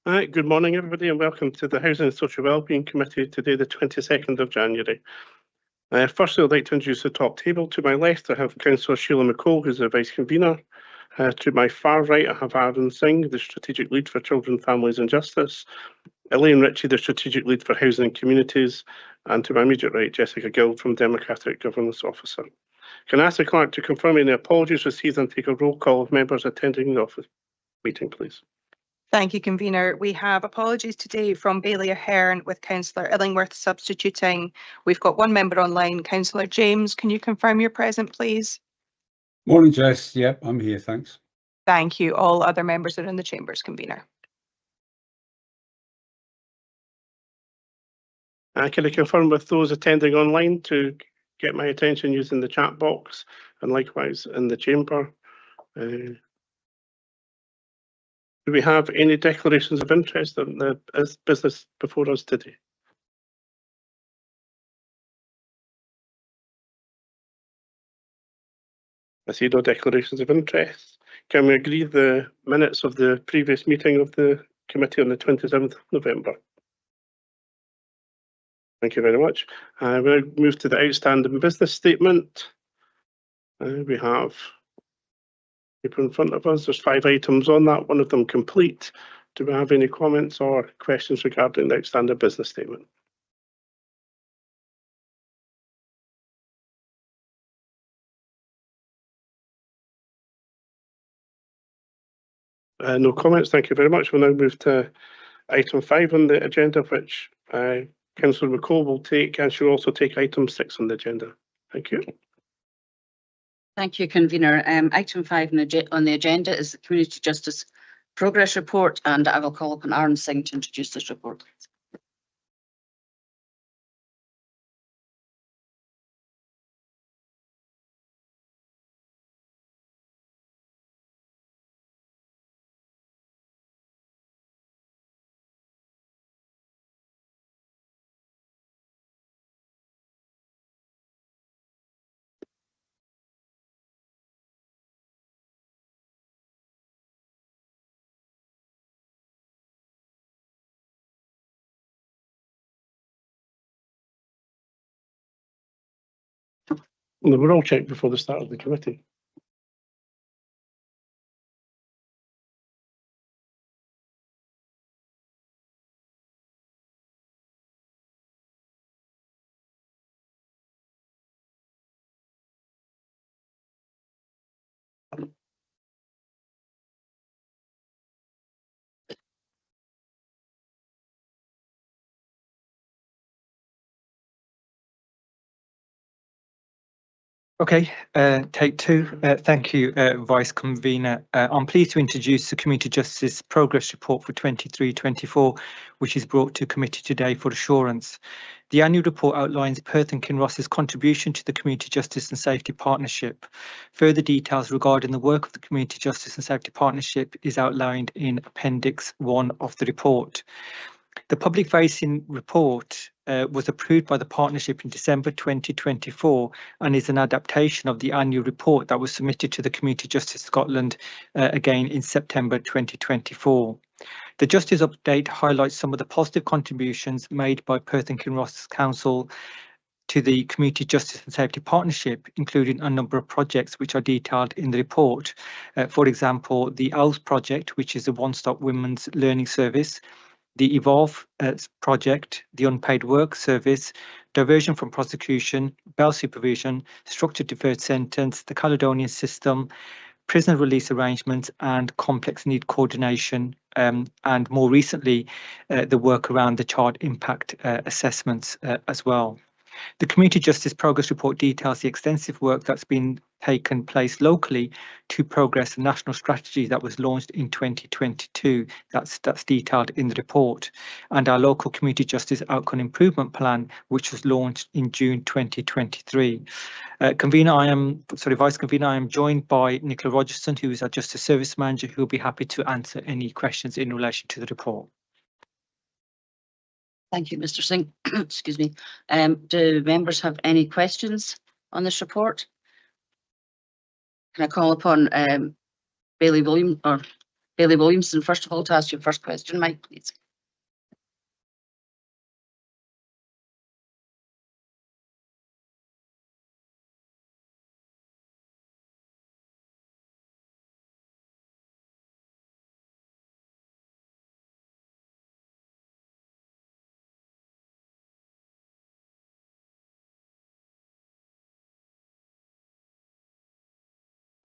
Right, good morning everybody and welcome to the Housing and Social Wellbeing Committee today, the 22nd of January. Firstly, I'd like to introduce the top table. To my left, I have Councillor Sheila McCall, who's the Vice Convener. To my far right, I have Aaron Singh, the Strategic Lead for Children, Families and Justice. Elaine Ritchie, the Strategic Lead for Housing and Communities. And to my immediate right, Jessica Gill from Democratic Governance Officer. Can I ask the clerk to confirm any apologies received and take a roll call of members attending the office meeting, please? Thank you, Convener. We have apologies today from Bailey Ahern with Councillor Illingworth substituting. We've got one member online. Councillor James, can you confirm you're present, please? Morning, Jess. Yep, I'm here, thanks. Thank you. All other members are in the chambers, Convener. Can I confirm with those attending online to get my attention using the chat box and likewise in the chamber? Do we have any declarations of interest in the business before us today? I see no declarations of interest. Can we agree the minutes of the previous meeting of the committee on the 27th of November? Thank you very much. We'll move to the outstanding business statement. We have paper in front of us. There's 5 items on that, one of them complete. Do we have any comments or questions regarding the outstanding business statement? No comments, thank you very much. We'll now move to item 5 on the agenda, which Councillor McCall will take, and she'll also take item 6 on the agenda. Thank you. Thank you, Convener. Item 5 on the agenda is the Community Justice Progress Report, and I will call upon Aaron Singh to introduce this report. We'll all check before the start of the committee. Okay, take 2. Thank you, Vice Convener. I'm pleased to introduce the Community Justice Progress Report for 23-24, which is brought to committee today for assurance. The annual report outlines Perth and Kinross's contribution to the Community Justice and Safety Partnership. Further details regarding the work of the Community Justice and Safety Partnership is outlined in Appendix 1 of the report. The public-facing report was approved by the partnership in December 2024 and is an adaptation of the annual report that was submitted to the Community Justice Scotland again in September 2024. The Justice Update highlights some of the positive contributions made by Perth and Kinross Council to the Community Justice and Safety Partnership, including a number of projects which are detailed in the report. For example, the ELS project, which is a one-stop women's learning service, the Evolve project, the unpaid work service, diversion from prosecution, bail supervision, structured deferred sentence, the Caledonian system, prisoner release arrangements and complex need coordination, and more recently, the work around the child impact assessments as well. The Community Justice Progress Report details the extensive work that's been taken place locally to progress the national strategy that was launched in 2022. That's detailed in the report, and our local Community Justice Outcome Improvement Plan, which was launched in June 2023. Vice Convener, I am joined by Nicola Rogerson, who is our Justice Service Manager, who will be happy to answer any questions in relation to the report. Thank you, Mr. Singh. Excuse me. Do members have any questions on this report? Can I call upon Bailey Williams or Bailey Williamson, first of all, to ask your first question, Mike, please.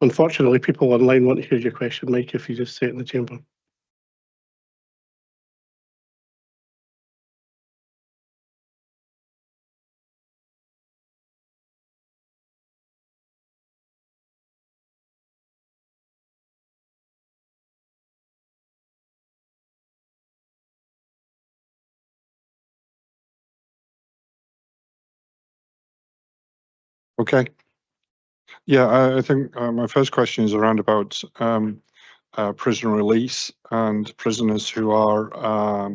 Unfortunately, people online want to hear your question, Mike, if you just say it in the chamber. Okay. Yeah, I think my first question is around about prisoner release and prisoners who are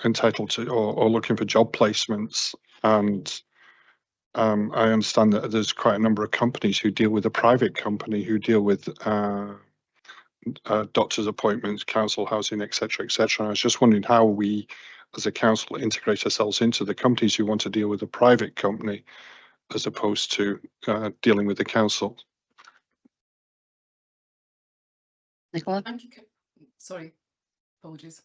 entitled to or looking for job placements. And I understand that there's quite a number of companies who deal with a private company who deal with doctor's appointments, council housing, etc., etc. And I was just wondering how we, as a council, integrate ourselves into the companies who want to deal with a private company, as opposed to dealing with the council. Nicola? Thank you. Sorry, apologies.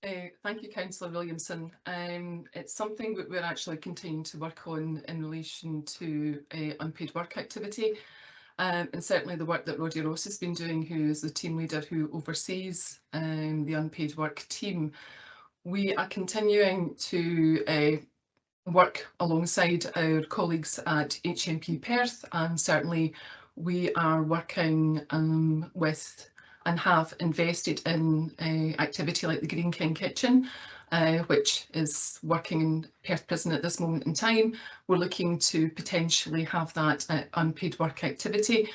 Thank you, Councillor Williamson. It's something that we're actually continuing to work on in relation to unpaid work activity. And certainly the work that Roddy Ross has been doing, who is the team leader who oversees the unpaid work team. We are continuing to work alongside our colleagues at HMP Perth, and certainly we are working with and have invested in activity like the Green King Kitchen, which is working in Perth Prison at this moment in time. We're looking to potentially have that unpaid work activity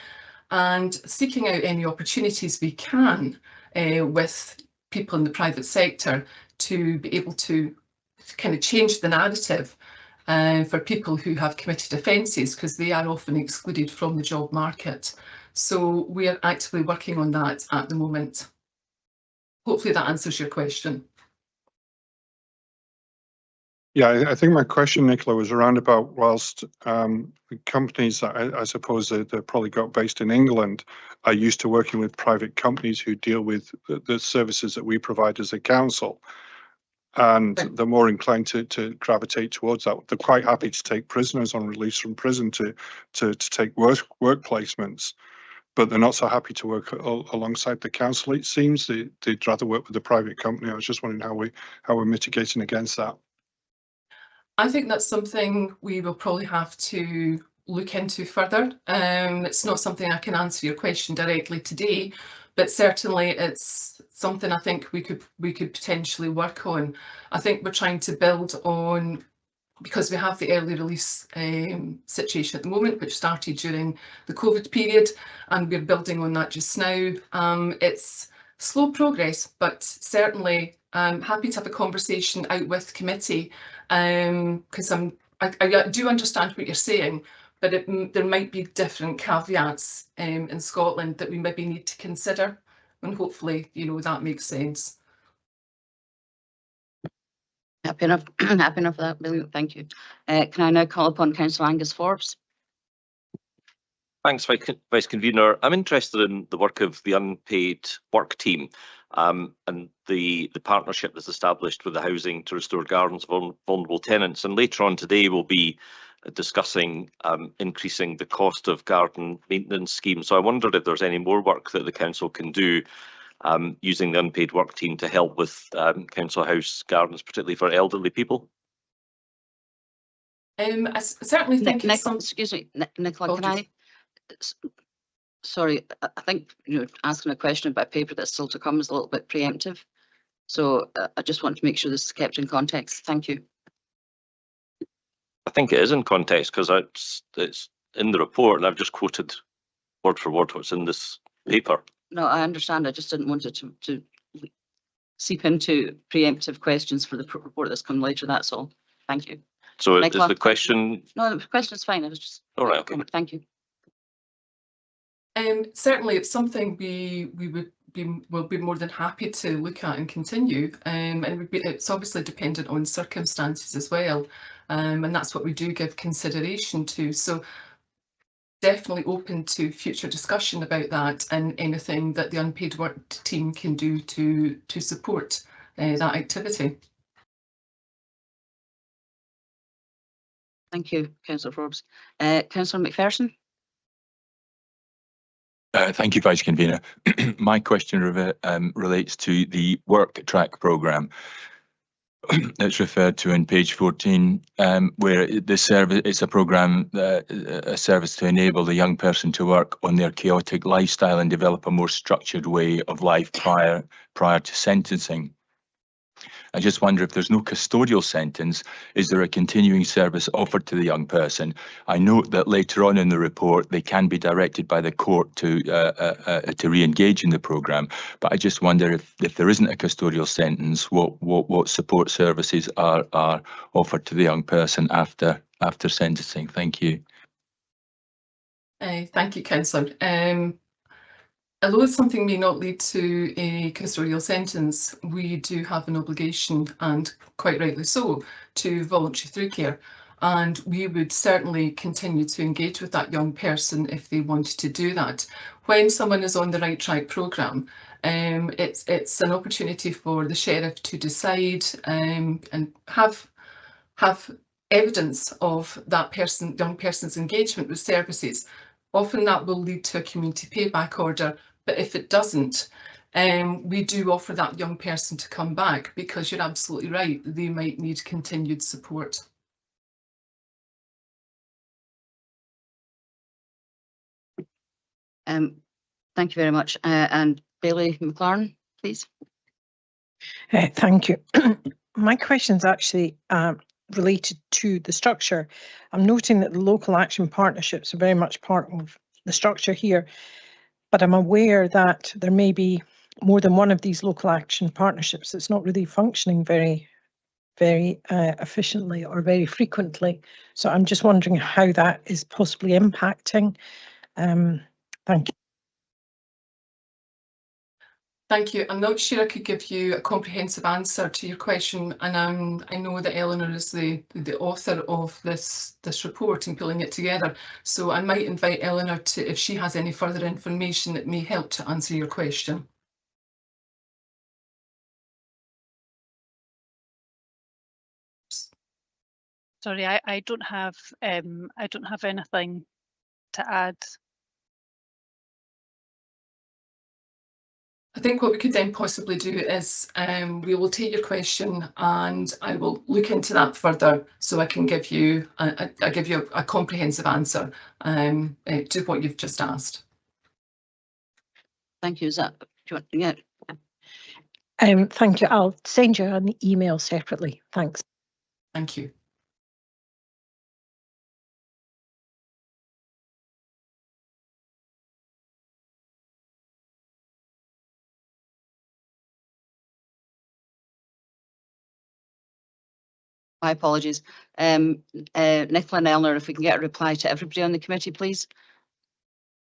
and seeking out any opportunities we can with people in the private sector to be able to kind of change the narrative for people who have committed offences, because they are often excluded from the job market. So we are actively working on that at the moment. Hopefully that answers your question. Yeah, I think my question, Nicola, was around about whilst companies that I suppose they're probably got based in England are used to working with private companies who deal with the services that we provide as a council. And they're more inclined to gravitate towards that. They're quite happy to take prisoners on release from prison to take work placements, but they're not so happy to work alongside the council. It seems they'd rather work with a private company. I was just wondering how we're mitigating against that. I think that's something we will probably have to look into further. It's not something I can answer your question directly today, but certainly it's something I think we could potentially work on. I think we're trying to build on, because we have the early release situation at the moment, which started during the COVID period, and we're building on that just now. It's slow progress, but certainly I'm happy to have a conversation out with committee, because I do understand what you're saying, but there might be different caveats in Scotland that we maybe need to consider, and hopefully, you know, that makes sense. Happy enough. Happy enough for that. Brilliant. Thank you. Can I now call upon Councillor Angus Forbes? Thanks, Vice Convener. I'm interested in the work of the unpaid work team and the partnership that's established with the Housing to Restore Gardens for Vulnerable Tenants. And later on today, we'll be discussing increasing the cost of garden maintenance schemes. So I wondered if there's any more work that the council can do using the unpaid work team to help with council house gardens, particularly for elderly people. I certainly think Nicola, excuse me, Nicola, can I? Sorry, I think asking a question about paper that's still to come is a little bit preemptive. So I just want to make sure this is kept in context. Thank you. I think it is in context because it's in the report and I've just quoted word for word what's in this paper. No, I understand. I just didn't want it to seep into preemptive questions for the report that's come later. That's all. Thank you. So Nicola, is the question? No, the question is fine. I was just. All right. Okay. Thank you. Certainly, it's something will be more than happy to look at and continue. And it's obviously dependent on circumstances as well. And that's what we do give consideration to. So definitely open to future discussion about that and anything that the unpaid work team can do to support that activity. Thank you, Councillor Forbes. Councillor McPherson. Thank you, Vice Convener. My question relates to the work track programme. It's referred to on page 14, where the service it's a programme, a service to enable the young person to work on their chaotic lifestyle and develop a more structured way of life prior to sentencing. I just wonder, if there's no custodial sentence, is there a continuing service offered to the young person? I note that later on in the report, they can be directed by the court to re-engage in the programme. But I just wonder, if there isn't a custodial sentence, what support services are offered to the young person after sentencing? Thank you. Thank you, Councillor. Although something may not lead to a custodial sentence, we do have an obligation, and quite rightly so, to voluntary through care. And we would certainly continue to engage with that young person if they wanted to do that. When someone is on the Right Track programme, it's an opportunity for the sheriff to decide and have evidence of that young person's engagement with services. Often that will lead to a community payback order, but if it doesn't, we do offer that young person to come back, because you're absolutely right, they might need continued support. Thank you very much. And Bailey McLaren, please. Thank you. My question is actually related to the structure. I'm noting that the local action partnerships are very much part of the structure here, but I'm aware that there may be more than one of these local action partnerships that's not really functioning very efficiently or very frequently. So I'm just wondering how that is possibly impacting. Thank you. Thank you. I'm not sure I could give you a comprehensive answer to your question, and I know that Eleanor is the author of this report and pulling it together. So I might invite Eleanor to, if she has any further information that may help to answer your question. Sorry, I don't have anything to add. I think what we could then possibly do is we will take your question and I will look into that further, so I can give you a comprehensive answer to what you've just asked. Thank you. Is that, do you want to get? Thank you. I'll send you an email separately. Thanks. Thank you. My apologies. Nicola and Eleanor, if we can get a reply to everybody on the committee, please.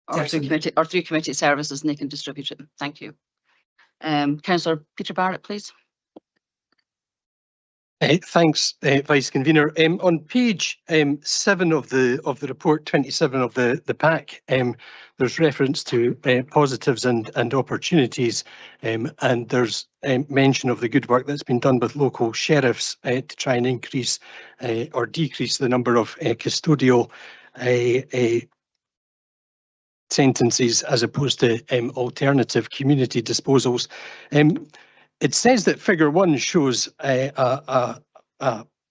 Or through committee services, and they can distribute it. Thank you. Councillor Peter Barrett, please. Thanks, Vice Convener. On page 7 of the report, 27 of the pack, there's reference to positives and opportunities, and there's mention of the good work that's been done with local sheriffs to try and increase or decrease the number of custodial sentences as opposed to alternative community disposals. It says that figure 1 shows a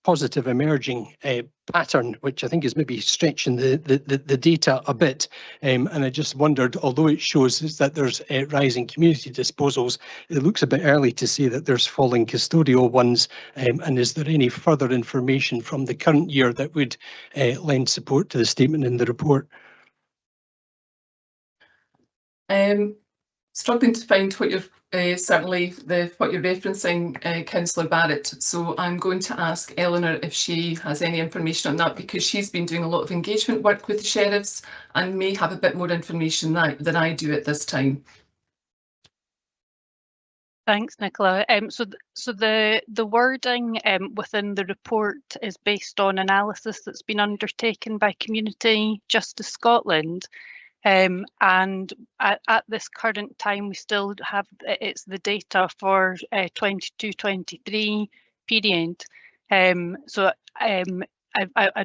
positive emerging pattern, which I think is maybe stretching the data a bit. And I just wondered, although it shows that there's rising community disposals, it looks a bit early to say that there's falling custodial ones. And is there any further information from the current year that would lend support to the statement in the report? struggling to find what you're what you're referencing, Councillor Barrett. So I'm going to ask Eleanor if she has any information on that, because she's been doing a lot of engagement work with the sheriffs and may have a bit more information than I do at this time. Thanks, Nicola. So the wording within the report is based on analysis that's been undertaken by Community Justice Scotland. And at this current time, we still have it's the data for 22-23 period. So I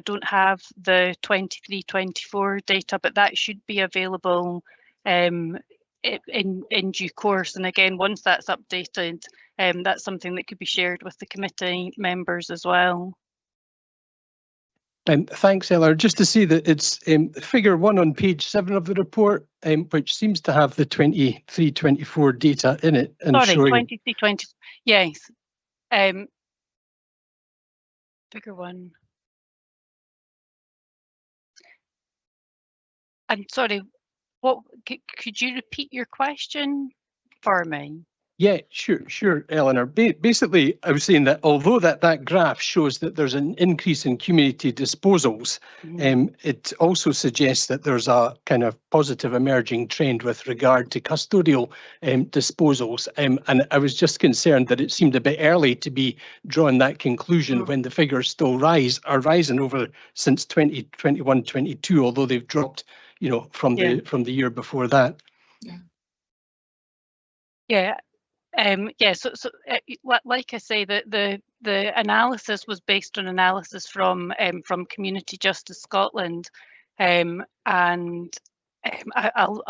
don't have the 23-24 data, but that should be available in due course. And again, once that's updated, that's something that could be shared with the committee members as well. Thanks, Eleanor. Just to see that it's figure 1 on page 7 of the report, which seems to have the 23-24 data in it. And Sorry, showing 23-20. Yes. Figure 1. And sorry, what could you repeat your question for me? Yeah, sure, Eleanor. Basically, I was saying that although that graph shows that there's an increase in community disposals, it also suggests that there's a kind of positive emerging trend with regard to custodial disposals. And I was just concerned that it seemed a bit early to be drawing that conclusion when the figures still are rising over since 2021-22, although they've dropped, from the year before that. Yeah. So like I say, the analysis was based on analysis from Community Justice Scotland, and I'll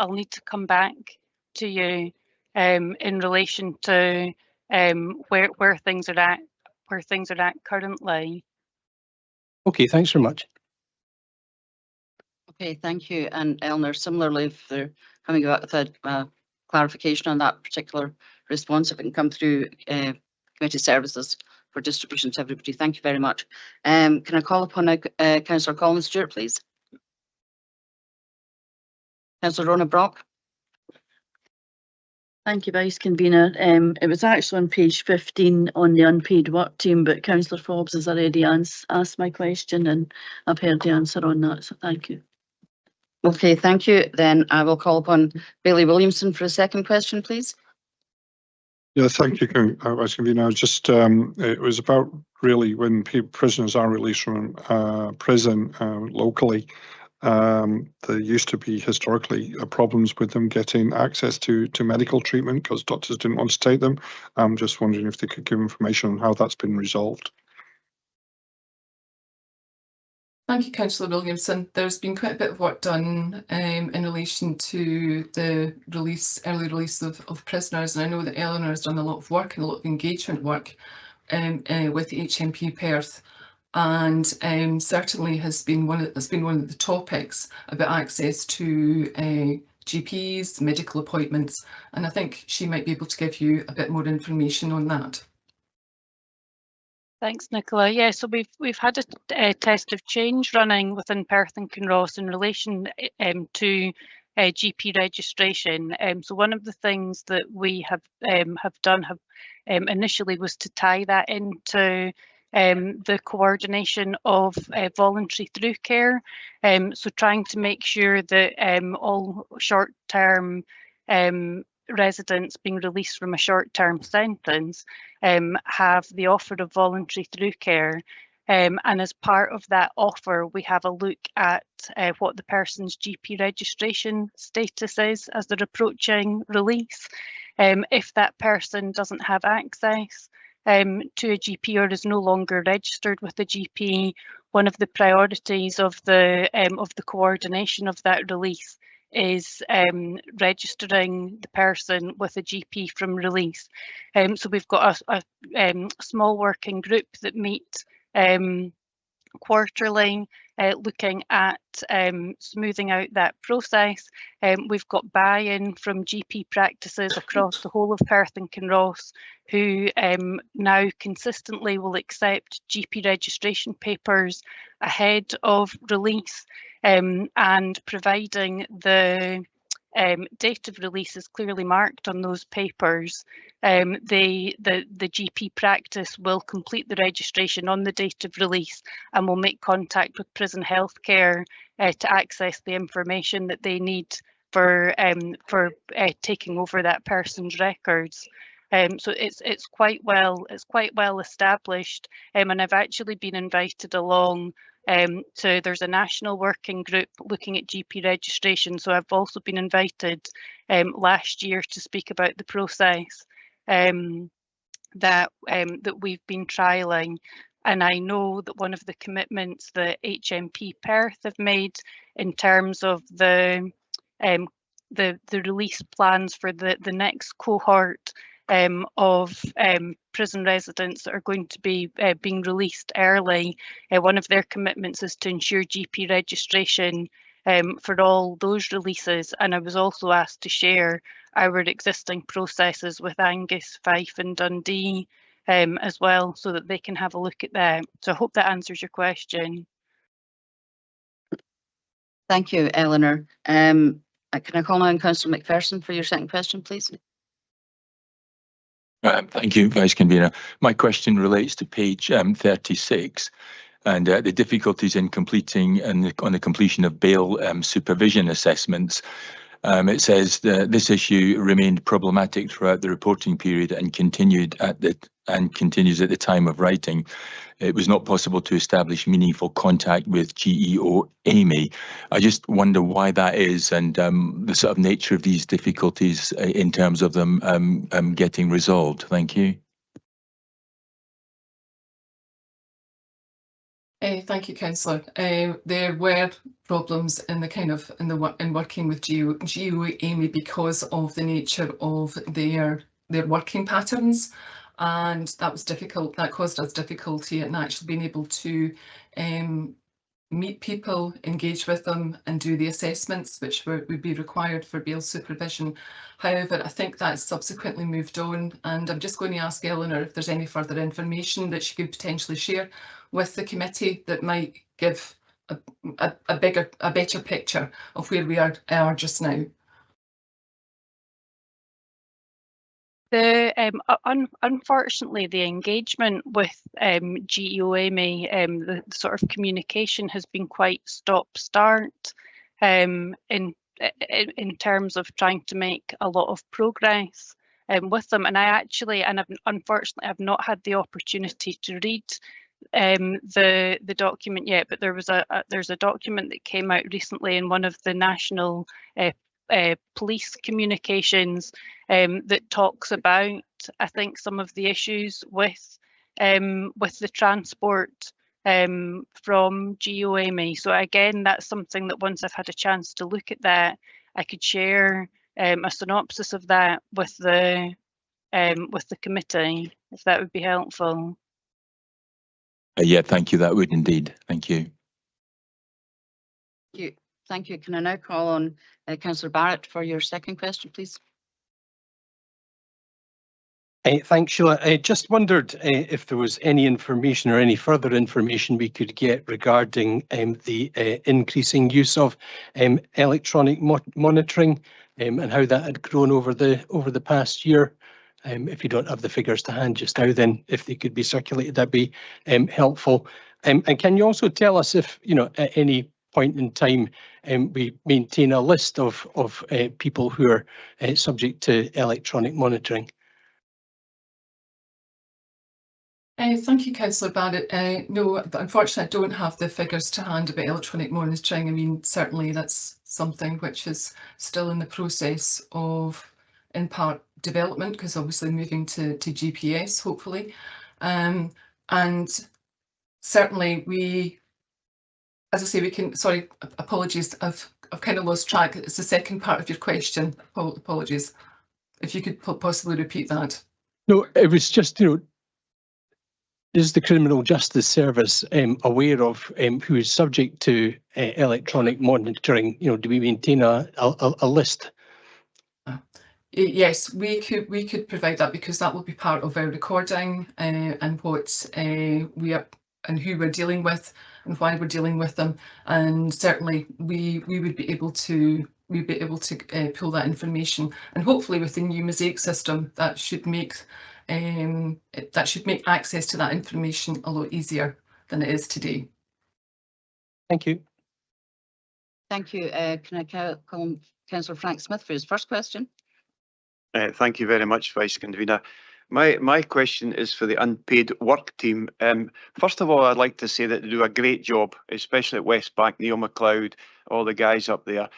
need to come back to you in relation to where things are at currently. Okay, thanks very much. Okay, thank you. And Eleanor, similarly, if they're coming back with a clarification on that particular response, if it can come through committee services for distribution to everybody. Thank you very much. Can I call upon Councillor Colin Stewart, please? Councillor Rona Brock. Thank you, Vice Convener. It was actually on page 15 on the unpaid work team, but Councillor Forbes has already asked my question and I've heard the answer on that, so thank you. Okay, thank you. Then I will call upon Bailey Williamson for a second question, please. Yeah, thank you, Vice Convener. Just it was about really when prisoners are released from prison locally. There used to be historically problems with them getting access to medical treatment because doctors didn't want to take them. I'm just wondering if they could give information on how that's been resolved. Thank you, Councillor Williamson. There's been quite a bit of work done in relation to the early release of prisoners, and I know that Eleanor has done a lot of work and a lot of engagement work with the HMP Perth, and certainly has been one of the topics about access to GPs, medical appointments, and I think she might be able to give you a bit more information on that. Thanks, Nicola. Yeah, so we've had a test of change running within Perth and Kinross in relation to GP registration. So one of the things that we have done initially was to tie that into the coordination of voluntary through care. So trying to make sure that all short-term residents being released from a short-term sentence have the offer of voluntary through care. And as part of that offer, we have a look at what the person's GP registration status is as they're approaching release. If that person doesn't have access to a GP or is no longer registered with a GP, one of the priorities of the coordination of that release is registering the person with a GP from release. So we've got a small working group that meet quarterly, looking at smoothing out that process. We've got buy-in from GP practices across the whole of Perth and Kinross, who now consistently will accept GP registration papers ahead of release, and providing the date of release is clearly marked on those papers, the GP practice will complete the registration on the date of release and will make contact with prison healthcare to access the information that they need for taking over that person's records. So it's quite well established, and I've actually been invited along to, there's a national working group looking at GP registration, so I've also been invited last year to speak about the process that we've been trialling. And I know that one of the commitments that HMP Perth have made in terms of the release plans for the next cohort of prison residents that are going to be being released early, one of their commitments is to ensure GP registration for all those releases. And I was also asked to share our existing processes with Angus, Fife and Dundee as well, so that they can have a look at that. So I hope that answers your question. Thank you, Eleanor. Can I call on Councillor McPherson for your second question, please? Thank you, Vice Convener. My question relates to page 36 and the difficulties in completing and on the completion of bail supervision assessments. It says that this issue remained problematic throughout the reporting period and continues at the time of writing. It was not possible to establish meaningful contact with GEO Amy. I just wonder why that is, and the sort of nature of these difficulties in terms of them getting resolved. Thank you. Thank you, Councillor. There were problems in working with GEO Amy because of the nature of their working patterns, and that was difficult. That caused us difficulty in actually being able to meet people, engage with them and do the assessments which would be required for bail supervision. However, I think that's subsequently moved on, and I'm just going to ask Eleanor if there's any further information that she could potentially share with the committee that might give a better picture of where we are just now. Unfortunately, the engagement with GEO Amy, the sort of communication has been quite stop-start in terms of trying to make a lot of progress with them. And unfortunately, I've not had the opportunity to read the document yet, but there's a document that came out recently in one of the national police communications that talks about, I think, some of the issues with the transport from GEO Amy. So again, that's something that once I've had a chance to look at that, I could share a synopsis of that with the committee, if that would be helpful. Yeah, thank you. That would indeed. Thank you. Thank you. Can I now call on Councillor Barrett for your second question, please? Thanks, Sheila. I just wondered if there was any information or any further information we could get regarding the increasing use of electronic monitoring and how that had grown over the past year. If you don't have the figures to hand just now, then if they could be circulated, that'd be helpful. And can you also tell us if, at any point in time, we maintain a list of people who are subject to electronic monitoring? Thank you, Councillor Barrett. No, unfortunately, I don't have the figures to hand about electronic monitoring. I mean, certainly that's something which is still in the process of, in part, development, because obviously moving to GPS, hopefully. And certainly we, as I say, we can, sorry, apologies, I've kind of lost track. It's the second part of your question. Apologies. If you could possibly repeat that. No, it was just, is the Criminal Justice Service aware of who is subject to electronic monitoring? Do we maintain a list? Yes, we could provide that, because that will be part of our recording and what we are and who we're dealing with and why we're dealing with them. And certainly we would be able to we'll be able to pull that information, and hopefully with the new Mosaic system that should make access to that information a lot easier than it is today. Thank you. Thank you. Can I call Councillor Frank Smith for his first question? Thank you very much, Vice Convener. My question is for the unpaid work team. First of all, I'd like to say that they do a great job, especially at West Bank, Neil MacLeod, all the guys up there.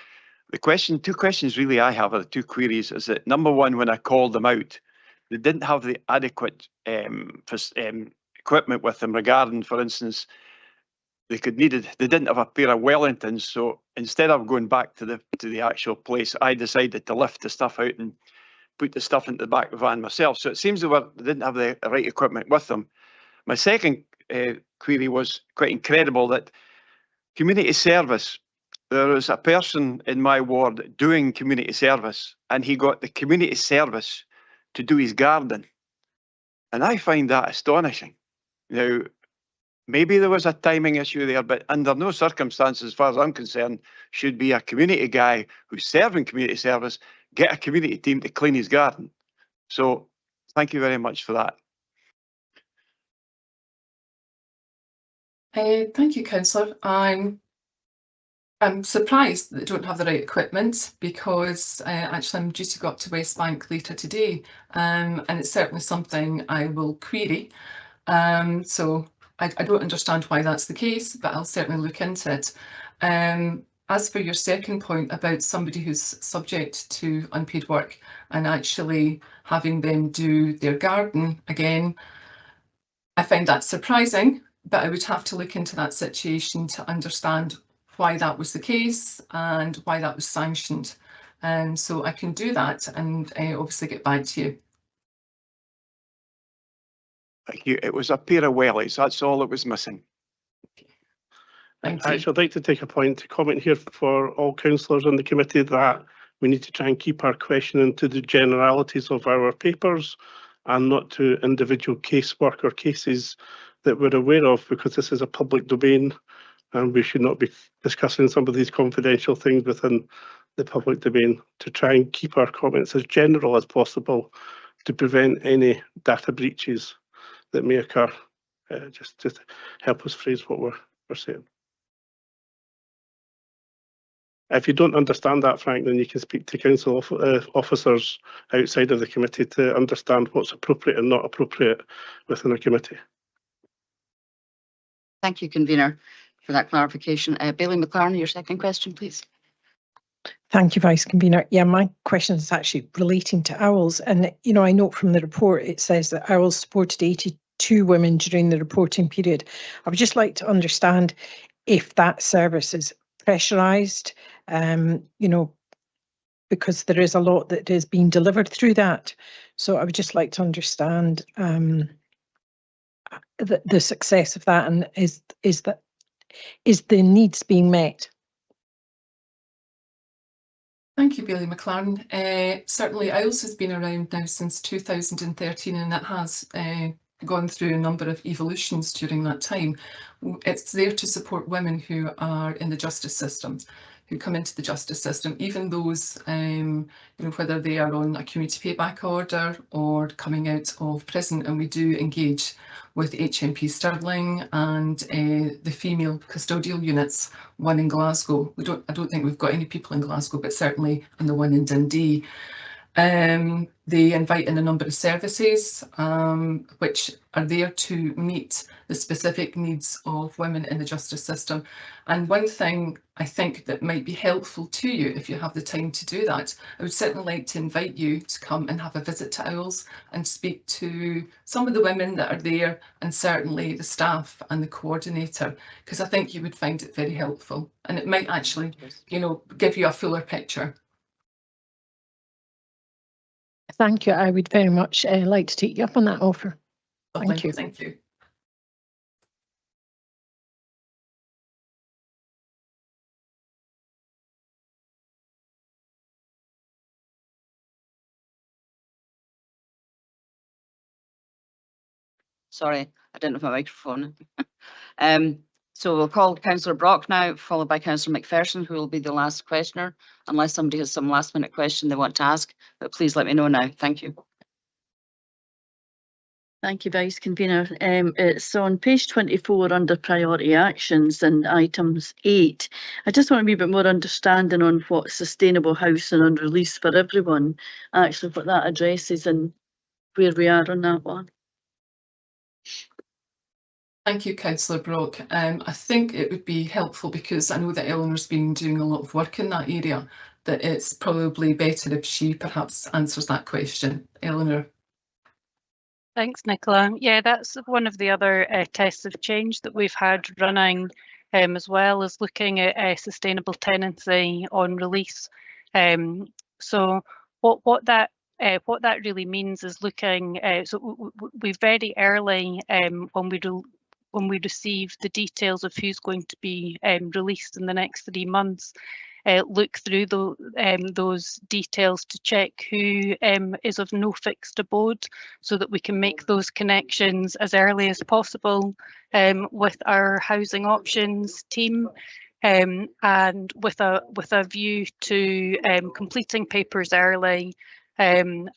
Two questions really I have, or two queries, is that number one, when I called them out, they didn't have the adequate equipment with them regarding, for instance, they didn't have a pair of Wellingtons, so instead of going back to the actual place, I decided to lift the stuff out and put the stuff into the back of the van myself. So it seems they didn't have the right equipment with them. My second query was quite incredible, that community service, there was a person in my ward doing community service, and he got the community service to do his garden. And I find that astonishing. Now, maybe there was a timing issue there, but under no circumstances, as far as I'm concerned, should be a community guy who's serving community service get a community team to clean his garden. So thank you very much for that. Thank you, Councillor. I'm surprised that they don't have the right equipment, because actually I'm due to go up to West Bank later today, and it's certainly something I will query. So I don't understand why that's the case, but I'll certainly look into it. As for your second point about somebody who's subject to unpaid work and actually having them do their garden again, I find that surprising, but I would have to look into that situation to understand why that was the case and why that was sanctioned. So I can do that and obviously get back to you. Thank you. It was a pair of wellies. That's all that was missing. Thank you. Actually, I'd like to take a point to comment here for all councillors on the committee that we need to try and keep our questioning to the generalities of our papers and not to individual casework or cases that we're aware of, because this is a public domain and we should not be discussing some of these confidential things within the public domain, to try and keep our comments as general as possible to prevent any data breaches that may occur. Just to help us phrase what we're saying. If you don't understand that, Frank, then you can speak to council officers outside of the committee to understand what's appropriate and not appropriate within a committee. Thank you, Convener, for that clarification. Bailey McLaren, your second question, please. Thank you, Vice Convener. Yeah, my question is actually relating to Owls. And, you know, I note from the report, it says that Owls supported 82 women during the reporting period. I would just like to understand if that service is pressurised, you know, because there is a lot that is being delivered through that. So I would just like to understand the success of that, and is the needs being met? Thank you, Bailey McLaren. Certainly Owls has been around now since 2013, and it has gone through a number of evolutions during that time. It's there to support women who are in the justice system, who come into the justice system, even those, you know, whether they are on a community payback order or coming out of prison. And we do engage with HMP Stirling and the female custodial units, one in Glasgow. I don't think we've got any people in Glasgow, but certainly in the one in Dundee. They invite in a number of services which are there to meet the specific needs of women in the justice system. And one thing I think that might be helpful to you, if you have the time to do that, I would certainly like to invite you to come and have a visit to Owls and speak to some of the women that are there, and certainly the staff and the coordinator, because I think you would find it very helpful, and it might actually, you know, give you a fuller picture. Thank you. I would very much like to take you up on that offer. Thank you. Thank you. Sorry, I didn't have my microphone. So we'll call Councillor Brock now, followed by Councillor McPherson, who will be the last questioner, unless somebody has some last minute question they want to ask, but please let me know now. Thank you. Thank you, Vice Convener. It's on page 24 under priority actions and items 8. I just want a wee bit more understanding on what sustainable housing and release for everyone, actually what that addresses and where we are on that one. Thank you, Councillor Brock. I think it would be helpful, because I know that Eleanor's been doing a lot of work in that area, that it's probably better if she perhaps answers that question. Eleanor. Thanks, Nicola. Yeah, that's one of the other tests of change that we've had running, as well as looking at sustainable tenancy on release. So what that really means is looking. So we very early when we receive the details of who's going to be released in the next 3 months. Look through those details to check who is of no fixed abode, so that we can make those connections as early as possible with our housing options team, and with a view to completing papers early, and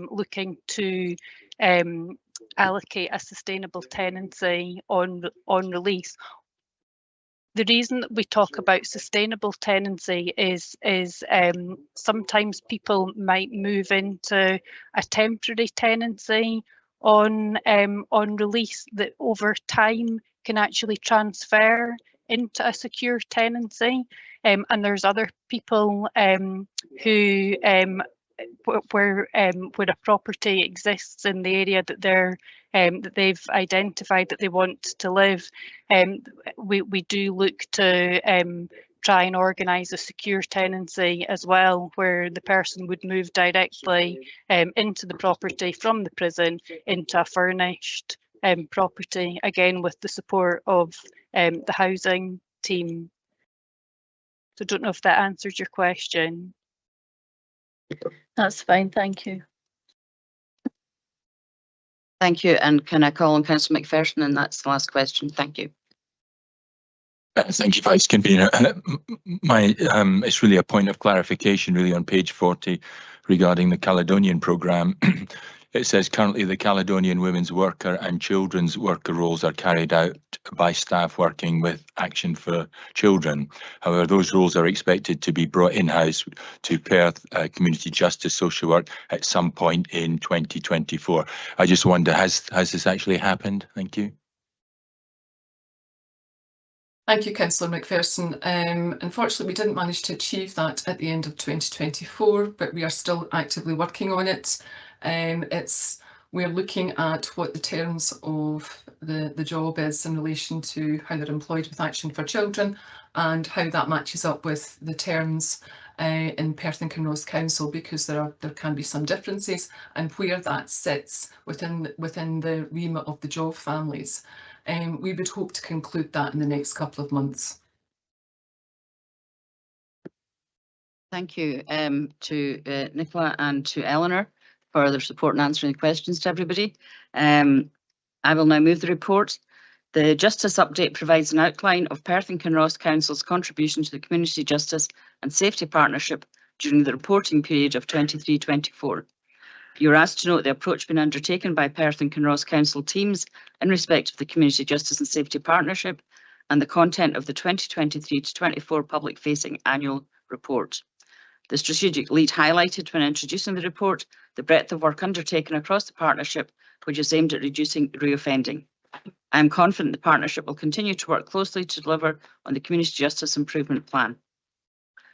looking to allocate a sustainable tenancy on release. The reason that we talk about sustainable tenancy is sometimes people might move into a temporary tenancy on release that over time can actually transfer into a secure tenancy, and there's other people who where a property exists in the area that that they've identified that they want to live, we do look to try and organise a secure tenancy as well, where the person would move directly into the property from the prison into a furnished property, again with the support of the housing team. So I don't know if that answers your question. That's fine, thank you. Thank you. And can I call on Councillor McPherson? And that's the last question. Thank you. Thank you, Vice Convener. It's really a point of clarification, really, on page 40 regarding the Caledonian programme. It says currently the Caledonian women's worker and children's worker roles are carried out by staff working with Action for Children. However, those roles are expected to be brought in-house to Perth Community Justice Social Work at some point in 2024. I just wonder, has this actually happened? Thank you. Thank you, Councillor McPherson. Unfortunately, we didn't manage to achieve that at the end of 2024, but we are still actively working on it. We're looking at what the terms of the job is in relation to how they're employed with Action for Children, and how that matches up with the terms in Perth and Kinross Council, because there can be some differences, and where that sits within the remit of the job families. We would hope to conclude that in the next couple of months. Thank you to Nicola and to Eleanor for their support in answering questions to everybody. I will now move the report. The Justice Update provides an outline of Perth and Kinross Council's contribution to the Community Justice and Safety Partnership during the reporting period of 23-24. You're asked to note the approach being undertaken by Perth and Kinross Council teams in respect of the Community Justice and Safety Partnership, and the content of the 2023-24 public-facing annual report. The strategic lead highlighted when introducing the report the breadth of work undertaken across the partnership, which is aimed at reducing reoffending. I am confident the partnership will continue to work closely to deliver on the Community Justice Improvement Plan.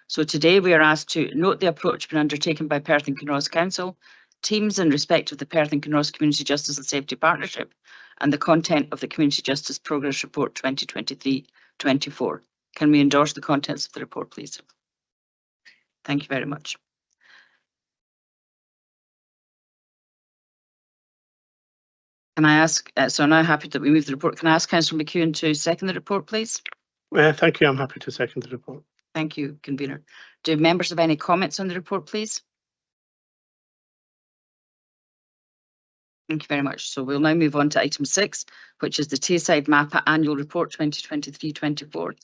So today we are asked to note the approach being undertaken by Perth and Kinross Council teams in respect of the Perth and Kinross Community Justice and Safety Partnership, and the content of the Community Justice Progress Report 2023-24. Can we endorse the contents of the report, please? Thank you very much. Can I ask, so I'm now happy that we move the report. Can I ask Councillor McEwen to second the report, please? Thank you. I'm happy to second the report. Thank you, Convener. Do members have any comments on the report, please? Thank you very much. So we'll now move on to item 6, which is the Tayside MAPA Annual Report 2023-24.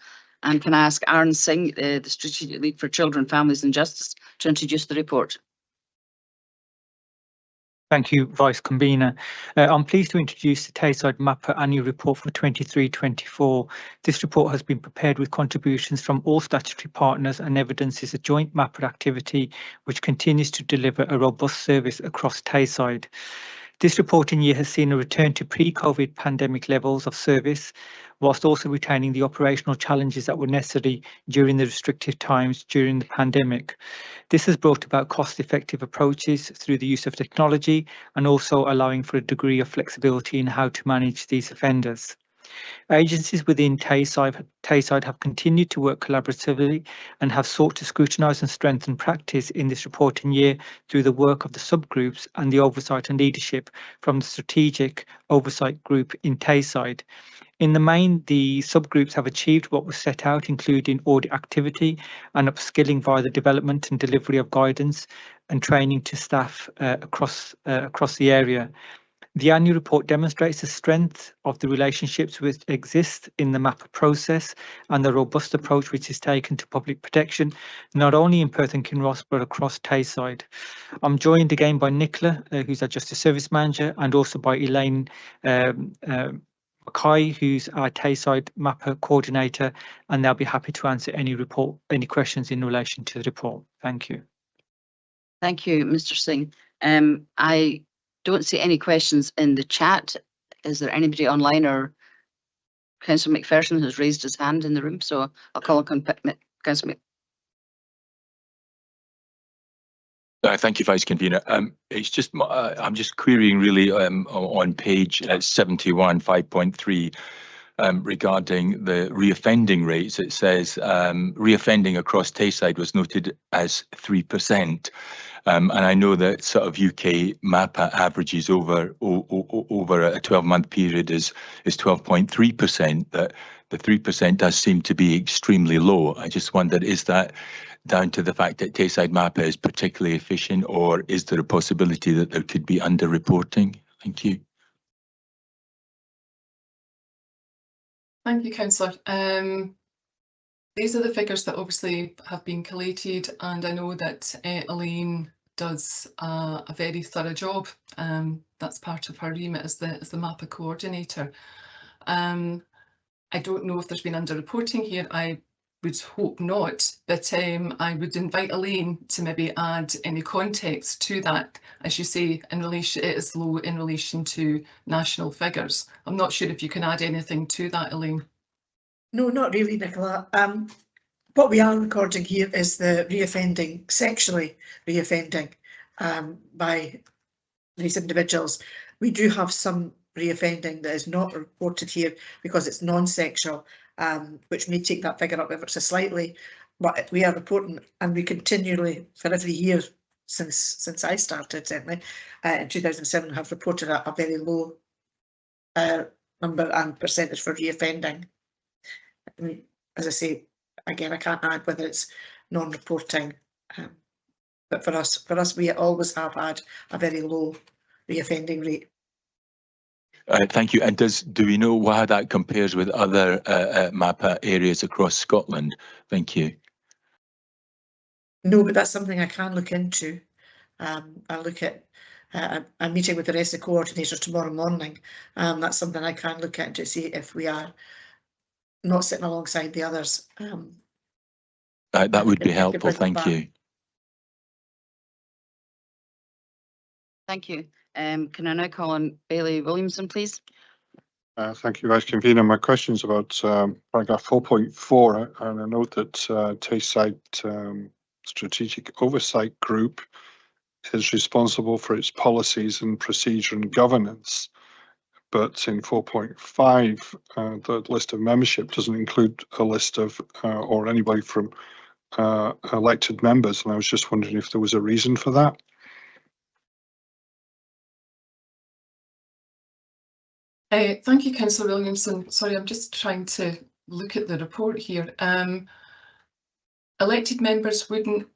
And can I ask Aaron Singh, the Strategic Lead for Children, Families and Justice, to introduce the report? Thank you, Vice Convener. I'm pleased to introduce the Tayside MAPA Annual Report for 23-24. This report has been prepared with contributions from all statutory partners and evidences a joint MAPA activity which continues to deliver a robust service across Tayside. This reporting year has seen a return to pre-COVID pandemic levels of service, whilst also retaining the operational challenges that were necessary during the restrictive times during the pandemic. This has brought about cost-effective approaches through the use of technology and also allowing for a degree of flexibility in how to manage these offenders. Agencies within Tayside have continued to work collaboratively and have sought to scrutinise and strengthen practice in this reporting year through the work of the subgroups and the oversight and leadership from the Strategic Oversight Group in Tayside. In the main, the subgroups have achieved what was set out, including audit activity and upskilling via the development and delivery of guidance and training to staff across the area. The annual report demonstrates the strength of the relationships which exist in the MAPA process and the robust approach which is taken to public protection, not only in Perth and Kinross, but across Tayside. I'm joined again by Nicola, who's our Justice Service Manager, and also by Elaine Mackay, who's our Tayside MAPA Coordinator, and they'll be happy to answer any questions in relation to the report. Thank you. Thank you, Mr. Singh. I don't see any questions in the chat. Is there anybody online, or Councillor McPherson has raised his hand in the room, so I'll call on Councillor Thank you, Vice Convener. It's just I'm just querying really on page 71, 5.3. Regarding the reoffending rates. It says reoffending across Tayside was noted as 3%. And I know that sort of UK MAPA averages over a 12-month period is 12.3%. That the 3% does seem to be extremely low. I just wondered, is that down to the fact that Tayside MAPA is particularly efficient, or is there a possibility that there could be under-reporting? Thank you. Thank you, Councillor. These are the figures that obviously have been collated, and I know that Elaine does a very thorough job. That's part of her remit as the MAPA coordinator. I don't know if there's been under-reporting here. I would hope not, but I would invite Elaine to maybe add any context to that. As you say, in relation, it is low in relation to national figures. I'm not sure if you can add anything to that, Elaine. No, not really, Nicola. What we are recording here is the reoffending, sexually reoffending by these individuals. We do have some reoffending that is not reported here because it's non-sexual, which may take that figure up ever so slightly, but we are reporting, and we continually, for every year since I started, certainly in 2007, have reported a very low number and percentage for reoffending. I mean, as I say, again, I can't add whether it's non-reporting, but for us, we always have had a very low reoffending rate. Thank you. And do we know how that compares with other MAPA areas across Scotland? Thank you. No, but that's something I can look into. I'll look at. I'm meeting with the rest of the coordinators tomorrow morning. That's something I can look at to see if we are not sitting alongside the others. That would be helpful. Thank you. Thank you. Can I now call on Bailey Williamson, please? Thank you, Vice Convener. My question is about paragraph 4.4, and I note that Tayside Strategic Oversight Group is responsible for its policies and procedure and governance. But in 4.5, the list of membership doesn't include a list of or anybody from elected members, and I was just wondering if there was a reason for that. Thank you, Councillor Williamson. Sorry, I'm just trying to look at the report here. Elected members wouldn't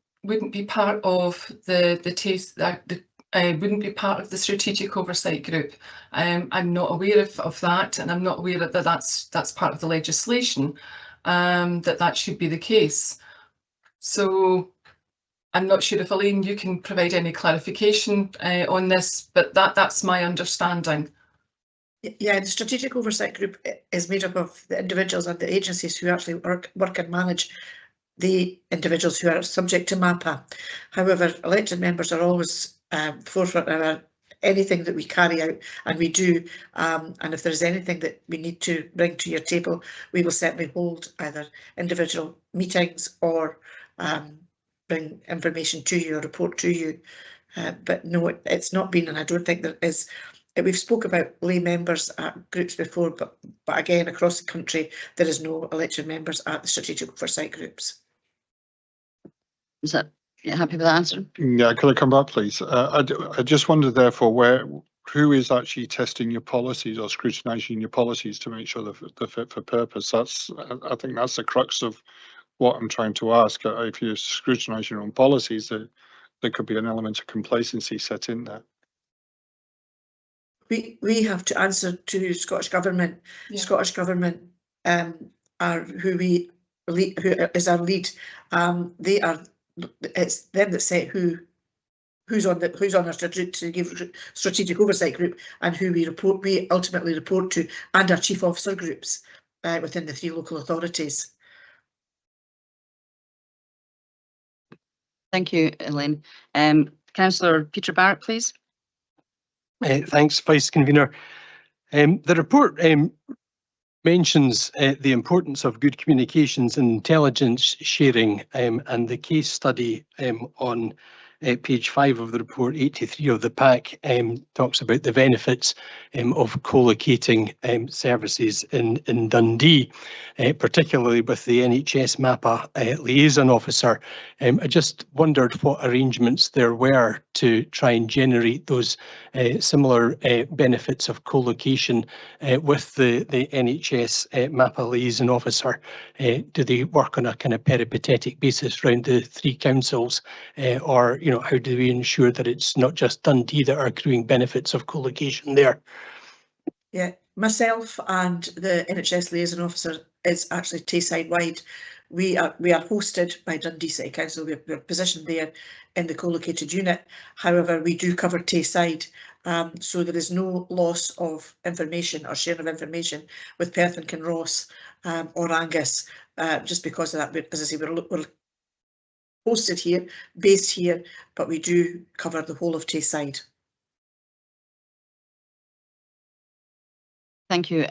be part of the wouldn't be part of the strategic oversight group. I'm not aware of that, and I'm not aware that that's part of the legislation, that should be the case. So I'm not sure if Elaine, you can provide any clarification on this, but that's my understanding. Yeah, the strategic oversight group is made up of the individuals and the agencies who actually work and manage the individuals who are subject to MAPA. However, elected members are always forefront of anything that we carry out, and we do. And if there's anything that we need to bring to your table, we will certainly hold either individual meetings or bring information to you or report to you. But no, it's not been, and I don't think there is. We've spoke about lay members at groups before, but again, across the country, there is no elected members at the strategic oversight groups. Is that, you happy with that answer? Yeah, could I come back, please? I just wonder, therefore, who is actually testing your policies or scrutinising your policies to make sure they're fit for purpose? I think that's the crux of what I'm trying to ask. If you're scrutinising your own policies, there could be an element of complacency set in there. We have to answer to Scottish Government. Yeah. Scottish Government are who is our lead. It's them that say who's on our strategic oversight group and who we ultimately report to, and our chief officer groups within the 3 local authorities. Thank you, Elaine. Councillor Peter Barrett, please. Thanks, Vice Convener. The report mentions the importance of good communications and intelligence sharing, and the case study on page 5 of the report, 83 of the pack, talks about the benefits of co-locating services in Dundee, particularly with the NHS MAPA liaison officer. I just wondered what arrangements there were to try and generate those similar benefits of co-location with the NHS MAPA liaison officer. Do they work on a kind of peripatetic basis around the 3 councils, or how do we ensure that it's not just Dundee that are accruing benefits of co-location there? Yeah, myself and the NHS liaison officer is actually Tayside wide. We are hosted by Dundee City Council. We're positioned there in the co-located unit. However, we do cover Tayside, so there is no loss of information or share of information with Perth and Kinross or Angus, just because of that. As I say, we're hosted here, based here, but we do cover the whole of Tayside. Thank you.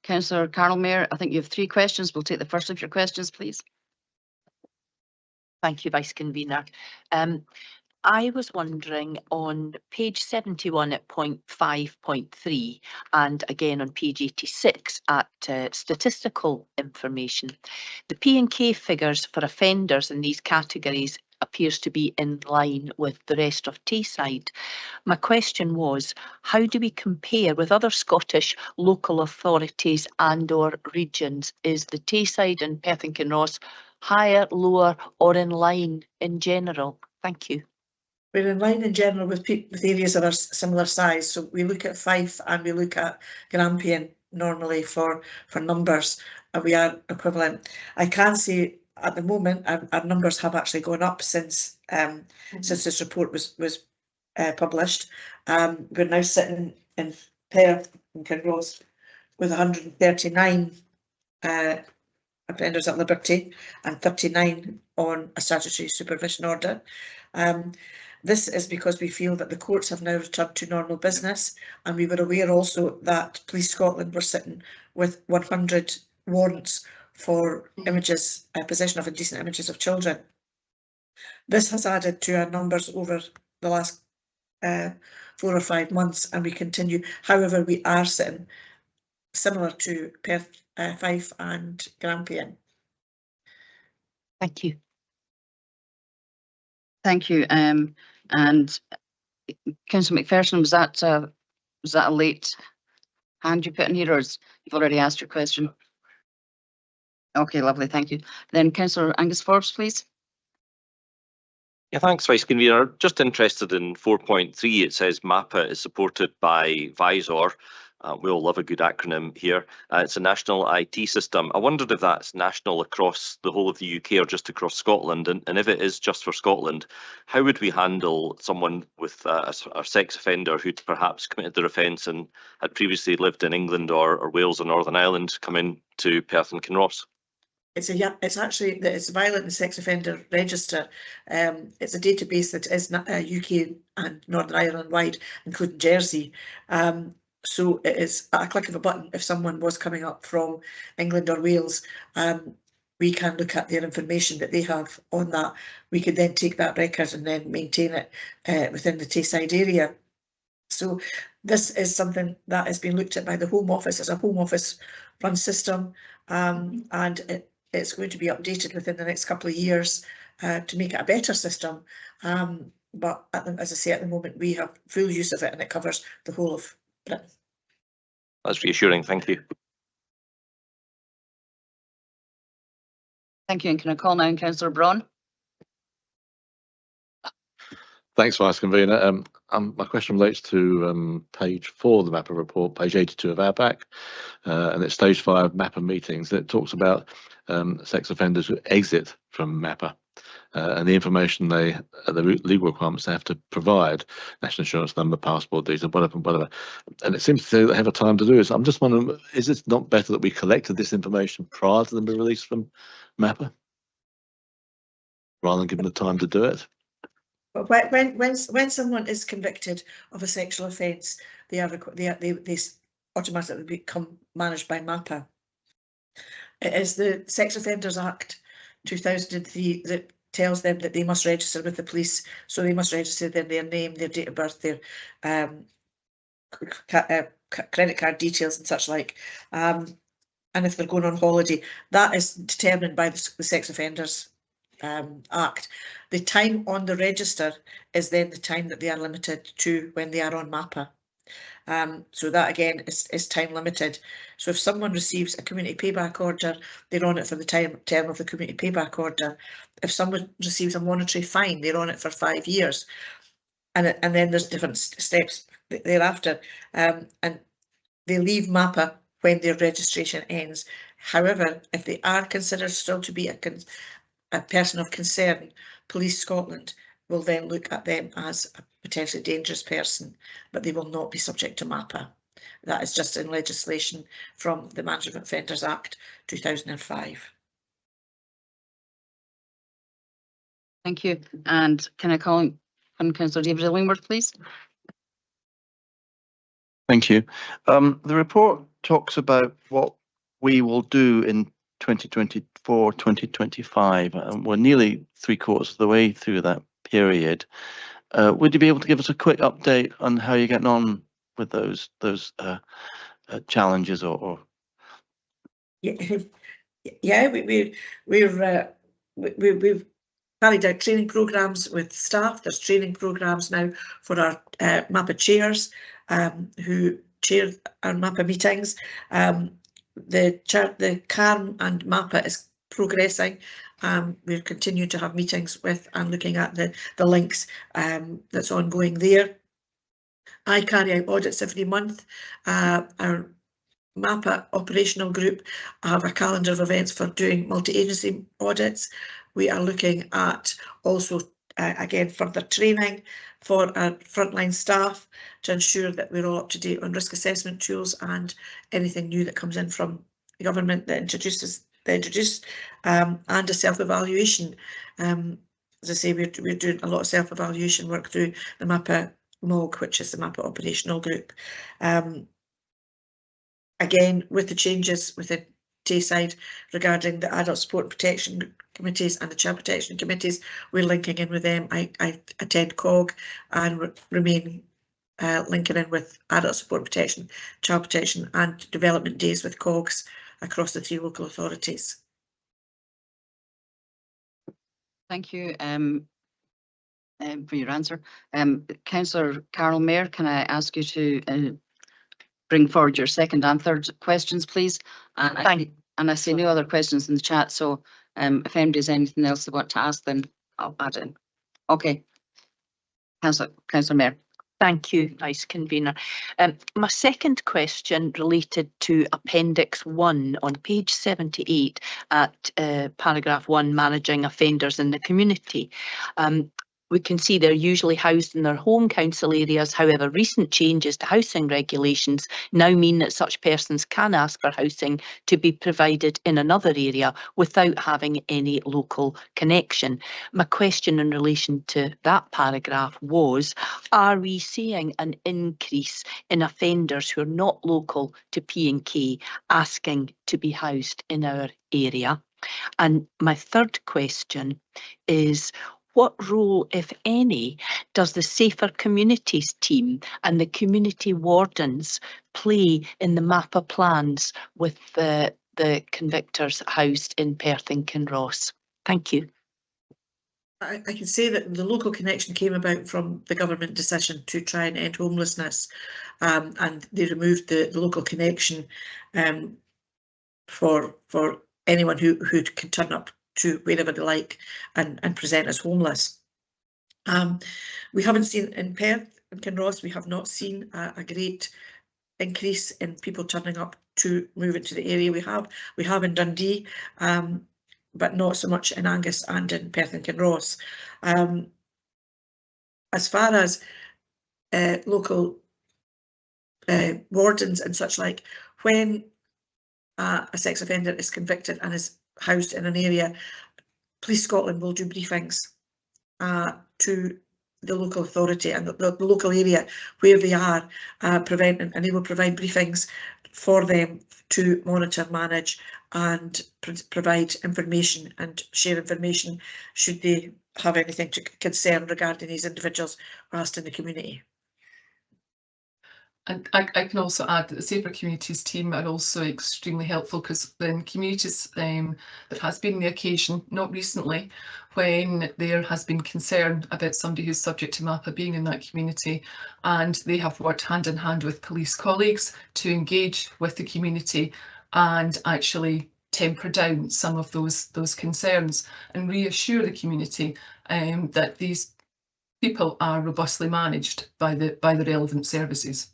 Councillor Carol Mayer, I think you have 3 questions. We'll take the first of your questions, please. Thank you, Vice Convener. I was wondering on page 71 at point 5.3 and again on page 86 at statistical information, the P&K figures for offenders in these categories appears to be in line with the rest of Tayside. My question was, how do we compare with other Scottish local authorities and or regions? Is the Tayside and Perth and Kinross higher, lower or in line in general? Thank you. We're in line in general with areas of a similar size. So we look at Fife and we look at Grampian normally for numbers, and we are equivalent. I can say at the moment our numbers have actually gone up since this report was published. We're now sitting in Perth and Kinross with 139 offenders at liberty and 39 on a statutory supervision order. This is because we feel that the courts have now returned to normal business, and we were aware also that Police Scotland were sitting with 100 warrants for images, possession of indecent images of children. This has added to our numbers over the last 4 or 5 months, and we continue. However, we are sitting similar to Perth, Fife and Grampian. Thank you. Thank you. And Councillor McPherson, was that a late hand you put in here, or you've already asked your question? Okay, lovely, thank you. Then Councillor Angus Forbes, please. Yeah, thanks, Vice Convener. Just interested in 4.3. It says MAPA is supported by Visor. We all love a good acronym here. It's a national IT system. I wondered if that's national across the whole of the UK or just across Scotland. And if it is just for Scotland, how would we handle someone with a sex offender who'd perhaps committed their offence and had previously lived in England or Wales or Northern Ireland come in to Perth and Kinross? It's it's Violent and Sex Offender Register. It's a database that is UK and Northern Ireland wide, including Jersey. So it is at a click of a button. If someone was coming up from England or Wales, we can look at their information that they have on that. We could then take that record and then maintain it within the Tayside area. So this is something that has been looked at by the Home Office as a Home Office run system, and it's going to be updated within the next couple of years to make it a better system. But as I say, at the moment, we have full use of it and it covers the whole of Britain. That's reassuring. Thank you. Thank you. And can I call now on Councillor Braun? Thanks, Vice Convener. My question relates to page 4 of the MAPA report, page 82 of our pack, and it's stage 5 MAPA meetings. It talks about sex offenders who exit from MAPA and the information the legal requirements they have to provide, national insurance number, passport details, whatever. And it seems to say they have a time to do it. So I'm just wondering, is it not better that we collected this information prior to them being released from MAPA rather than giving the time to do it? But when someone is convicted of a sexual offence, they automatically become managed by MAPA. It is the Sex Offenders Act 2003 that tells them that they must register with the police. So they must register their name, their date of birth, their credit card details and such like. And if they're going on holiday, that is determined by the Sex Offenders Act. The time on the register is then the time that they are limited to when they are on MAPA. So that again is time limited. So if someone receives a community payback order, they're on it for the term of the community payback order. If someone receives a monetary fine, they're on it for 5 years. And then there's different steps thereafter. And they leave MAPA when their registration ends. However, if they are considered still to be a person of concern, Police Scotland will then look at them as a potentially dangerous person, but they will not be subject to MAPA. That is just in legislation from the Management Offenders Act 2005. Thank you. And can I call on Councillor David Illingworth, please? Thank you. The report talks about what we will do in 2024, 2025. We're nearly 3/4 of the way through that period. Would you be able to give us a quick update on how you're getting on with those challenges or? Yeah, we've carried out training programs with staff. There's training programs now for our MAPA chairs who chair our MAPA meetings. The CARM and MAPA is progressing. We're continuing to have meetings with and looking at the links that's ongoing there. I carry out audits every month. Our MAPA operational group have a calendar of events for doing multi-agency audits. We are looking at also again further training for our frontline staff to ensure that we're all up to date on risk assessment tools and anything new that comes in from the government that introduce and a self-evaluation. As I say, we're doing a lot of self-evaluation work through the MAPA MOG, which is the MAPA operational group. Again, with the changes within Tayside regarding the adult support and protection committees and the child protection committees, we're linking in with them. I attend COG and remain linking in with adult support protection, child protection and development days with COGs across the 3 local authorities. Thank you for your answer. Councillor Carol Mayer, can I ask you to bring forward your second and third questions, please? And I see no other questions in the chat, so if anybody has anything else they want to ask, then I'll add in. Okay. Councillor Mayor. Thank you, Vice Convener. My second question related to Appendix 1 on page 78 at paragraph 1, managing offenders in the community. We can see they're usually housed in their home council areas. However, recent changes to housing regulations now mean that such persons can ask for housing to be provided in another area without having any local connection. My question in relation to that paragraph was, are we seeing an increase in offenders who are not local to P&K asking to be housed in our area? And my third question is, what role, if any, does the Safer Communities team and the community wardens play in the MAPA plans with the convictors housed in Perth and Kinross? Thank you. I can say that the local connection came about from the government decision to try and end homelessness, and they removed the local connection for anyone who can turn up to wherever they like and present as homeless. We haven't seen in Perth and Kinross, we have not seen a great increase in people turning up to move into the area. We have in Dundee, but not so much in Angus and in Perth and Kinross. As far as local wardens and such like, when a sex offender is convicted and is housed in an area, Police Scotland will do briefings to the local authority and the local area where they are, and they will provide briefings for them to monitor, manage and provide information and share information should they have anything to concern regarding these individuals whilst in the community. And I can also add that the Safer Communities team are also extremely helpful, because in communities there has been the occasion, not recently, when there has been concern about somebody who's subject to MAPA being in that community, and they have worked hand in hand with police colleagues to engage with the community and actually temper down some of those concerns and reassure the community that these people are robustly managed by the relevant services.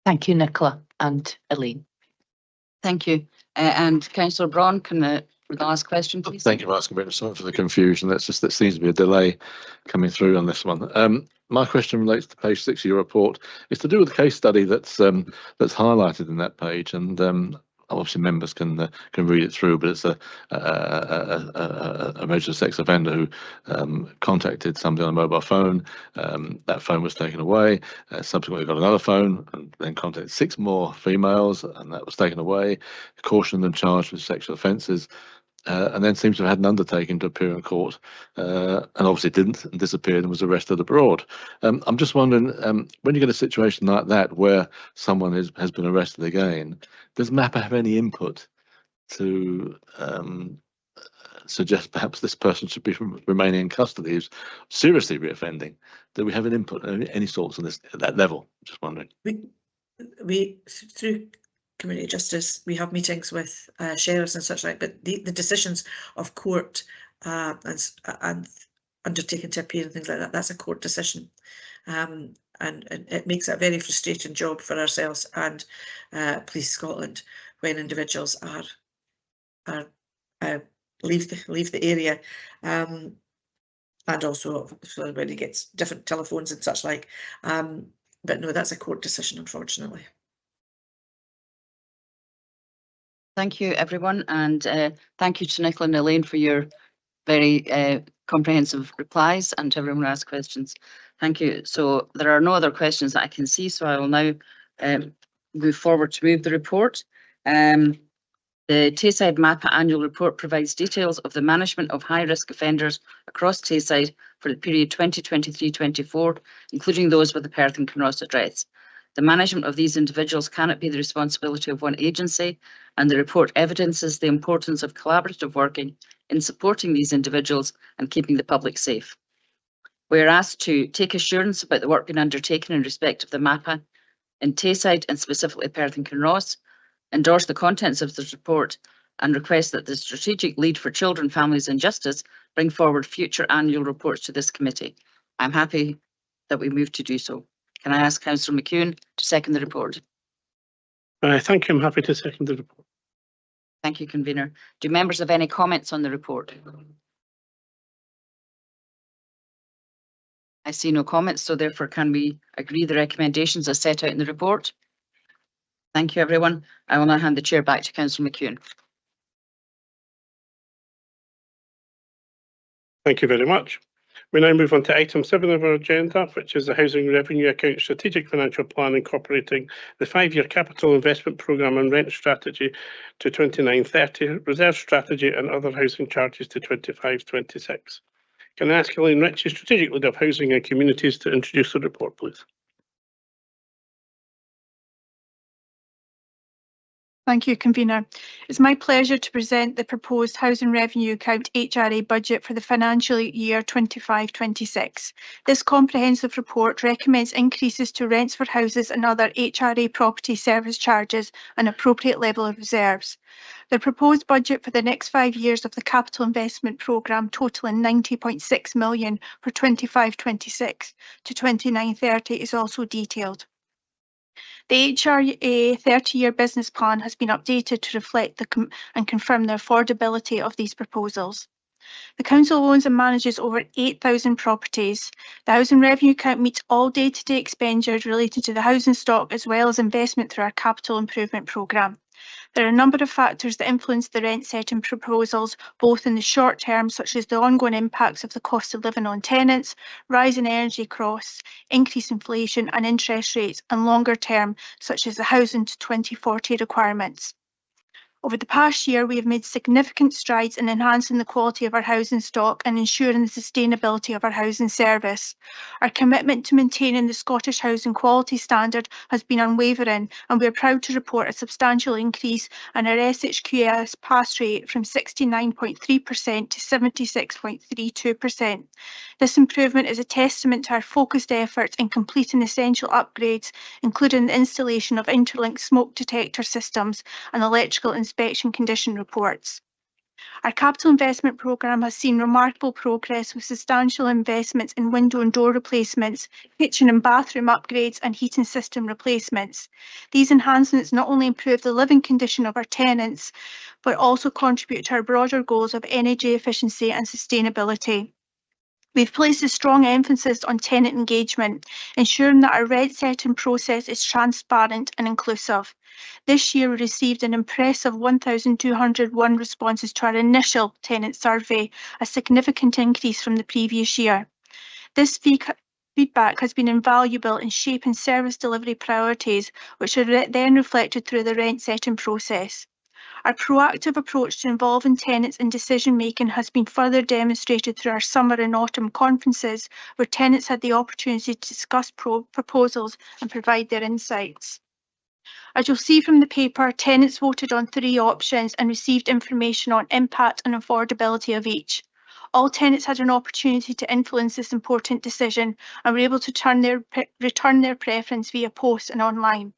Thank you, Nicola and Elaine. Thank you. And Councillor Braun, can the last question, please? Thank you for asking. Sorry for the confusion. There seems to be a delay coming through on this one. My question relates to page 6 of your report. It's to do with the case study that's highlighted in that page, and obviously members can read it through. But it's a registered sex offender who contacted somebody on a mobile phone. That phone was taken away. Subsequently got another phone and then contacted 6 more females, and that was taken away. Cautioned and charged with sexual offences. And then seems to have had an undertaking to appear in court, and obviously didn't, and disappeared and was arrested abroad. I'm just wondering, when you get a situation like that where someone has been arrested again, does MAPA have any input to suggest perhaps this person should be remaining in custody who's seriously reoffending? Do we have an input of any sorts on this at that level? Just wondering. We through community justice, we have meetings with sheriffs and such like, but the decisions of court and undertaken to appear and things like that, that's a court decision, and it makes it a very frustrating job for ourselves and Police Scotland when individuals are leave the area, and also when he gets different telephones and such like, but no, that's a court decision, unfortunately. Thank you, everyone, and thank you to Nicola and Elaine for your very comprehensive replies, and to everyone who asked questions. Thank you. So there are no other questions that I can see, so I will now move forward to move the report. The Tayside MAPA annual report provides details of the management of high-risk offenders across Tayside for the period 2023-24, including those with the Perth and Kinross address. The management of these individuals cannot be the responsibility of one agency, and the report evidences the importance of collaborative working in supporting these individuals and keeping the public safe. We are asked to take assurance about the work being undertaken in respect of the MAPA in Tayside and specifically Perth and Kinross, endorse the contents of this report, and request that the Strategic Lead for Children, Families and Justice bring forward future annual reports to this committee. I'm happy that we move to do so. Can I ask Councillor McEwen to second the report? Thank you. I'm happy to second the report. Thank you, Convener. Do members have any comments on the report? I see no comments, so therefore can we agree the recommendations as set out in the report? Thank you, everyone. I will now hand the chair back to Councillor McEwen. Thank you very much. We now move on to item 7 of our agenda, which is the Housing Revenue Account Strategic Financial Plan incorporating the 5-year capital investment programme and rent strategy to 29-30, reserve strategy and other housing charges to 25-26. Can I ask Elaine Ritchie, Strategic Leader of Housing and Communities, to introduce the report, please? Thank you, Convener. It's my pleasure to present the proposed Housing Revenue Account HRA budget for the financial year 25-26. This comprehensive report recommends increases to rents for houses and other HRA property service charges and appropriate level of reserves. The proposed budget for the next 5 years of the capital investment programme totalling 90.6 million for 25-26 to 29-30 is also detailed. The HRA 30-year business plan has been updated to reflect and confirm the affordability of these proposals. The Council owns and manages over 8,000 properties. The Housing Revenue Account meets all day-to-day expenditures related to the housing stock as well as investment through our capital improvement programme. There are a number of factors that influence the rent setting proposals, both in the short term, such as the ongoing impacts of the cost of living on tenants, rise in energy costs, increased inflation and interest rates, and longer term, such as the Housing to 2040 requirements. Over the past year, we have made significant strides in enhancing the quality of our housing stock and ensuring the sustainability of our housing service. Our commitment to maintaining the Scottish Housing Quality Standard has been unwavering, and we are proud to report a substantial increase in our SHQS pass rate from 69.3% to 76.32%. This improvement is a testament to our focused efforts in completing essential upgrades, including the installation of interlinked smoke detector systems and electrical inspection condition reports. Our capital investment programme has seen remarkable progress with substantial investments in window and door replacements, kitchen and bathroom upgrades and heating system replacements. These enhancements not only improve the living condition of our tenants, but also contribute to our broader goals of energy efficiency and sustainability. We've placed a strong emphasis on tenant engagement, ensuring that our rent setting process is transparent and inclusive. This year, we received an impressive 1,201 responses to our initial tenant survey, a significant increase from the previous year. This feedback has been invaluable in shaping service delivery priorities, which are then reflected through the rent setting process. Our proactive approach to involving tenants in decision-making has been further demonstrated through our summer and autumn conferences, where tenants had the opportunity to discuss proposals and provide their insights. As you'll see from the paper, tenants voted on 3 options and received information on impact and affordability of each. All tenants had an opportunity to influence this important decision and were able to return their preference via post and online.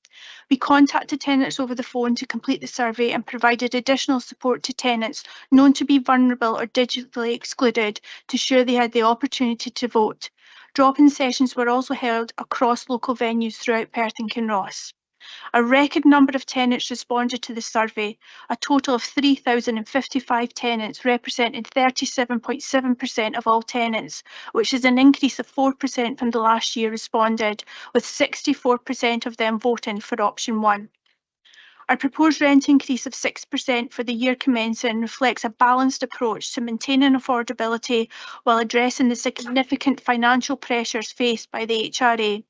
We contacted tenants over the phone to complete the survey and provided additional support to tenants known to be vulnerable or digitally excluded to ensure they had the opportunity to vote. Drop-in sessions were also held across local venues throughout Perth and Kinross. A record number of tenants responded to the survey, a total of 3,055 tenants representing 37.7% of all tenants, which is an increase of 4% from the last year responded, with 64% of them voting for option 1. Our proposed rent increase of 6% for the year commencing reflects a balanced approach to maintaining affordability while addressing the significant financial pressures faced by the HRA.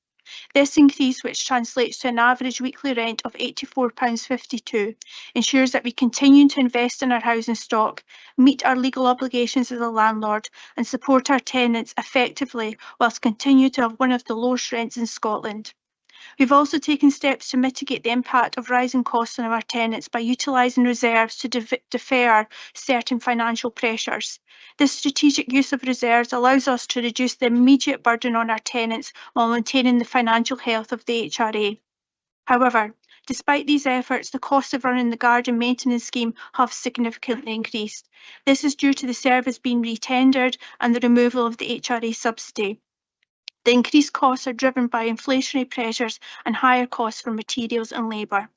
This increase, which translates to an average weekly rent of £84.52, ensures that we continue to invest in our housing stock, meet our legal obligations as a landlord and support our tenants effectively whilst continue to have one of the lowest rents in Scotland. We've also taken steps to mitigate the impact of rising costs on our tenants by utilising reserves to defer certain financial pressures. This strategic use of reserves allows us to reduce the immediate burden on our tenants while maintaining the financial health of the HRA. However, Despite these efforts, the cost of running the garden maintenance scheme have significantly increased. This is due to the service being retendered and the removal of the HRA subsidy. The increased costs are driven by inflationary pressures and higher costs for materials and labour.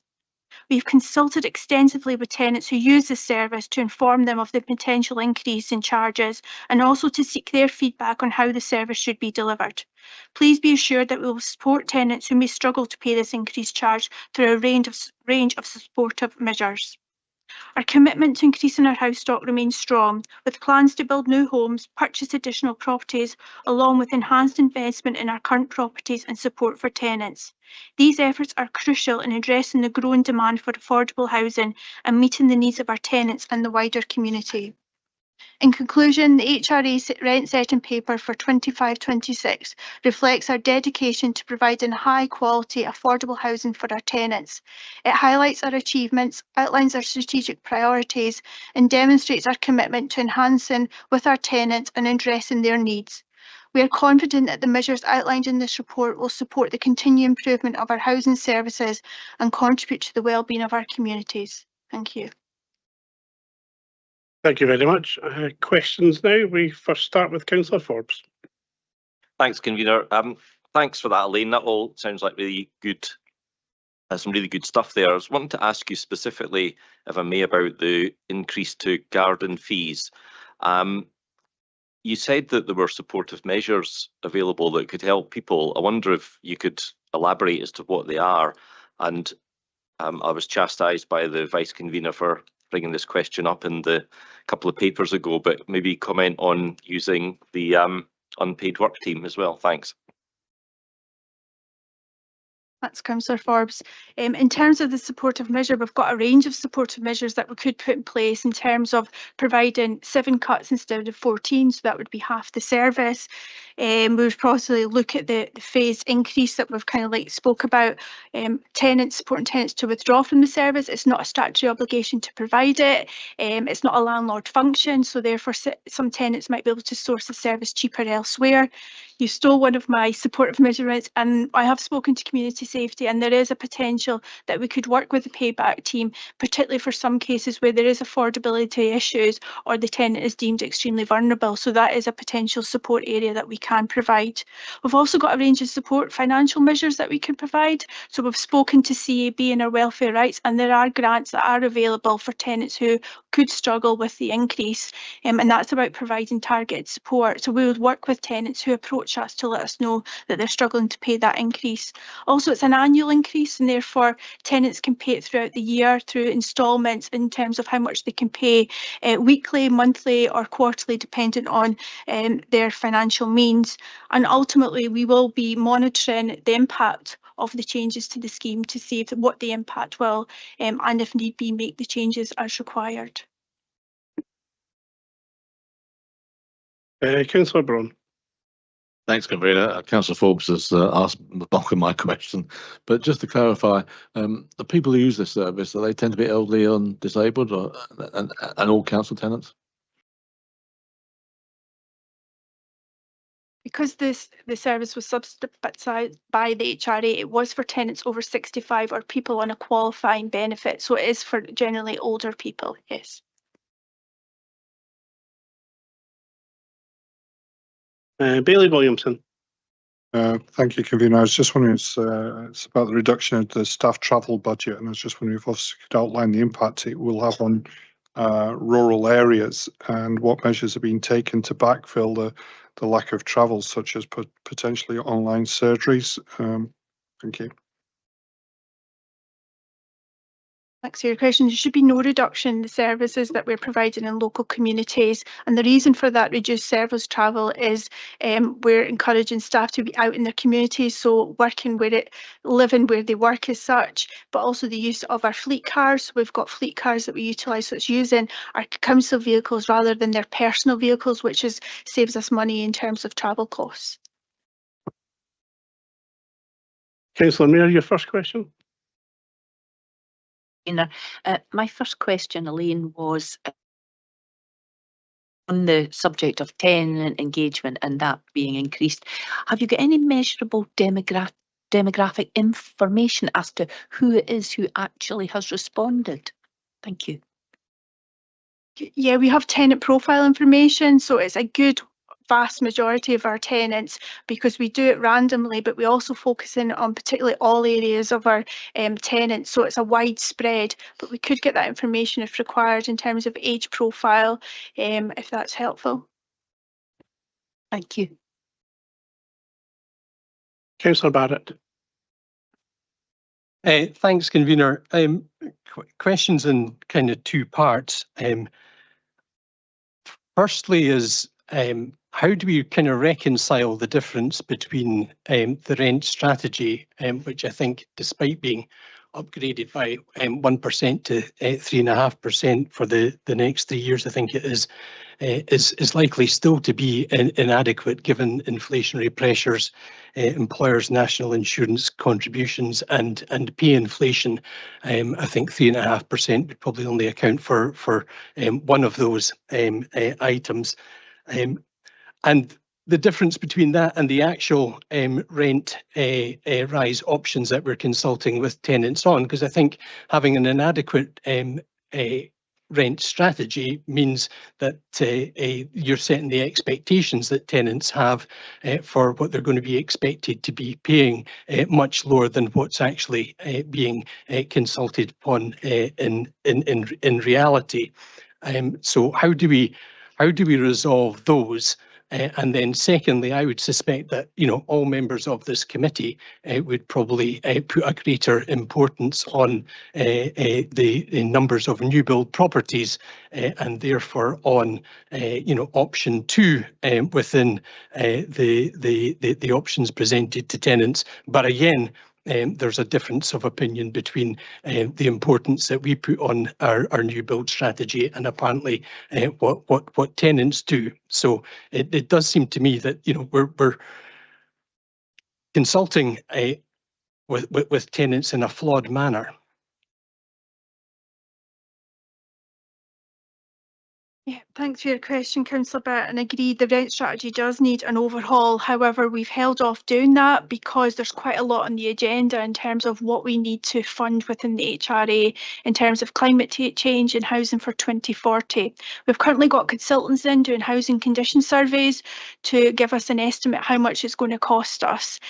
We've consulted extensively with tenants who use this service to inform them of the potential increase in charges and also to seek their feedback on how the service should be delivered. Please be assured that we will support tenants who may struggle to pay this increased charge through a range of supportive measures. Our commitment to increasing our house stock remains strong, with plans to build new homes, purchase additional properties, along with enhanced investment in our current properties and support for tenants. These efforts are crucial in addressing the growing demand for affordable housing and meeting the needs of our tenants and the wider community. In conclusion, the HRA rent setting paper for 25-26 reflects our dedication to providing high quality, affordable housing for our tenants. It highlights our achievements, outlines our strategic priorities, and demonstrates our commitment to enhancing with our tenants and addressing their needs. We are confident that the measures outlined in this report will support the continued improvement of our housing services and contribute to the well-being of our communities. Thank you. Thank you very much. Questions now. We first start with Councillor Forbes. Thanks, Convener. Thanks for that, Elaine. That all sounds like really good, some really good stuff there. I was wanting to ask you specifically, if I may, about the increase to garden fees. You said that there were supportive measures available that could help people. I wonder if you could elaborate as to what they are. And I was chastised by the Vice Convener for bringing this question up in the couple of papers ago, but maybe comment on using the unpaid work team as well. Thanks. That's Councillor Forbes. In terms of the supportive measure, we've got a range of supportive measures that we could put in place in terms of providing 7 cuts instead of 14, so that would be half the service. We would possibly look at the phased increase that we've kind of like spoke about. Supporting tenants to withdraw from the service. It's not a statutory obligation to provide it. It's not a landlord function, so therefore some tenants might be able to source the service cheaper elsewhere. You stole one of my supportive measurements, and I have spoken to community safety, and there is a potential that we could work with the payback team, particularly for some cases where there is affordability issues or the tenant is deemed extremely vulnerable. So that is a potential support area that we can provide. We've also got a range of support financial measures that we can provide. So we've spoken to CAB and our welfare rights, and there are grants that are available for tenants who could struggle with the increase, and that's about providing targeted support. So we would work with tenants who approach us to let us know that they're struggling to pay that increase. Also, it's an annual increase, and therefore tenants can pay it throughout the year through instalments in terms of how much they can pay weekly, monthly or quarterly, depending on their financial means. And ultimately, we will be monitoring the impact of the changes to the scheme to see what the impact will, and if need be, make the changes as required. Councillor Braun. Thanks, Convener. Councillor Forbes has asked the bulk of my question, but just to clarify, the people who use this service, do they tend to be elderly and disabled, or and all council tenants? Because the service was subsidised by the HRA, it was for tenants over 65 or people on a qualifying benefit. So it is for generally older people, yes. Bailey Williamson. Thank you, Convener. I was just wondering, it's about the reduction of the staff travel budget, and I was just wondering if you could outline the impact it will have on rural areas and what measures are being taken to backfill the lack of travel, such as potentially online surgeries. Thank you. Thanks for your question. There should be no reduction in the services that we're providing in local communities. And the reason for that reduced service travel is we're encouraging staff to be out in their communities, so living where they work as such, but also the use of our fleet cars. We've got fleet cars that we utilise, so it's using our council vehicles rather than their personal vehicles, which saves us money in terms of travel costs. Councillor Mayor, your first question. My first question, Elaine, was on the subject of tenant engagement and that being increased. Have you got any measurable demographic demographic information as to who it is who actually has responded? Thank you. Yeah, we have tenant profile information, so it's a good vast majority of our tenants, because we do it randomly, but we also focus in on particularly all areas of our tenants, so it's a wide spread, but we could get that information if required in terms of age profile, if that's helpful. Thank you. Councillor Barrett. Thanks, convener. Questions in kind of two parts. Firstly is how do we kind of reconcile the difference between the rent strategy, which I think, despite being upgraded by 1% to 3.5% for the next 3 years, I think it is likely still to be inadequate given inflationary pressures, employers' national insurance contributions, and pay inflation. I think 3.5% would probably only account for one of those items. And the difference between that and the actual rent rise options that we're consulting with tenants on, because I think having an inadequate rent strategy means that you're setting the expectations that tenants have for what they're going to be expected to be paying much lower than what's actually being consulted upon in reality. So how do we resolve those? And then secondly, I would suspect that, you know, all members of this committee would probably put a greater importance on the numbers of new build properties and therefore on, you know, option 2 within the options presented to tenants. But again, there's a difference of opinion between the importance that we put on our new build strategy and apparently what tenants do. So it does seem to me that, you know, we're consulting with tenants in a flawed manner. Yeah, thanks for your question, Councillor Barrett, and agreed the rent strategy does need an overhaul. However, we've held off doing that because there's quite a lot on the agenda in terms of what we need to fund within the HRA in terms of climate change and housing for 2040. We've currently got consultants in doing housing condition surveys to give us an estimate how much it's going to cost us.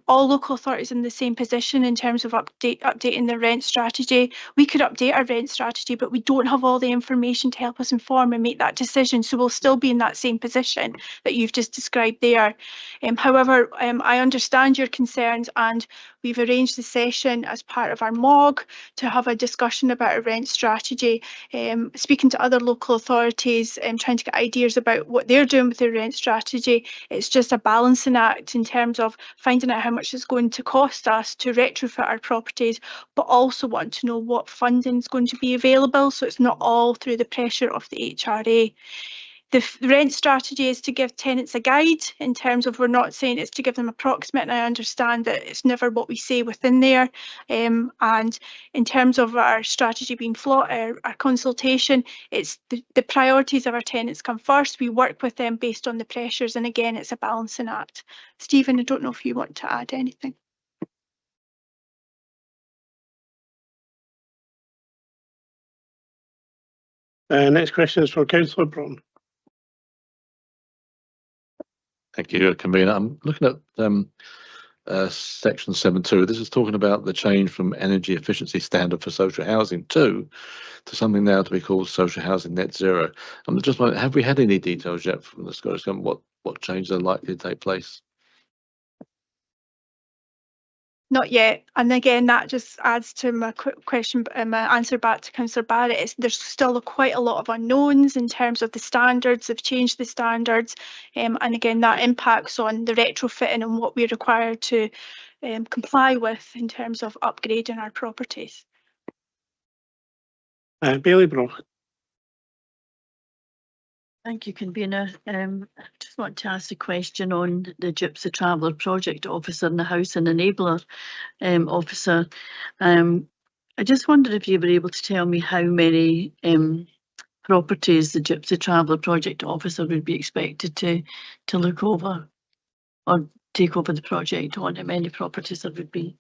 All local authorities in the same position in terms of updating their rent strategy. We could update our rent strategy, but we don't have all the information to help us inform and make that decision, so we'll still be in that same position that you've just described there. However, I understand your concerns, and we've arranged the session as part of our MOG to have a discussion about a rent strategy, speaking to other local authorities and trying to get ideas about what they're doing with their rent strategy. It's just a balancing act in terms of finding out how much it's going to cost us to retrofit our properties, but also want to know what funding is going to be available, so it's not all through the pressure of the HRA. The rent strategy is to give tenants a guide in terms of, we're not saying it's to give them approximate, and I understand that it's never what we say within there. And in terms of our strategy being flawed, our consultation, it's the priorities of our tenants come first. We work with them based on the pressures, and again, it's a balancing act. Stephen, I don't know if you want to add anything. Next question is from Councillor Braun. Thank you, convener. I'm looking at section 7.2. This is talking about the change from energy efficiency standard for social housing to something now to be called social housing net zero. I'm just wondering, have we had any details yet from the Scottish Government what changes are likely to take place? Not yet, and again that just adds to my question, my answer back to Councillor Barrett. There's still quite a lot of unknowns in terms of the standards. They've changed the standards, and again that impacts on the retrofitting and what we're required to comply with in terms of upgrading our properties. Bailey Brock. Thank you, convener. I just want to ask a question on the Gypsy Traveller Project Officer and the Housing Enabler Officer. I just wondered if you were able to tell me how many properties the Gypsy Traveller Project Officer would be expected to look over, or take over the project on how many properties there would be.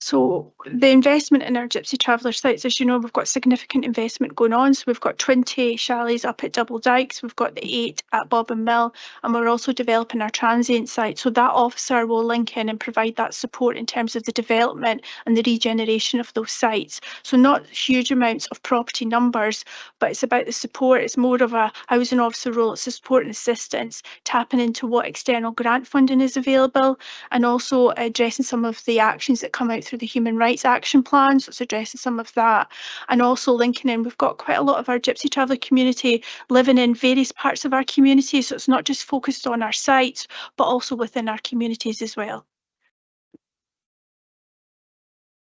So the investment in our Gypsy Traveller sites, as you know, we've got significant investment going on. So we've got 20 chalets up at Double Dykes, we've got the 8 at Bob and Mill, and we're also developing our transient site. So that officer will link in and provide that support in terms of the development and the regeneration of those sites. So not huge amounts of property numbers, but it's about the support. It's more of a housing officer role. It's the support and assistance, tapping into what external grant funding is available, and also addressing some of the actions that come out through the Human Rights Action Plan. So it's addressing some of that, and also linking in. We've got quite a lot of our Gypsy Traveller community living in various parts of our community. So it's not just focused on our sites, but also within our communities as well.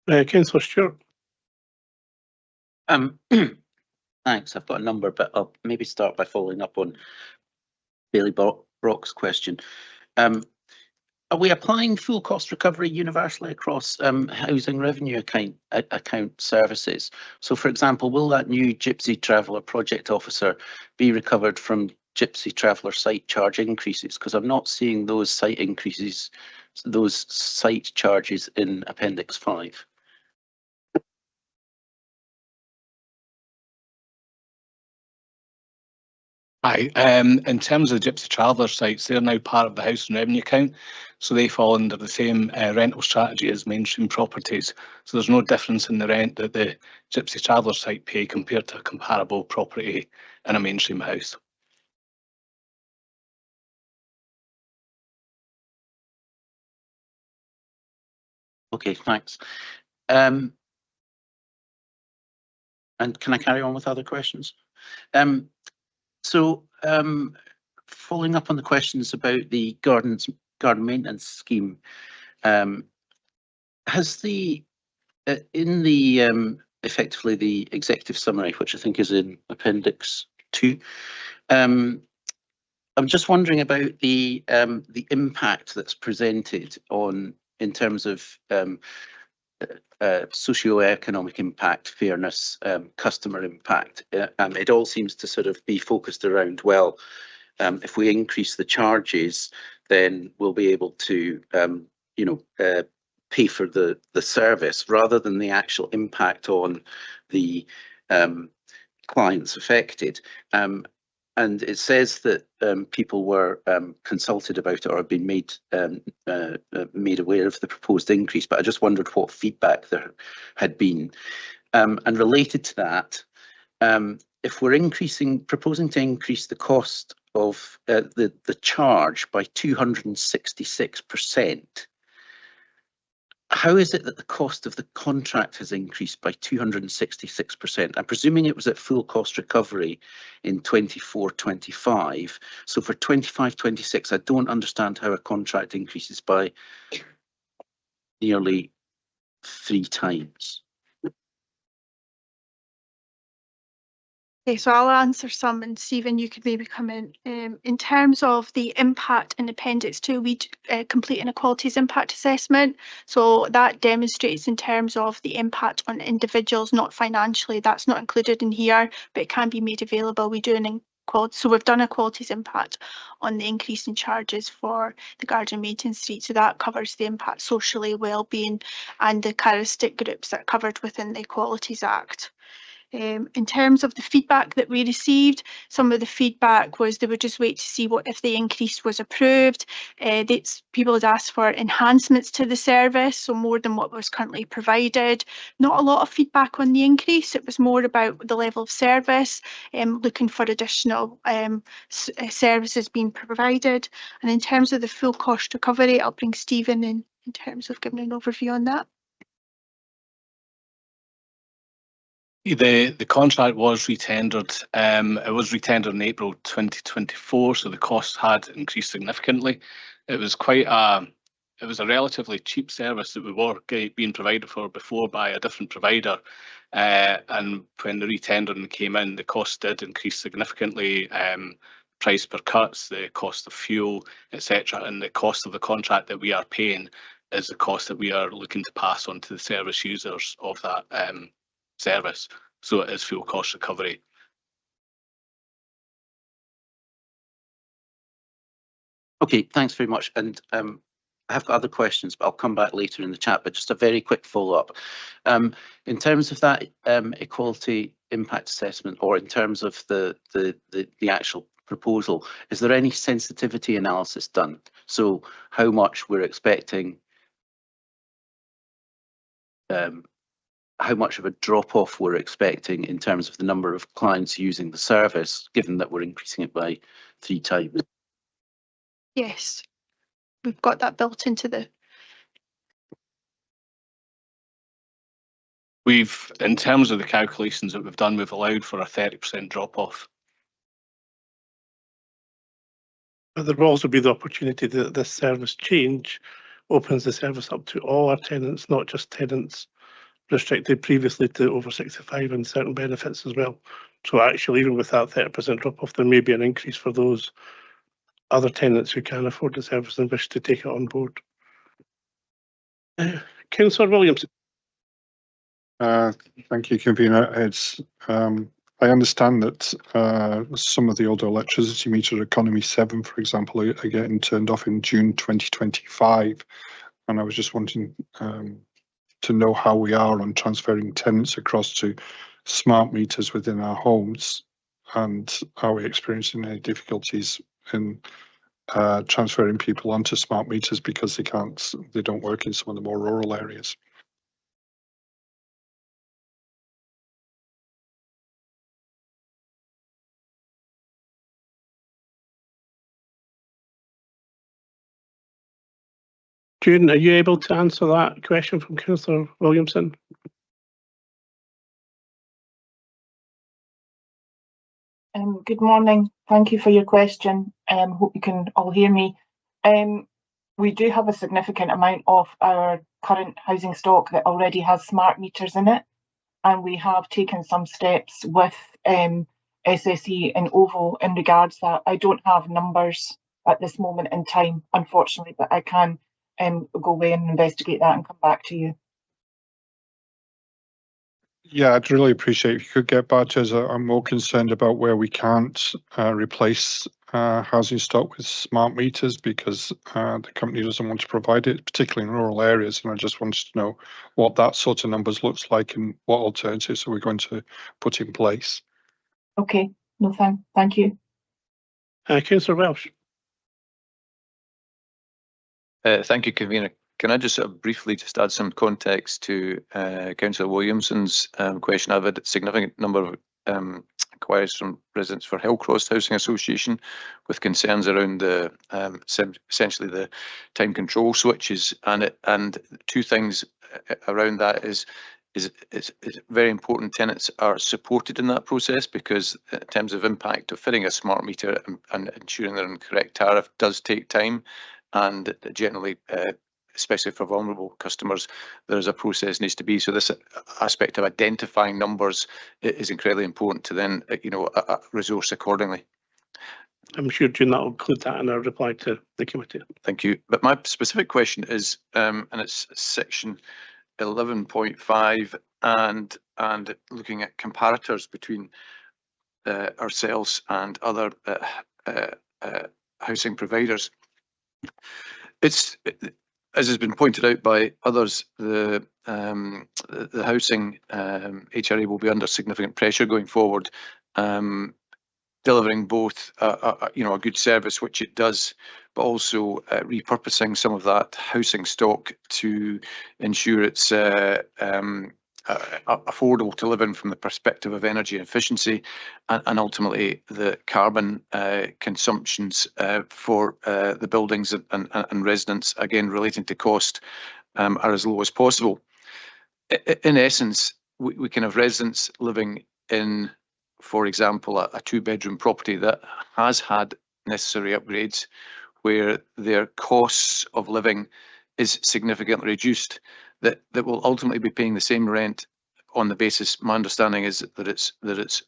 Councillor Stewart. Thanks. I've got a number, but I'll maybe start by following up on Bailey Brock's question. Are we applying full cost recovery universally across housing revenue account services? So, for example, will that new Gypsy Traveller project officer be recovered from Gypsy Traveller site charge increases? Because I'm not seeing those site increases, those site charges in Appendix 5. Hi, in terms of the Gypsy Traveller sites, they're now part of the house and revenue account, so they fall under the same rental strategy as mainstream properties. So there's no difference in the rent that the Gypsy Traveller site pay compared to a comparable property in a mainstream house. Okay, thanks. And can I carry on with other questions? Following up on the questions about the garden maintenance scheme, has the in the effectively the executive summary, which I think is in Appendix 2, I'm just wondering about the impact that's presented on in terms of socio-economic impact, fairness, customer impact. It all seems to sort of be focused around, well, if we increase the charges, then we'll be able to, pay for the service rather than the actual impact on the clients affected. And it says that people were consulted about it or have been made aware of the proposed increase, but I just wondered what feedback there had been. And related to that, if we're proposing to increase the cost of the charge by 266%, how is it that the cost of the contract has increased by 266%? I'm presuming it was at full cost recovery in 24-25. So for 25-26, I don't understand how a contract increases by nearly 3 times. Okay, so I'll answer some, and Stephen, you could maybe come in. In terms of the impact in Appendix 2, we complete an equalities impact assessment. So that demonstrates in terms of the impact on individuals, not financially. That's not included in here, but it can be made available. We do so we've done a qualities impact on the increase in charges for the garden maintenance street. So that covers the impact socially, wellbeing, and the characteristic groups that are covered within the Equalities Act. In terms of the feedback that we received, some of the feedback was they would just wait to see if the increase was approved. People had asked for enhancements to the service, so more than what was currently provided. Not a lot of feedback on the increase. It was more about the level of service, looking for additional services being provided. And in terms of the full cost recovery, I'll bring Stephen in terms of giving an overview on that. The contract was retendered. It was retendered in April 2024, so the costs had increased significantly. It was a relatively cheap service that we were being provided for before by a different provider. And when the retendering came in, the cost did increase significantly. Price per cuts, the cost of fuel, etc., and the cost of the contract that we are paying is the cost that we are looking to pass on to the service users of that service. So it is full cost recovery. Okay, thanks very much. And I have got other questions, but I'll come back later in the chat, but just a very quick follow-up. In terms of that equality impact assessment, or in terms of the actual proposal, is there any sensitivity analysis done? So how much we're expecting, how much of a drop-off we're expecting in terms of the number of clients using the service, given that we're increasing it by 3 times? Yes, we've got that built into the. We've, in terms of the calculations that we've done, we've allowed for a 30% drop-off. But there will also be the opportunity that this service change opens the service up to all our tenants, not just tenants restricted previously to over 65 and certain benefits as well. So actually, even with that 30% drop-off, there may be an increase for those other tenants who can afford the service and wish to take it on board. Councillor Williamson. Thank you, Convener. It's I understand that some of the older electricity meter economy 7, for example, are getting turned off in June 2025, and I was just wanting to know how we are on transferring tenants across to smart meters within our homes, and are we experiencing any difficulties in transferring people onto smart meters because they don't work in some of the more rural areas. June, are you able to answer that question from Councillor Williamson? Good morning. Thank you for your question. Hope you can all hear me. We do have a significant amount of our current housing stock that already has smart meters in it, and we have taken some steps with SSE and OVO in regards to that. I don't have numbers at this moment in time, unfortunately, but I can go away and investigate that and come back to you. Yeah, I'd really appreciate if you could get back to us. I'm more concerned about where we can't replace housing stock with smart meters because the company doesn't want to provide it, particularly in rural areas. And I just wanted to know what that sort of numbers looks like and what alternatives are we going to put in place. Okay, no, thank you. Councillor Welsh. Thank you, Convener. Can I just sort of briefly just add some context to Councillor Williamson's question? I've had a significant number of inquiries from residents for Hillcross Housing Association with concerns around the essentially the time control switches, and two things around that is it's very important tenants are supported in that process, because in terms of impact of fitting a smart meter and ensuring they're in correct tariff does take time, and generally especially for vulnerable customers, there's a process needs to be. So this aspect of identifying numbers is incredibly important to then, resource accordingly. I'm sure June will include that in our reply to the committee. Thank you. But my specific question is, and it's section 11.5 and looking at comparators between ourselves and other housing providers. As has been pointed out by others, the housing HRA will be under significant pressure going forward, delivering both a good service, which it does, but also repurposing some of that housing stock to ensure it's affordable to live in from the perspective of energy efficiency, and ultimately the carbon consumptions for the buildings and residents, again relating to cost, are as low as possible. In essence, we can have residents living in, for example, a 2-bedroom property that has had necessary upgrades where their costs of living is significantly reduced, that will ultimately be paying the same rent on the basis, my understanding is that it's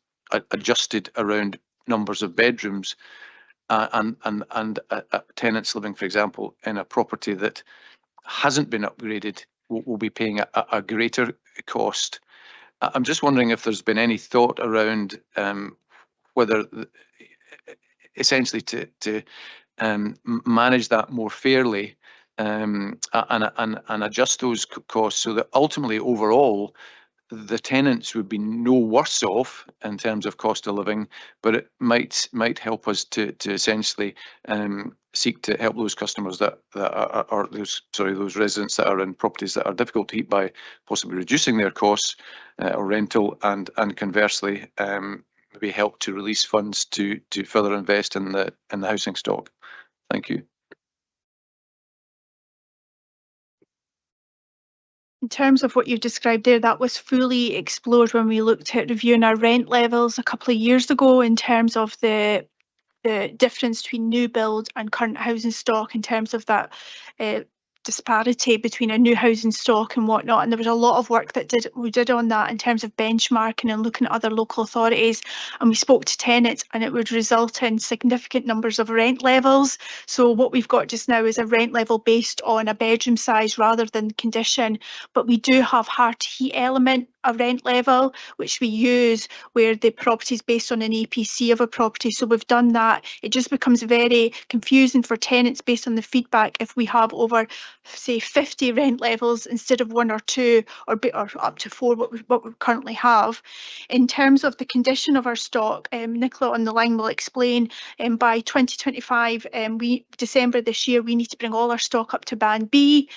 adjusted around numbers of bedrooms, and tenants living, for example, in a property that hasn't been upgraded will be paying a greater cost. I'm just wondering if there's been any thought around whether essentially to manage that more fairly and adjust those costs so that ultimately overall the tenants would be no worse off in terms of cost of living, but it might help us to essentially seek to help those customers that are those residents that are in properties that are difficult to heat by possibly reducing their costs or rental, and conversely maybe help to release funds to further invest in the housing stock. Thank you. In terms of what you've described there, that was fully explored when we looked at reviewing our rent levels a couple of years ago, in terms of the difference between new build and current housing stock, in terms of that disparity between a new housing stock and whatnot. And there was a lot of work that we did on that in terms of benchmarking and looking at other local authorities, and we spoke to tenants, and it would result in significant numbers of rent levels. So what we've got just now is a rent level based on a bedroom size rather than condition, but we do have hard to heat element, a rent level which we use where the property is based on an EPC of a property. So we've done that. It just becomes very confusing for tenants based on the feedback if we have over, say, 50 rent levels instead of 1 or 2 or up to 4, what we currently have. In terms of the condition of our stock, Nicola on the line will explain, by 2025, December this year, we need to bring all our stock up to band D,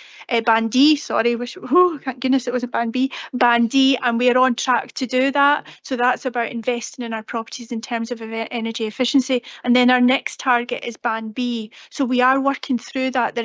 sorry, thank goodness it wasn't band B, band D, and we're on track to do that. So that's about investing in our properties in terms of energy efficiency. And then our next target is band B. So we are working through that.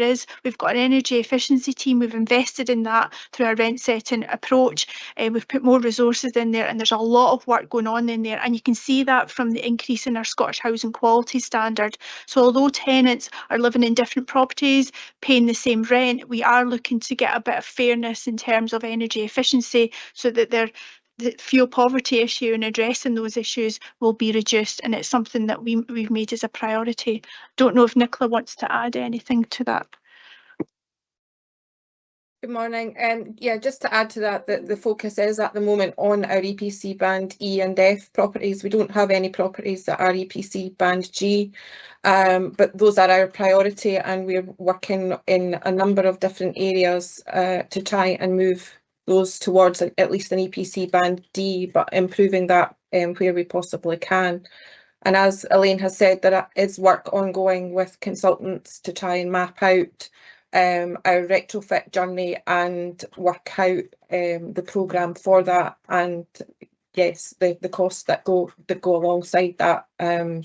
We've got an energy efficiency team. We've invested in that through our rent setting approach. We've put more resources in there, and there's a lot of work going on in there. And you can see that from the increase in our Scottish Housing Quality Standard. So although tenants are living in different properties, paying the same rent, we are looking to get a bit of fairness in terms of energy efficiency, so that the fuel poverty issue and addressing those issues will be reduced, and it's something that we've made as a priority. Don't know if Nicola wants to add anything to that. Good morning. Yeah, just to add to that, the focus is at the moment on our EPC band E and F properties. We don't have any properties that are EPC band G, but those are our priority, and we're working in a number of different areas to try and move those towards at least an EPC band D, but improving that where we possibly can. And as Elaine has said, there is work ongoing with consultants to try and map out our retrofit journey and work out the programme for that, and yes, the costs that go alongside that,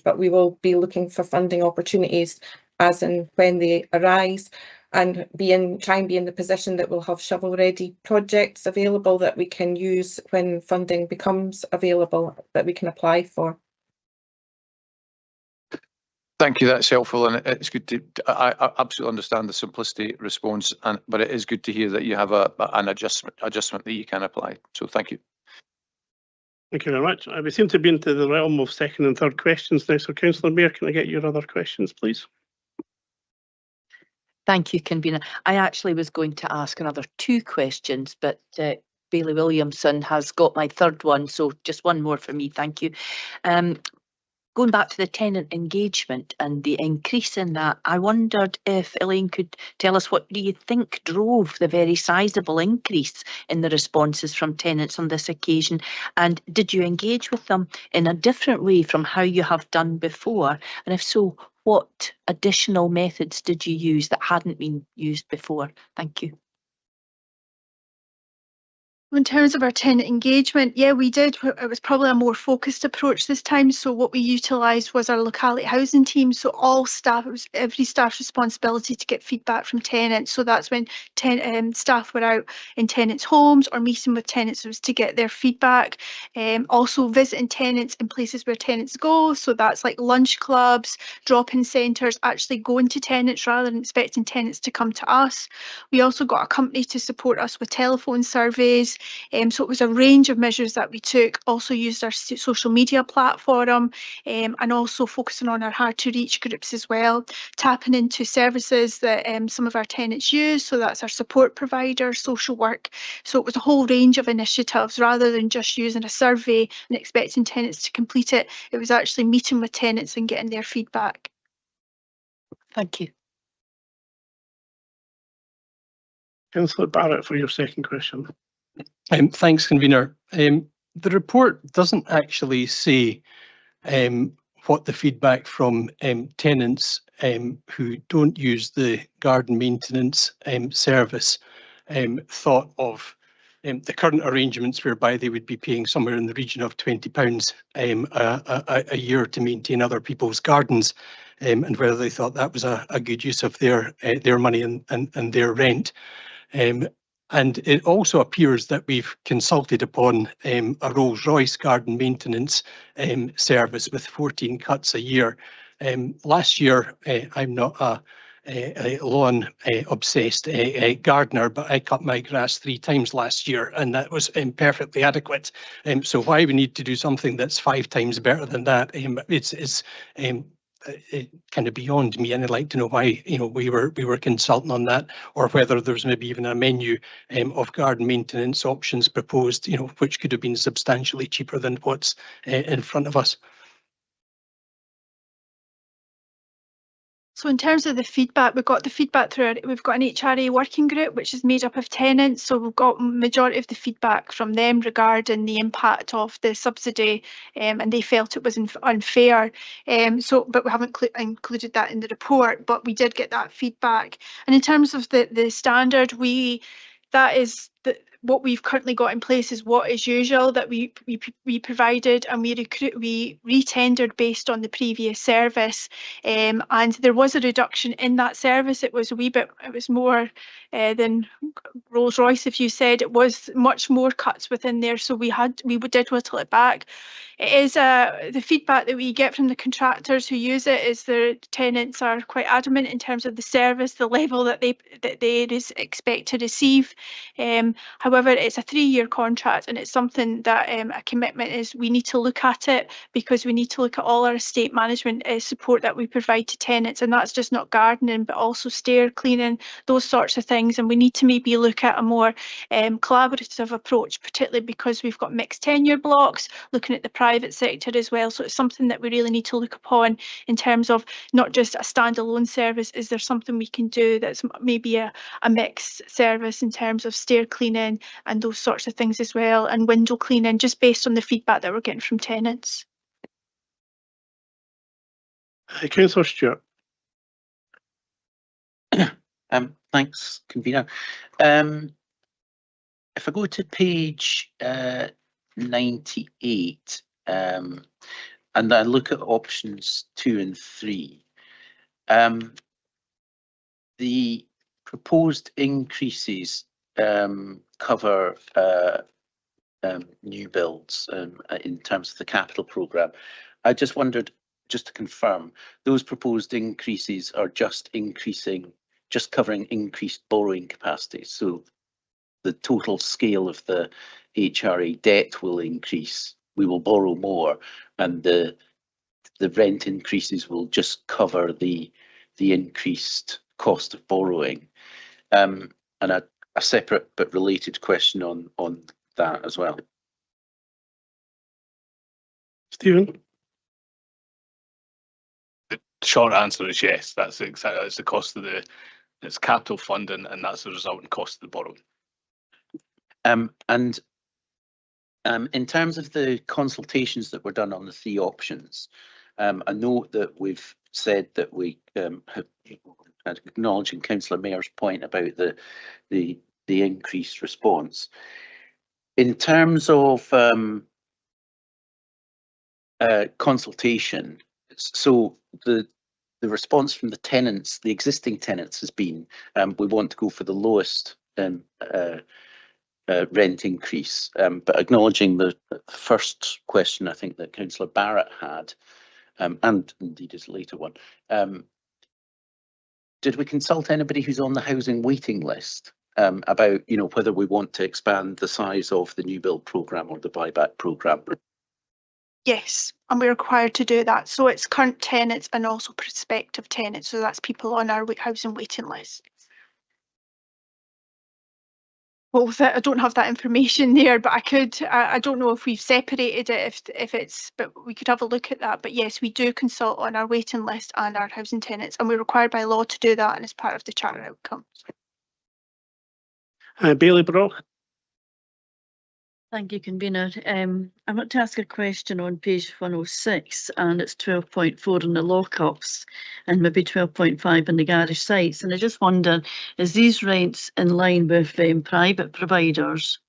but we will be looking for funding opportunities as and when they arise, and try and be in the position that we'll have shovel-ready projects available that we can use when funding becomes available, that we can apply for. Thank you, that's helpful, and it's good to, I absolutely understand the simplicity response, but it is good to hear that you have an adjustment that you can apply, so thank you. Thank you very much. We seem to be into the realm of second and third questions now, so Councillor Mayor, can I get your other questions, please? Thank you, Convener. I actually was going to ask another 2 questions, but Bailey Williamson has got my third one, so just one more for me, thank you. Going back to the tenant engagement and the increase in that, I wondered if Elaine could tell us what do you think drove the very sizable increase in the responses from tenants on this occasion, and did you engage with them in a different way from how you have done before, and if so, what additional methods did you use that hadn't been used before? Thank you. In terms of our tenant engagement, yeah, we did. It was probably a more focused approach this time. So what we utilised was our locality housing team. So all staff, it was every staff's responsibility to get feedback from tenants. So that's when staff were out in tenants' homes or meeting with tenants, it was to get their feedback. Also visiting tenants in places where tenants go. So that's like lunch clubs, drop-in centres, actually going to tenants rather than expecting tenants to come to us. We also got a company to support us with telephone surveys. So it was a range of measures that we took, also used our social media platform, and also focusing on our hard to reach groups as well, tapping into services that some of our tenants use. So that's our support provider, social work. So it was a whole range of initiatives rather than just using a survey and expecting tenants to complete it. It was actually meeting with tenants and getting their feedback. Thank you. Councillor Barrett for your second question. Thanks, convener. The report doesn't actually say what the feedback from tenants who don't use the garden maintenance service thought of the current arrangements, whereby they would be paying somewhere in the region of £20 a year to maintain other people's gardens, and whether they thought that was a good use of their money and their rent. And it also appears that we've consulted upon a Rolls-Royce garden maintenance service with 14 cuts a year. Last year, I'm not a lawn obsessed gardener, but I cut my grass 3 times last year, and that was perfectly adequate. So why we need to do something that's 5 times better than that, it's kind of beyond me, and I'd like to know why we were consulting on that, or whether there's maybe even a menu of garden maintenance options proposed, which could have been substantially cheaper than what's in front of us. So in terms of the feedback, we've got the feedback through, we've got an HRA working group, which is made up of tenants. So we've got majority of the feedback from them regarding the impact of the subsidy, and they felt it was unfair. But we haven't included that in the report, but we did get that feedback. And in terms of the standard, that is what we've currently got in place is what is usual that we provided, and we re-tendered based on the previous service, and there was a reduction in that service. It was more than Rolls-Royce, if you said. It was much more cuts within there, so we did whittle it back. It is the feedback that we get from the contractors who use it is the tenants are quite adamant in terms of the service, the level that they expect to receive. However, it's a 3-year contract, and it's something that a commitment is we need to look at it, because we need to look at all our estate management support that we provide to tenants, and that's just not gardening but also stair cleaning, those sorts of things. And we need to maybe look at a more collaborative approach, particularly because we've got mixed tenure blocks, looking at the private sector as well. So it's something that we really need to look upon in terms of not just a standalone service. Is there something we can do that's maybe a mixed service in terms of stair cleaning and those sorts of things as well, and window cleaning, just based on the feedback that we're getting from tenants. Councillor Stewart. Thanks, convener. If I go to page 98, and I look at options 2 and 3, the proposed increases cover new builds in terms of the capital programme. I just wondered, just to confirm, those proposed increases are just covering increased borrowing capacity. So the total scale of the HRA debt will increase, we will borrow more, and the rent increases will just cover the increased cost of borrowing. And a separate but related question on that as well. Stephen? The short answer is yes. That's the cost of it's capital funding, and that's the resultant cost of the borrowing. And in terms of the consultations that were done on the 3 options, I note that we've said that we have, acknowledging Councillor Mayor's point about the increased response. In terms of consultation, so the response from the tenants, the existing tenants, has been we want to go for the lowest rent increase, but acknowledging the first question I think that Councillor Barrett had, and indeed his later one, did we consult anybody who's on the housing waiting list about whether we want to expand the size of the new build programme or the buyback programme? Yes, and we're required to do that. So it's current tenants and also prospective tenants. So that's people on our housing waiting list. well, I don't have that information there, but I could, I don't know if we've separated it, if it's, but we could have a look at that. But yes, we do consult on our waiting list and our housing tenants, and we're required by law to do that, and as part of the charter outcomes. Bailey Brock. Thank you, convener. I want to ask a question on page 106, and it's 12.4 on the lockups and maybe 12.5 on the garage sites. And I just wonder, is these rates in line with private providers?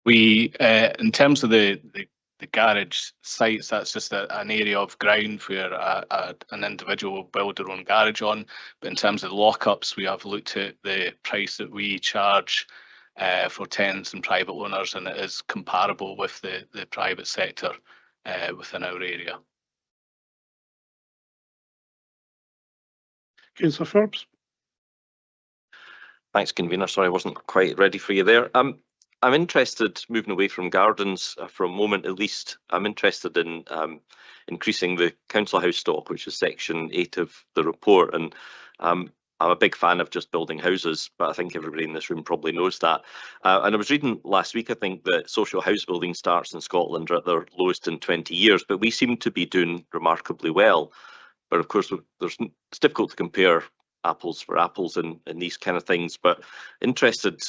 We, in terms of the garage sites, that's just an area of ground where an individual will build their own garage on. But in terms of lockups, we have looked at the price that we charge for tenants and private owners, and it is comparable with the private sector within our area. Councillor Forbes. Thanks, convener. Sorry, I wasn't quite ready for you there. I'm interested, moving away from gardens for a moment at least, I'm interested in increasing the council house stock, which is section 8 of the report. And I'm a big fan of just building houses, but I think everybody in this room probably knows that. And I was reading last week, I think, that social house building starts in Scotland are at their lowest in 20 years, but we seem to be doing remarkably well. But of course, it's difficult to compare apples for apples in these kind of things, but interested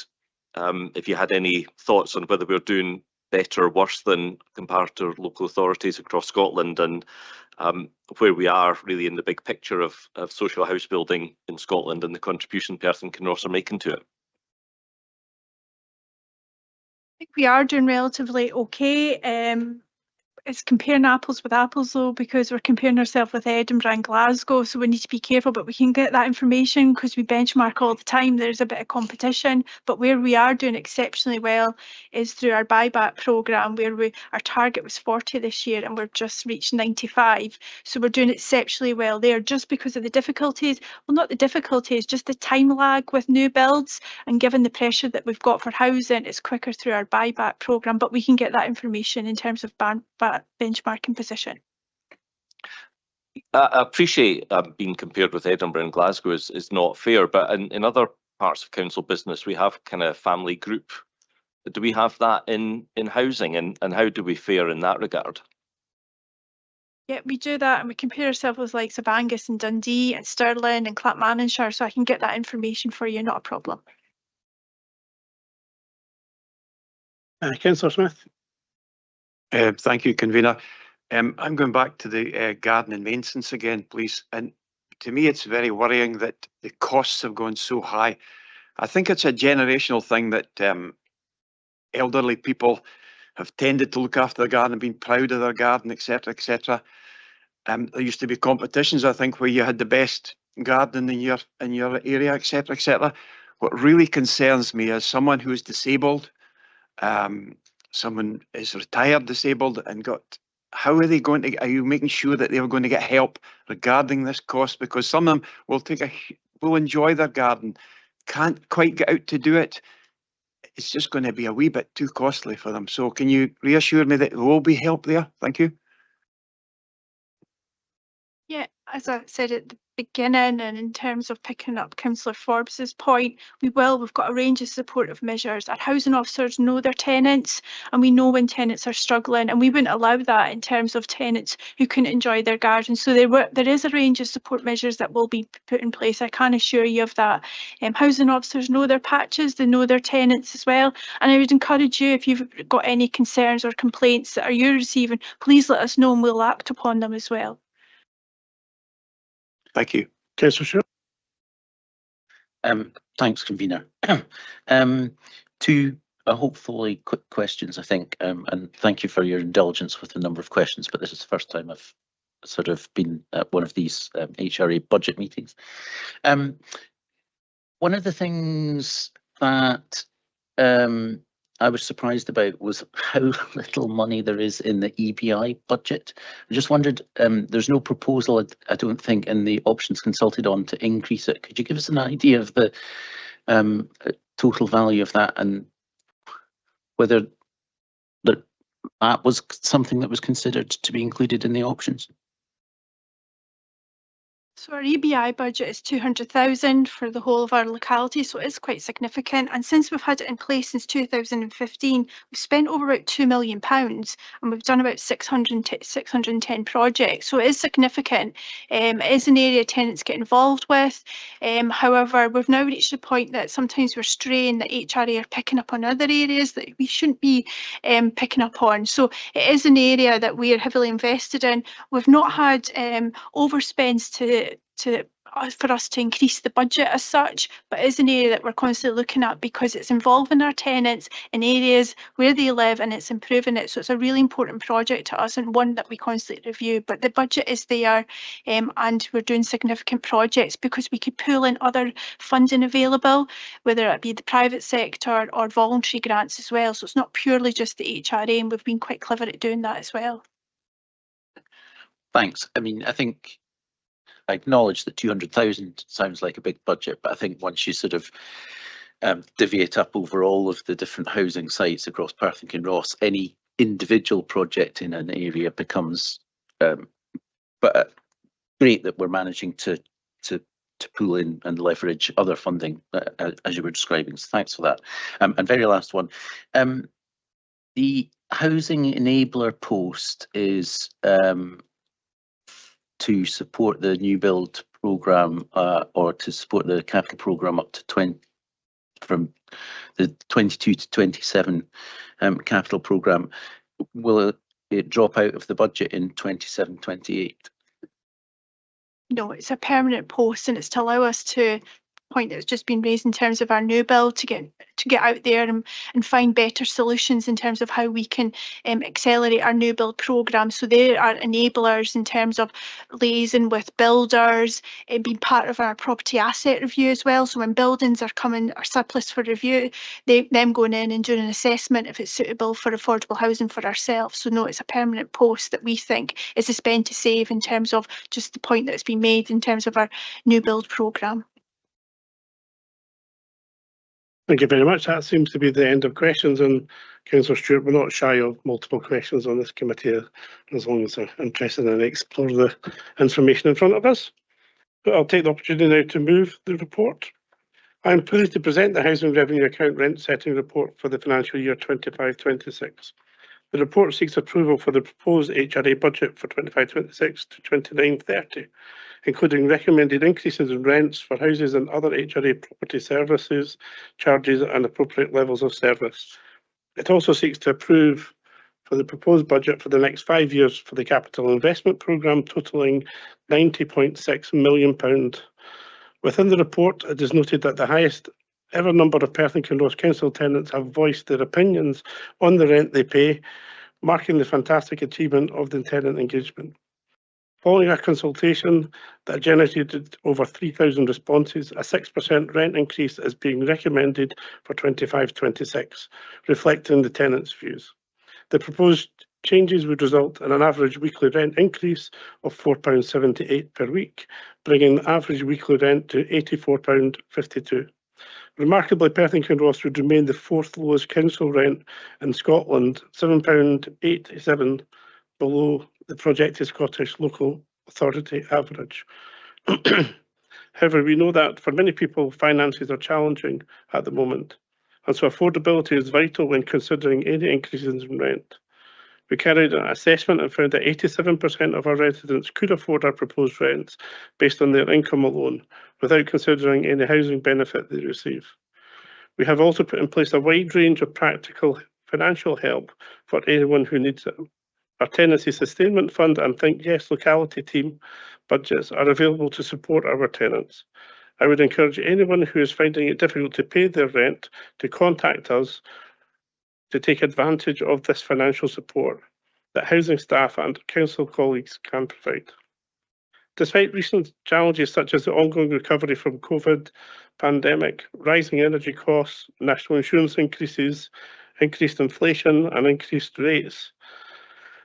if you had any thoughts on whether we're doing better or worse than compared to local authorities across Scotland, and where we are really in the big picture of social house building in Scotland and the contribution Perth and Kinross are making to it. I think we are doing relatively okay. It's comparing apples with apples though, because we're comparing ourselves with Edinburgh and Glasgow, so we need to be careful, but we can get that information because we benchmark all the time. There's a bit of competition, but where we are doing exceptionally well is through our buyback programme, where our target was 40 this year and we've just reached 95. So we're doing exceptionally well there, just because of the difficulties. Well, not the difficulties, just the time lag with new builds, and given the pressure that we've got for housing, it's quicker through our buyback programme, but we can get that information in terms of benchmarking position. I appreciate being compared with Edinburgh and Glasgow is not fair, but in other parts of council business, we have kind of family group. Do we have that in housing, and how do we fare in that regard? Yeah, we do that, and we compare ourselves with likes of Angus and Dundee and Stirling and Clackmannanshire, so I can get that information for you, not a problem. Councillor Smith. Thank you, convener. I'm going back to the garden and maintenance again, please. And to me, it's very worrying that the costs have gone so high. I think it's a generational thing that elderly people have tended to look after their garden, been proud of their garden, etc., etc. There used to be competitions, I think, where you had the best garden in your area, etc., etc. What really concerns me as someone who is disabled, someone is retired disabled and how are they going to, are you making sure that they're going to get help regarding this cost? Because some of them will enjoy their garden, can't quite get out to do it. It's just going to be a wee bit too costly for them. So can you reassure me that there will be help there? Thank you. Yeah, as I said at the beginning, and in terms of picking up Councillor Forbes's point, we've got a range of supportive measures. Our housing officers know their tenants, and we know when tenants are struggling, and we wouldn't allow that in terms of tenants who couldn't enjoy their gardens. So there is a range of support measures that will be put in place. I can assure you of that. Housing officers know their patches, they know their tenants as well, and I would encourage you, if you've got any concerns or complaints that you're receiving, please let us know and we'll act upon them as well. Thank you. Councillor Shaw. Thanks, convener. Two hopefully quick questions, I think, and thank you for your indulgence with the number of questions, but this is the first time I've sort of been at one of these HRA budget meetings. One of the things that I was surprised about was how little money there is in the EBI budget. I just wondered, there's no proposal, I don't think, in the options consulted on to increase it. Could you give us an idea of the total value of that, and whether that was something that was considered to be included in the options? So our EBI budget is 200,000 for the whole of our locality, so it is quite significant. And since we've had it in place since 2015, we've spent over about £2 million and we've done about 610 projects. So it is significant. It is an area tenants get involved with. However, we've now reached a point that sometimes we're straying, that HRA are picking up on other areas that we shouldn't be picking up on. So it is an area that we are heavily invested in. We've not had overspends for us to increase the budget as such, but it is an area that we're constantly looking at because it's involving our tenants in areas where they live and it's improving it. So it's a really important project to us and one that we constantly review. But the budget is there, and we're doing significant projects because we could pull in other funding available, whether it be the private sector or voluntary grants as well. So it's not purely just the HRA, and we've been quite clever at doing that as well. Thanks. I mean, I think I acknowledge that 200,000 sounds like a big budget, but I think once you sort of divvy it up over all of the different housing sites across Perth and Kinross, any individual project in an area becomes, but great that we're managing to pull in and leverage other funding as you were describing. So thanks for that. And very last one, the housing enabler post is to support the new build programme or to support the capital programme up to 20 from the 22 to 27 capital programme. Will it drop out of the budget in 27-28? No, it's a permanent post, and it's to allow us to point that's just been raised in terms of our new build to get out there and find better solutions in terms of how we can accelerate our new build programme. So there are enablers in terms of liaising with builders and being part of our property asset review as well. So when buildings are surplus for review, them going in and doing an assessment if it's suitable for affordable housing for ourselves. So no, it's a permanent post that we think is a spend to save in terms of just the point that's been made in terms of our new build programme. Thank you very much. That seems to be the end of questions, and Councillor Stewart, we're not shy of multiple questions on this committee as long as they're interested and explore the information in front of us. But I'll take the opportunity now to move the report. I am pleased to present the Housing Revenue Account Rent Setting Report for the financial year 25-26. The report seeks approval for the proposed HRA budget for 25-26 to 29-30, including recommended increases in rents for houses and other HRA property services, charges and appropriate levels of service. It also seeks to approve for the proposed budget for the next 5 years for the capital investment programme totalling £90.6 million. Within the report, it is noted that the highest ever number of Perth and Kinross Council tenants have voiced their opinions on the rent they pay, marking the fantastic achievement of the tenant engagement. Following a consultation that generated over 3,000 responses, a 6% rent increase is being recommended for 25-26, reflecting the tenants' views. The proposed changes would result in an average weekly rent increase of £4.78 per week, bringing the average weekly rent to £84.52. Remarkably, Perth and Kinross would remain the fourth lowest council rent in Scotland, £7.87 below the projected Scottish Local Authority average. However, we know that for many people, finances are challenging at the moment, and so affordability is vital when considering any increases in rent. We carried an assessment and found that 87% of our residents could afford our proposed rents based on their income alone, without considering any housing benefit they receive. We have also put in place a wide range of practical financial help for anyone who needs it. Our Tenancy Sustainment Fund and Think Yes Locality team budgets are available to support our tenants. I would encourage anyone who is finding it difficult to pay their rent to contact us to take advantage of this financial support that housing staff and council colleagues can provide. Despite recent challenges such as the ongoing recovery from COVID pandemic, rising energy costs, national insurance increases, increased inflation and increased rates,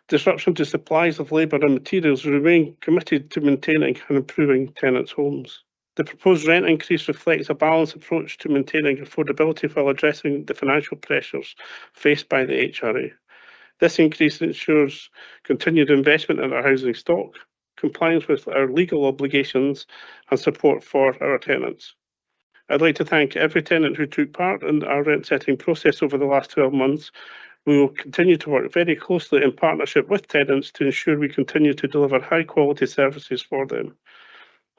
disruption to supplies of labour and materials, we remain committed to maintaining and improving tenants' homes. The proposed rent increase reflects a balanced approach to maintaining affordability while addressing the financial pressures faced by the HRA. This increase ensures continued investment in our housing stock, compliance with our legal obligations and support for our tenants. I'd like to thank every tenant who took part in our rent setting process over the last 12 months. We will continue to work very closely in partnership with tenants to ensure we continue to deliver high quality services for them.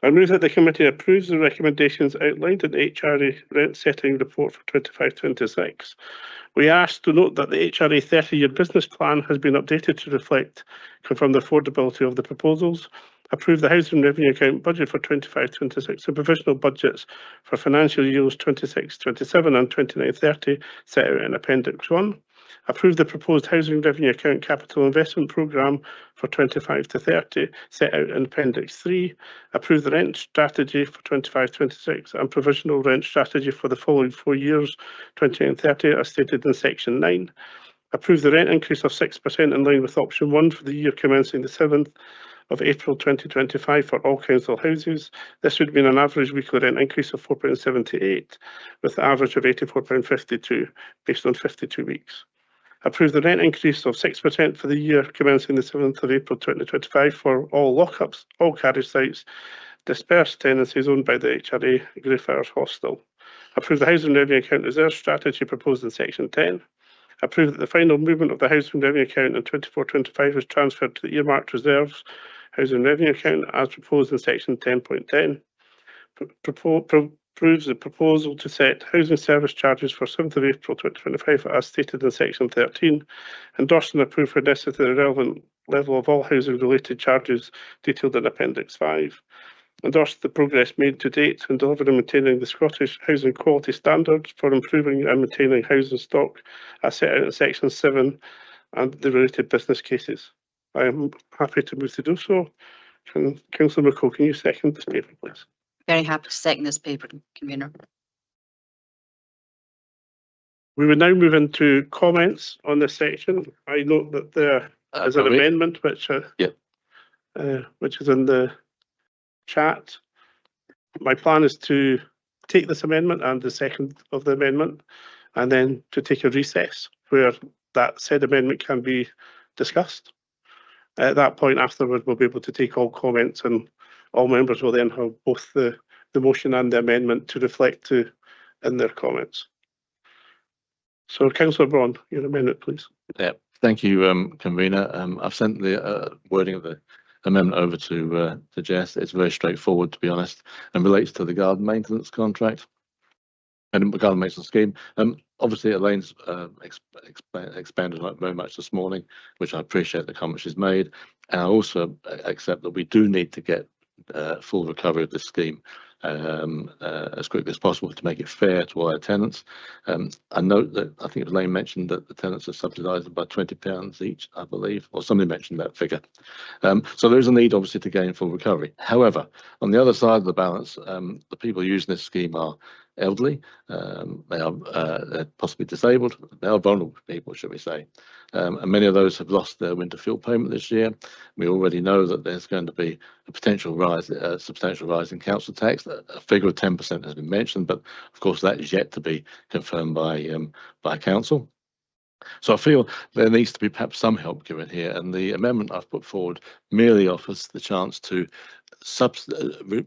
I move that the committee approves the recommendations outlined in the HRA rent setting report for 25-26. We ask to note that the HRA 30-year business plan has been updated to confirm the affordability of the proposals, approve the housing revenue account budget for 25-26 and provisional budgets for financial years 26-27 and 29-30 set out in Appendix 1. Approve the proposed housing revenue account capital investment programme for 25-30 set out in Appendix 3. Approve the rent strategy for 25-26 and provisional rent strategy for the following 4 years, 29-30, as stated in Section 9. Approve the rent increase of 6% in line with Option 1 for the year commencing the 7th of April 2025 for all council houses. This would mean an average weekly rent increase of £4.78 with an average of £84.52 based on 52 weeks. Approve the rent increase of 6% for the year commencing the 7th of April 2025 for all lockups, all carriage sites, dispersed tenancies owned by the HRA Greyfriars Hostel. Approve the housing revenue account reserve strategy proposed in Section 10. Approve that the final movement of the housing revenue account in 24-25 is transferred to the earmarked reserves housing revenue account as proposed in Section 10.10. Approves the proposal to set housing service charges for 7th of April 2025 as stated in Section 13. Endorse and approve for necessary the relevant level of all housing related charges detailed in Appendix 5. Endorse the progress made to date in delivering and maintaining the Scottish housing quality standards for improving and maintaining housing stock as set out in Section 7 and the related business cases. I am happy to move to do so. Councillor McCall, can you second this paper, please? Very happy to second this paper, convener. We will now move into comments on this section. I note that there is an amendment which is in the chat. My plan is to take this amendment and the second of the amendment and then to take a recess where that said amendment can be discussed. At that point afterward, we'll be able to take all comments and all members will then have both the motion and the amendment to reflect in their comments. So, Councillor Braun, your amendment, please. Yeah, thank you, convener. I've sent the wording of the amendment over to Jess. It's very straightforward, to be honest, and relates to the garden maintenance contract and the garden maintenance scheme. Obviously, Elaine's expanded on it very much this morning, which I appreciate the comment she's made, and I also accept that we do need to get full recovery of this scheme as quickly as possible to make it fair to all our tenants. I note that I think Elaine mentioned that the tenants are subsidised by £20 each, I believe, or somebody mentioned that figure. So there is a need, obviously, to gain full recovery. However, on the other side of the balance, the people using this scheme are elderly, they are possibly disabled, they are vulnerable people, should we say, and many of those have lost their winter fuel payment this year. We already know that there's going to be a potential rise, a substantial rise in council tax. A figure of 10% has been mentioned, but of course that is yet to be confirmed by council. So I feel there needs to be perhaps some help given here, and the amendment I've put forward merely offers the chance to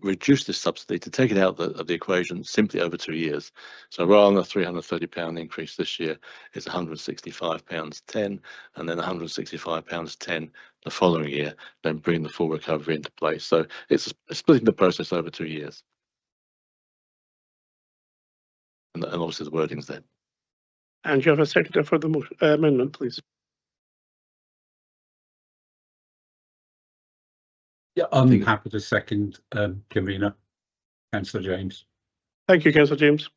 reduce this subsidy, to take it out of the equation simply over 2 years. So rather than a £330 increase this year, it's £165.10 and then £165.10 the following year, then bring the full recovery into place. So it's splitting the process over 2 years. And obviously the wording's there. And you have a seconder for the amendment, please. Yeah, I'm happy to second, convener, Councillor James. Thank you, Councillor James.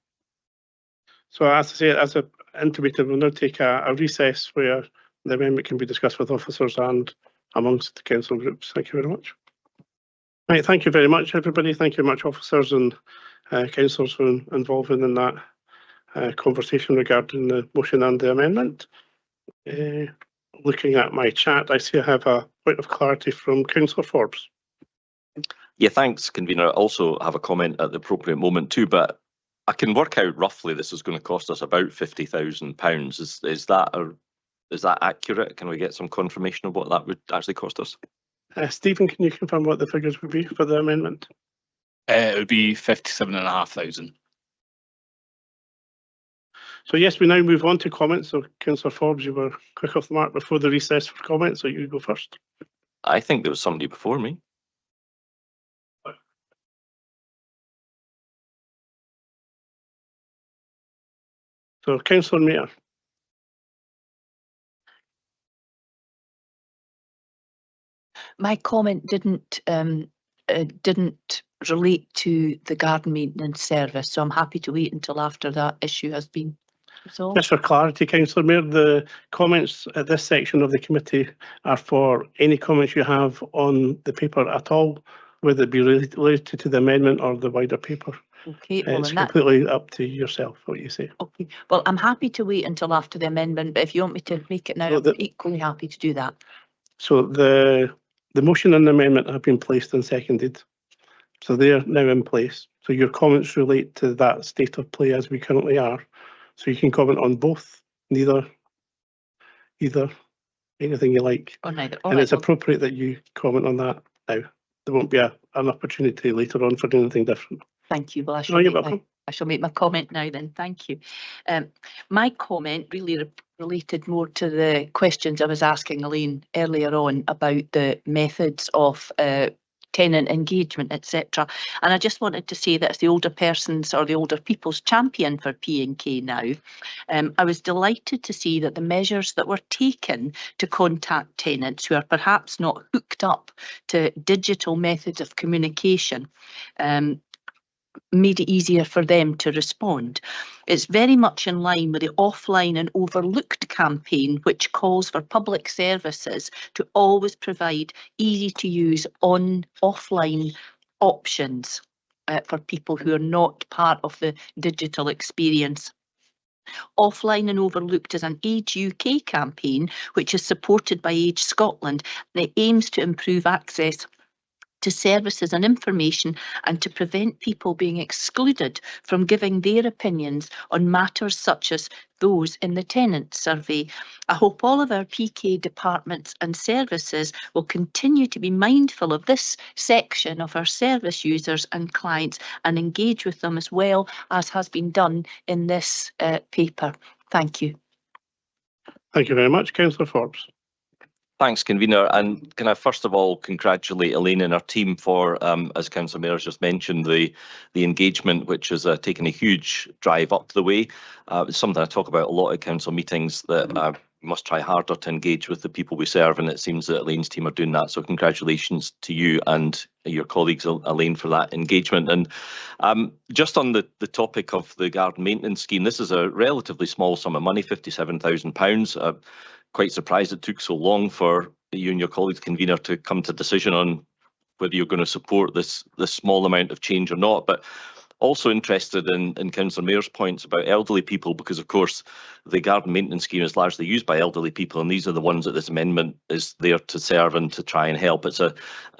So as I say, as a intimated, we'll now take a recess where the amendment can be discussed with officers and amongst the council groups. Thank you very much. Right, thank you very much, everybody. Thank you very much, officers and councillors for involving in that conversation regarding the motion and the amendment. Looking at my chat, I see I have a point of clarity from Councillor Forbes. Yeah, thanks, convener. I also have a comment at the appropriate moment too, but I can work out roughly this is going to cost us about £50,000. Is that accurate? Can we get some confirmation of what that would actually cost us? Stephen, can you confirm what the figures would be for the amendment? It would be 57,500. So yes, we now move on to comments. So Councillor Forbes, you were quick off the mark before the recess for comments, so you go first. I think there was somebody before me. So Councillor Mayor. My comment didn't relate to the garden maintenance service, so I'm happy to wait until after that issue has been resolved. Just for clarity, Councillor Mayor, the comments at this section of the committee are for any comments you have on the paper at all, whether it be related to the amendment or the wider paper. Okay, well, It's completely up to yourself what you say. Okay, well, I'm happy to wait until after the amendment, but if you want me to make it now, No, I'm equally happy to do that. So the motion and the amendment have been placed and seconded. So they're now in place. So your comments relate to that state of play as we currently are. So you can comment on both, neither, either, anything you like. Or neither. And it's appropriate that you comment on that now. There won't be an opportunity later on for anything different. Thank you. Well, No, you're welcome. I shall make my comment now then. Thank you. My comment really related more to the questions I was asking Elaine earlier on about the methods of tenant engagement, etc. And I just wanted to say that as the older persons or the older people's champion for P&K now, I was delighted to see that the measures that were taken to contact tenants who are perhaps not hooked up to digital methods of communication made it easier for them to respond. It's very much in line with the Offline and Overlooked campaign, which calls for public services to always provide easy to use offline options for people who are not part of the digital experience. Offline and Overlooked is an Age UK campaign, which is supported by Age Scotland, and it aims to improve access to services and information and to prevent people being excluded from giving their opinions on matters such as those in the tenant survey. I hope all of our PK departments and services will continue to be mindful of this section of our service users and clients and engage with them as well as has been done in this paper. Thank you. Thank you very much, Councillor Forbes. Thanks, Convener. And can I first of all congratulate Elaine and her team for, as Councillor Mayor has just mentioned, the engagement, which has taken a huge drive up the way. It's something I talk about a lot at council meetings, that we must try harder to engage with the people we serve, and it seems that Elaine's team are doing that. So congratulations to you and your colleagues, Elaine, for that engagement. And just on the topic of the garden maintenance scheme, this is a relatively small sum of money, £57,000. Quite surprised it took so long for you and your colleagues, Convener, to come to a decision on whether you're going to support this small amount of change or not. But also interested in Councillor Mayor's points about elderly people, because of course the garden maintenance scheme is largely used by elderly people, and these are the ones that this amendment is there to serve and to try and help. It's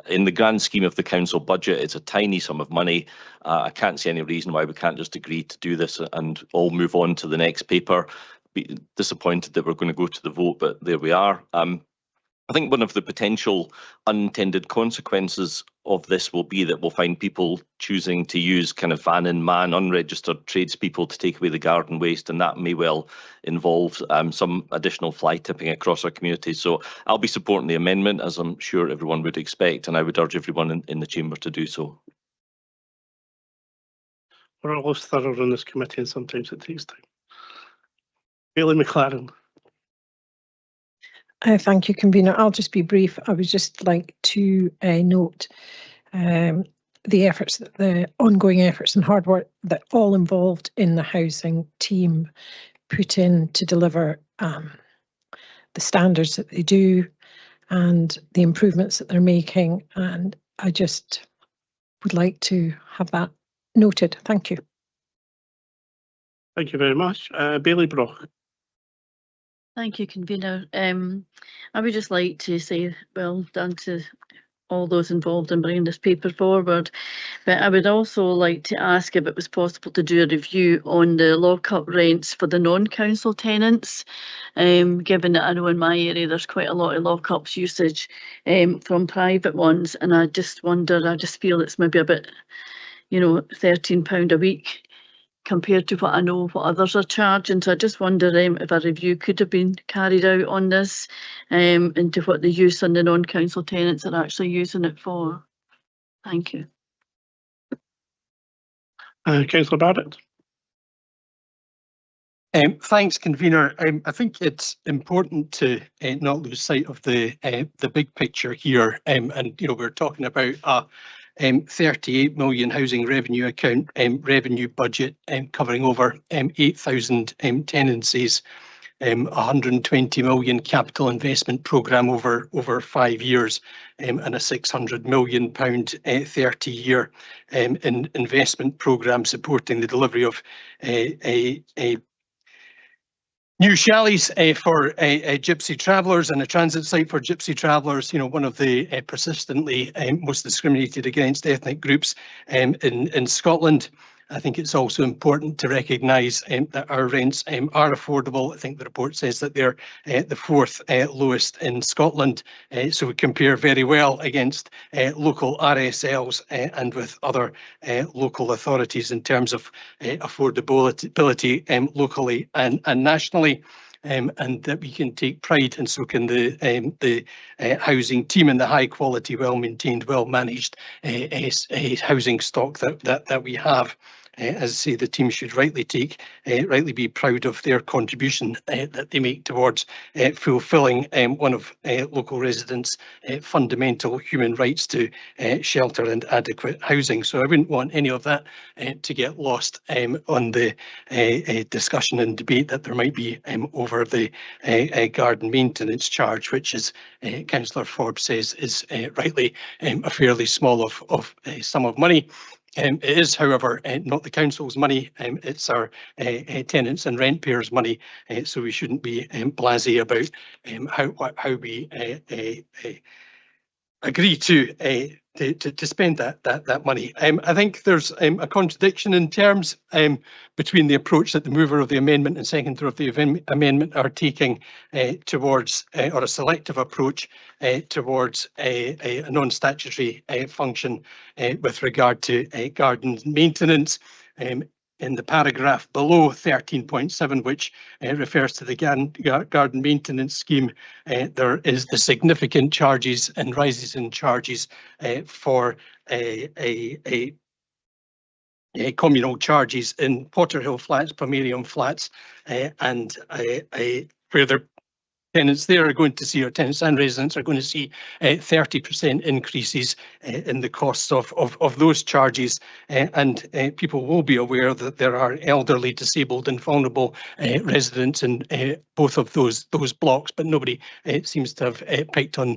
in the grand scheme of the council budget, it's a tiny sum of money. I can't see any reason why we can't just agree to do this and all move on to the next paper. Be disappointed that we're going to go to the vote, but there we are. I think one of the potential unintended consequences of this will be that we'll find people choosing to use kind of van in man unregistered tradespeople to take away the garden waste, and that may well involve some additional fly tipping across our community. So I'll be supporting the amendment, as I'm sure everyone would expect, and I would urge everyone in the chamber to do so. We're always thorough in this committee, and sometimes it takes time. Bailey McLaren. Thank you, Convener. I'll just be brief. I would just like to note the efforts, the ongoing efforts and hard work that all involved in the housing team put in to deliver the standards that they do and the improvements that they're making. And I just would like to have that noted. Thank you. Thank you very much. Bailey Brock. Thank you, Convener. I would just like to say well done to all those involved in bringing this paper forward. But I would also like to ask if it was possible to do a review on the lock-up rents for the non-council tenants, given that I know in my area there's quite a lot of lock-ups usage from private ones, and I just wonder, I just feel it's maybe a bit, you know, £13 a week compared to what I know what others are charging. So I just wonder if a review could have been carried out on this into what the use on the non-council tenants are actually using it for. Thank you. Councillor Barrett. Thanks, convener. I think it's important to not lose sight of the big picture here. And you know, we're talking about a 38 million housing revenue account revenue budget covering over 8,000 tenancies, 120 million capital investment programme over 5 years, and a £600 million 30-year investment programme supporting the delivery of new chalets for gypsy travellers and a transit site for gypsy travellers. You know, one of the persistently most discriminated against ethnic groups in Scotland. I think it's also important to recognise that our rents are affordable. I think the report says that they're the fourth lowest in Scotland. So we compare very well against local RSLs and with other local authorities in terms of affordability locally and nationally. And that we can take pride, and so can the housing team, and the high quality, well maintained, well managed housing stock that we have. As I say, the team should rightly be proud of their contribution that they make towards fulfilling one of local residents' fundamental human rights to shelter and adequate housing. So I wouldn't want any of that to get lost on the discussion and debate that there might be over the garden maintenance charge, which, as Councillor Forbes says, is rightly a fairly small sum of money. It is, however, not the council's money. It's our tenants and rent payers' money, so we shouldn't be blasé about how we agree to spend that money. I think there's a contradiction in terms between the approach that the mover of the amendment and seconder of the amendment are taking towards, or a selective approach towards a non-statutory function with regard to garden maintenance. In the paragraph below 13.7, which refers to the garden maintenance scheme, there is the significant charges and rises in charges for communal charges in Potterhill flats, Pomerium flats, and where the tenants there are going to see, or tenants and residents are going to see 30% increases in the costs of those charges, and people will be aware that there are elderly, disabled and vulnerable residents in both of those blocks, but nobody seems to have picked on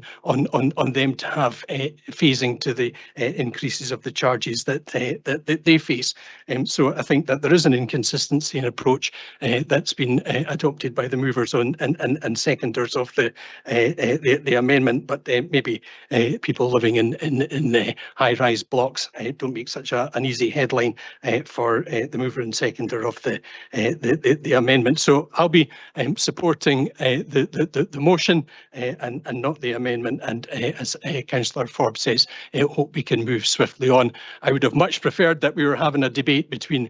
them to have phasing to the increases of the charges that they face. So I think that there is an inconsistency in approach that's been adopted by the movers on and seconders of the amendment, but maybe people living in high-rise blocks don't make such an easy headline for the mover and seconder of the amendment. So I'll be supporting the motion and not the amendment, and as Councillor Forbes says, I hope we can move swiftly on. I would have much preferred that we were having a debate between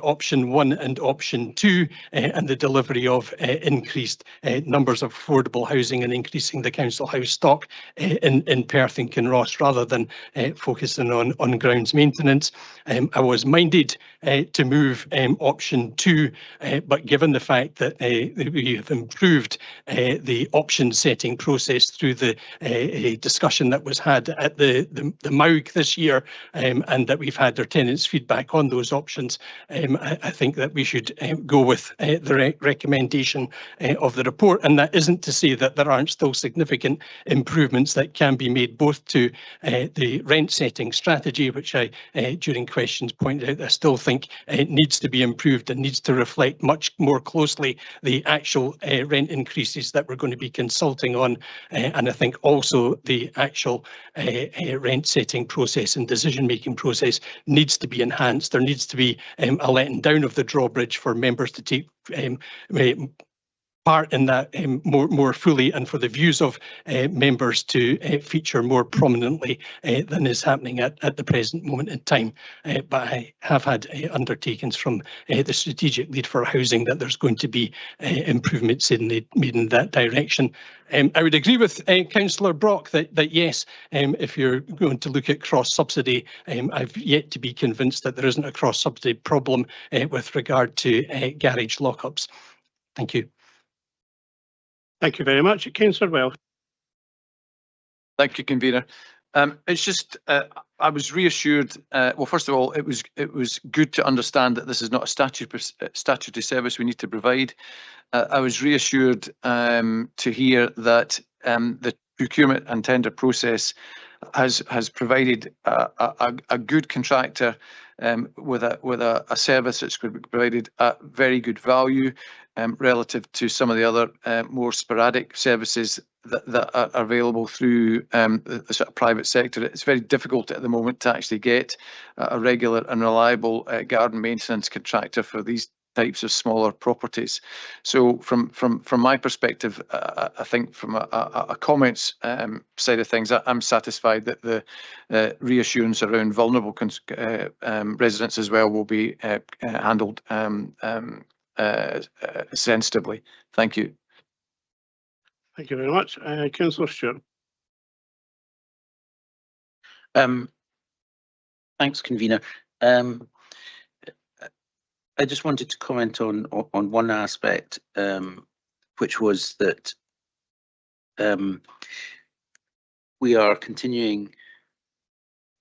option 1 and option 2 and the delivery of increased numbers of affordable housing and increasing the council house stock in Perth and Kinross, rather than focusing on grounds maintenance. I was minded to move option 2, but given the fact that we have improved the option setting process through the discussion that was had at the MAUG this year, and that we've had their tenants' feedback on those options, I think that we should go with the recommendation of the report, and that is isn't to say that there aren't still significant improvements that can be made, both to the rent setting strategy, which I, during questions, pointed out I still think needs to be improved and needs to reflect much more closely the actual rent increases that we're going to be consulting on, and I think also the actual rent setting process and decision making process needs to be enhanced. There needs to be a letting down of the drawbridge for members to take part in that more fully, and for the views of members to feature more prominently than is happening at the present moment in time. But I have had undertakings from the strategic lead for housing that there's going to be improvements made in that direction. I would agree with Councillor Brock that yes, if you're going to look at cross-subsidy, I've yet to be convinced that there isn't a cross-subsidy problem with regard to garage lockups. Thank you. Thank you very much. Councillor Welsh. Thank you, convener. It's just I was reassured. Well, first of all, it was good to understand that this is not a statutory service we need to provide. I was reassured to hear that the procurement and tender process has provided a good contractor with a service that's going to be provided at very good value relative to some of the other more sporadic services that are available through the sort of private sector. It's very difficult at the moment to actually get a regular and reliable garden maintenance contractor for these types of smaller properties. So from my perspective, I think from a comments side of things, I'm satisfied that the reassurance around vulnerable residents as well will be handled sensitively. Thank you. Thank you very much. Councillor Stewart. Thanks, convener. I just wanted to comment on one aspect, which was that we are continuing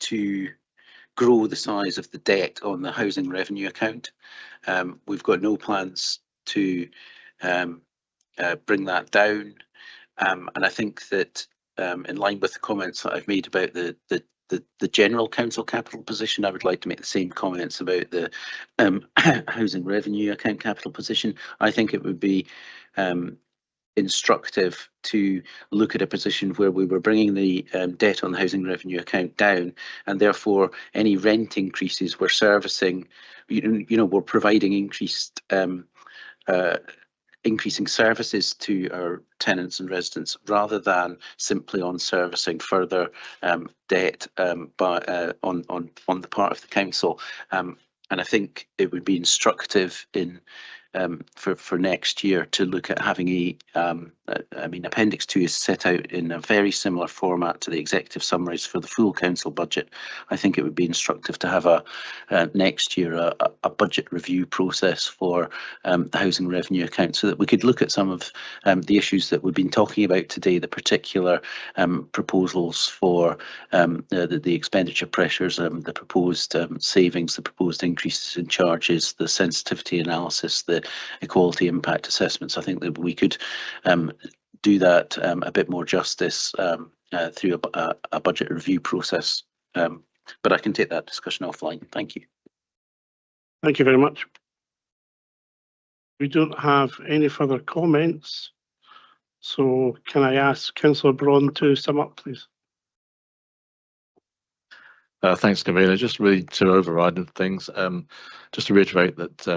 to grow the size of the debt on the housing revenue account. We've got no plans to bring that down, and I think that in line with the comments that I've made about the general council capital position, I would like to make the same comments about the housing revenue account capital position. I think it would be instructive to look at a position where we were bringing the debt on the housing revenue account down, and therefore any rent increases we're servicing, we're providing increasing services to our tenants and residents, rather than simply on servicing further debt on the part of the council. And I think it would be instructive for next year to look at having Appendix 2 is set out in a very similar format to the executive summaries for the full council budget. I think it would be instructive to have next year a budget review process for the housing revenue account, so that we could look at some of the issues that we've been talking about today, the particular proposals for the expenditure pressures, the proposed savings, the proposed increases in charges, the sensitivity analysis, the equality impact assessments. I think that we could do that a bit more justice through a budget review process. But I can take that discussion offline. Thank you. Thank you very much. We don't have any further comments. So can I ask Councillor Braun to sum up, please? Thanks, convener. Just really to override things, just to reiterate that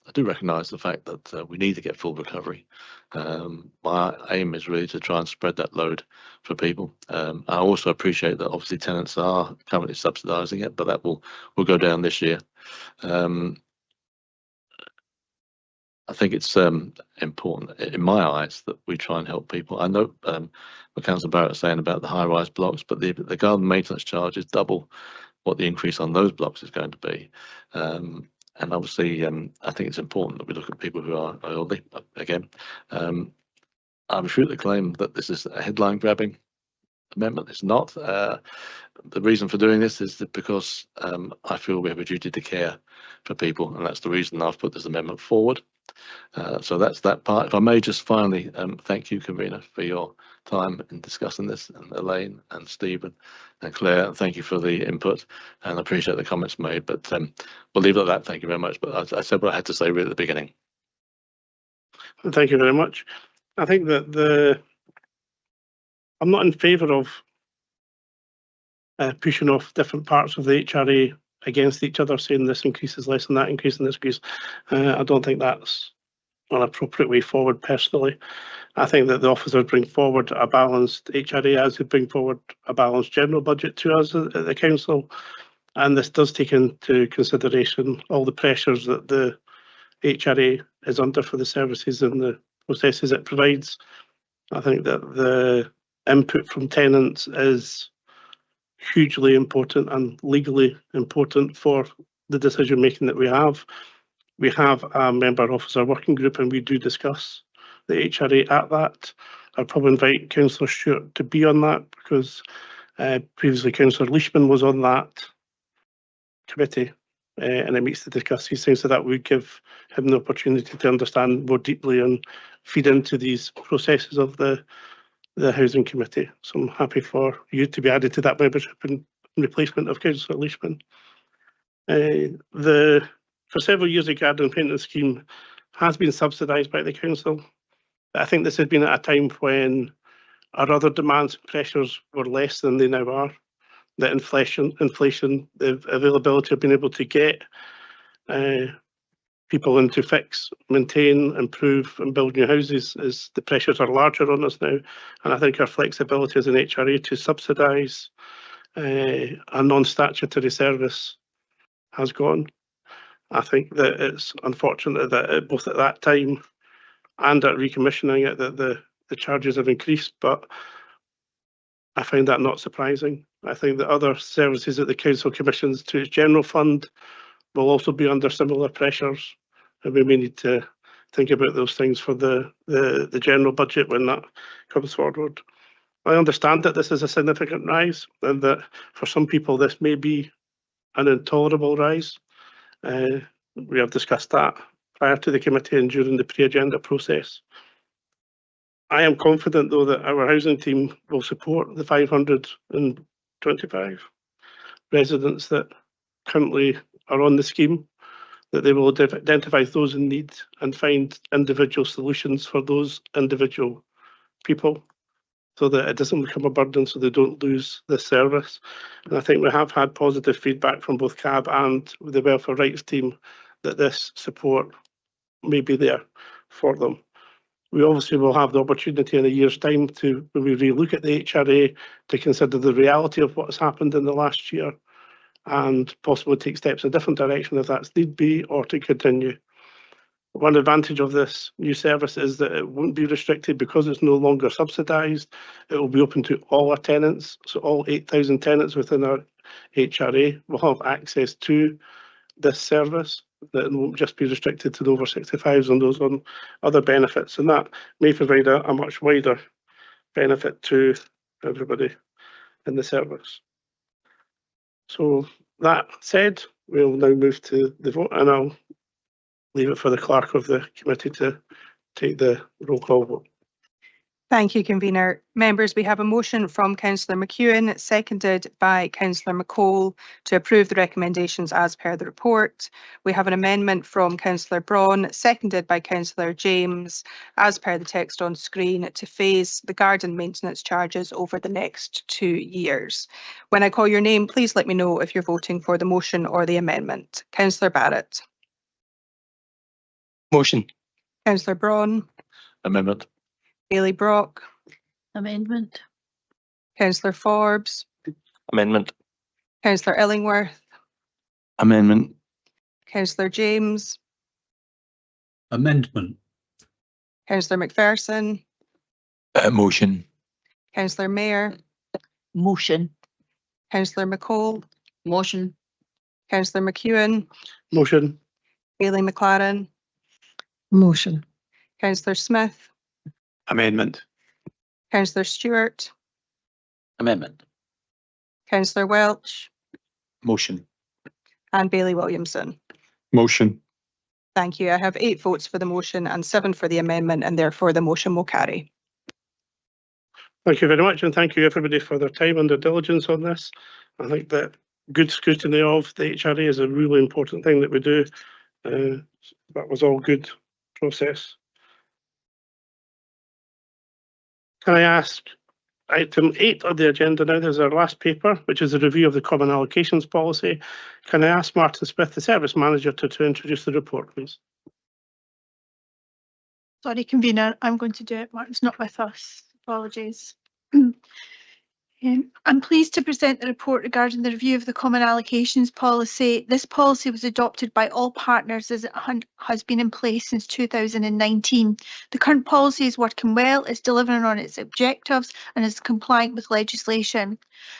I do recognise the fact that we need to get full recovery. My aim is really to try and spread that load for people. I also appreciate that obviously tenants are currently subsidising it, but that will go down this year. I think it's important in my eyes that we try and help people. I know what Councillor Barrett is saying about the high-rise blocks, but the garden maintenance charge is double what the increase on those blocks is going to be. And obviously, I think it's important that we look at people who are elderly. Again, I refute the claim that this is a headline-grabbing amendment. It's not. The reason for doing this is that because I feel we have a duty to care for people, and that's the reason I've put this amendment forward. So that's that part. If I may just finally thank you, convener, for your time in discussing this, and Elaine and Stephen and Claire, and thank you for the input, and I appreciate the comments made, but we'll leave it at that. Thank you very much. But I said what I had to say right at the beginning. Thank you very much. I think that I'm not in favour of pushing off different parts of the HRA against each other, saying this increase is less than that increase and this increase. I don't think that's an appropriate way forward personally. I think that the officers bring forward a balanced HRA as they bring forward a balanced general budget to us at the council, and this does take into consideration all the pressures that the HRA is under for the services and the processes it provides. I think that the input from tenants is hugely important and legally important for the decision making that we have. We have a member officer working group and we do discuss the HRA at that. I'd probably invite Councillor Stewart to be on that because previously Councillor Leishman was on that committee and it meets to discuss these things, so that would give him the opportunity to understand more deeply and feed into these processes of the Housing Committee. So I'm happy for you to be added to that membership in replacement of Councillor Leishman. For several years, the garden and painting scheme has been subsidised by the council. I think this has been at a time when our other demands and pressures were less than they now are. The inflation, the availability of being able to get people in to fix, maintain, improve and build new houses, is the pressures are larger on us now. And I think our flexibility as an HRA to subsidise a non-statutory service has gone. I think that it's unfortunate that both at that time and at recommissioning it that the charges have increased, but I find that not surprising. I think that other services that the council commissions to its general fund will also be under similar pressures, and we may need to think about those things for the general budget when that comes forward. I understand that this is a significant rise and that for some people this may be an intolerable rise. We have discussed that prior to the committee and during the pre-agenda process. I am confident, though, that our housing team will support the 525 residents that currently are on the scheme, that they will identify those in need and find individual solutions for those individual people so that it doesn't become a burden, so they don't lose this service. And I think we have had positive feedback from both CAB and the Welfare Rights team that this support may be there for them. We obviously will have the opportunity in a year's time to, when we relook at the HRA, to consider the reality of what has happened in the last year and possibly take steps in a different direction if that's need be, or to continue. One advantage of this new service is that it won't be restricted because it's no longer subsidised. It will be open to all our tenants, so all 8,000 tenants within our HRA will have access to this service. That it won't just be restricted to the over 65s and those on other benefits, and that may provide a much wider benefit to everybody in the service. So that said, we'll now move to the vote, and I'll leave it for the clerk of the committee to take the roll call vote. Thank you, convener. Members, we have a motion from Councillor McEwen, seconded by Councillor McCall, to approve the recommendations as per the report. We have an amendment from Councillor Braun, seconded by Councillor James, as per the text on screen, to phase the garden maintenance charges over the next 2 years. When I call your name, please let me know if you're voting for the motion or the amendment. Councillor Barrett. Motion. Councillor Braun. Amendment. Bailey Brock. Amendment. Councillor Forbes. Amendment. Councillor Illingworth. Amendment. Councillor James. Amendment. Councillor McPherson. Motion. Councillor Mayer. Motion. Councillor McCall. Motion. Councillor McEwen. Motion. Bailey McLaren. Motion. Councillor Smith. Amendment. Councillor Stewart. Amendment. Councillor Welch. Motion. And Bailey Williamson. Motion. Thank you. I have 8 votes for the motion and 7 for the amendment, and therefore the motion will carry. Thank you very much, and thank you everybody for their time and their diligence on this. I think that good scrutiny of the HRA is a really important thing that we do. That was all good process. Can I ask item 8 on the agenda now? There's our last paper, which is a review of the Common Allocations Policy. Can I ask Martin Smith, the Service Manager, to introduce the report, please? Sorry, convener, I'm going to do it. Martin's not with us. Apologies. I'm pleased to present the report regarding the review of the Common Allocations Policy. This policy was adopted by all partners as it has been in place since 2019. The current policy is working well, is delivering on its objectives and is compliant with legislation.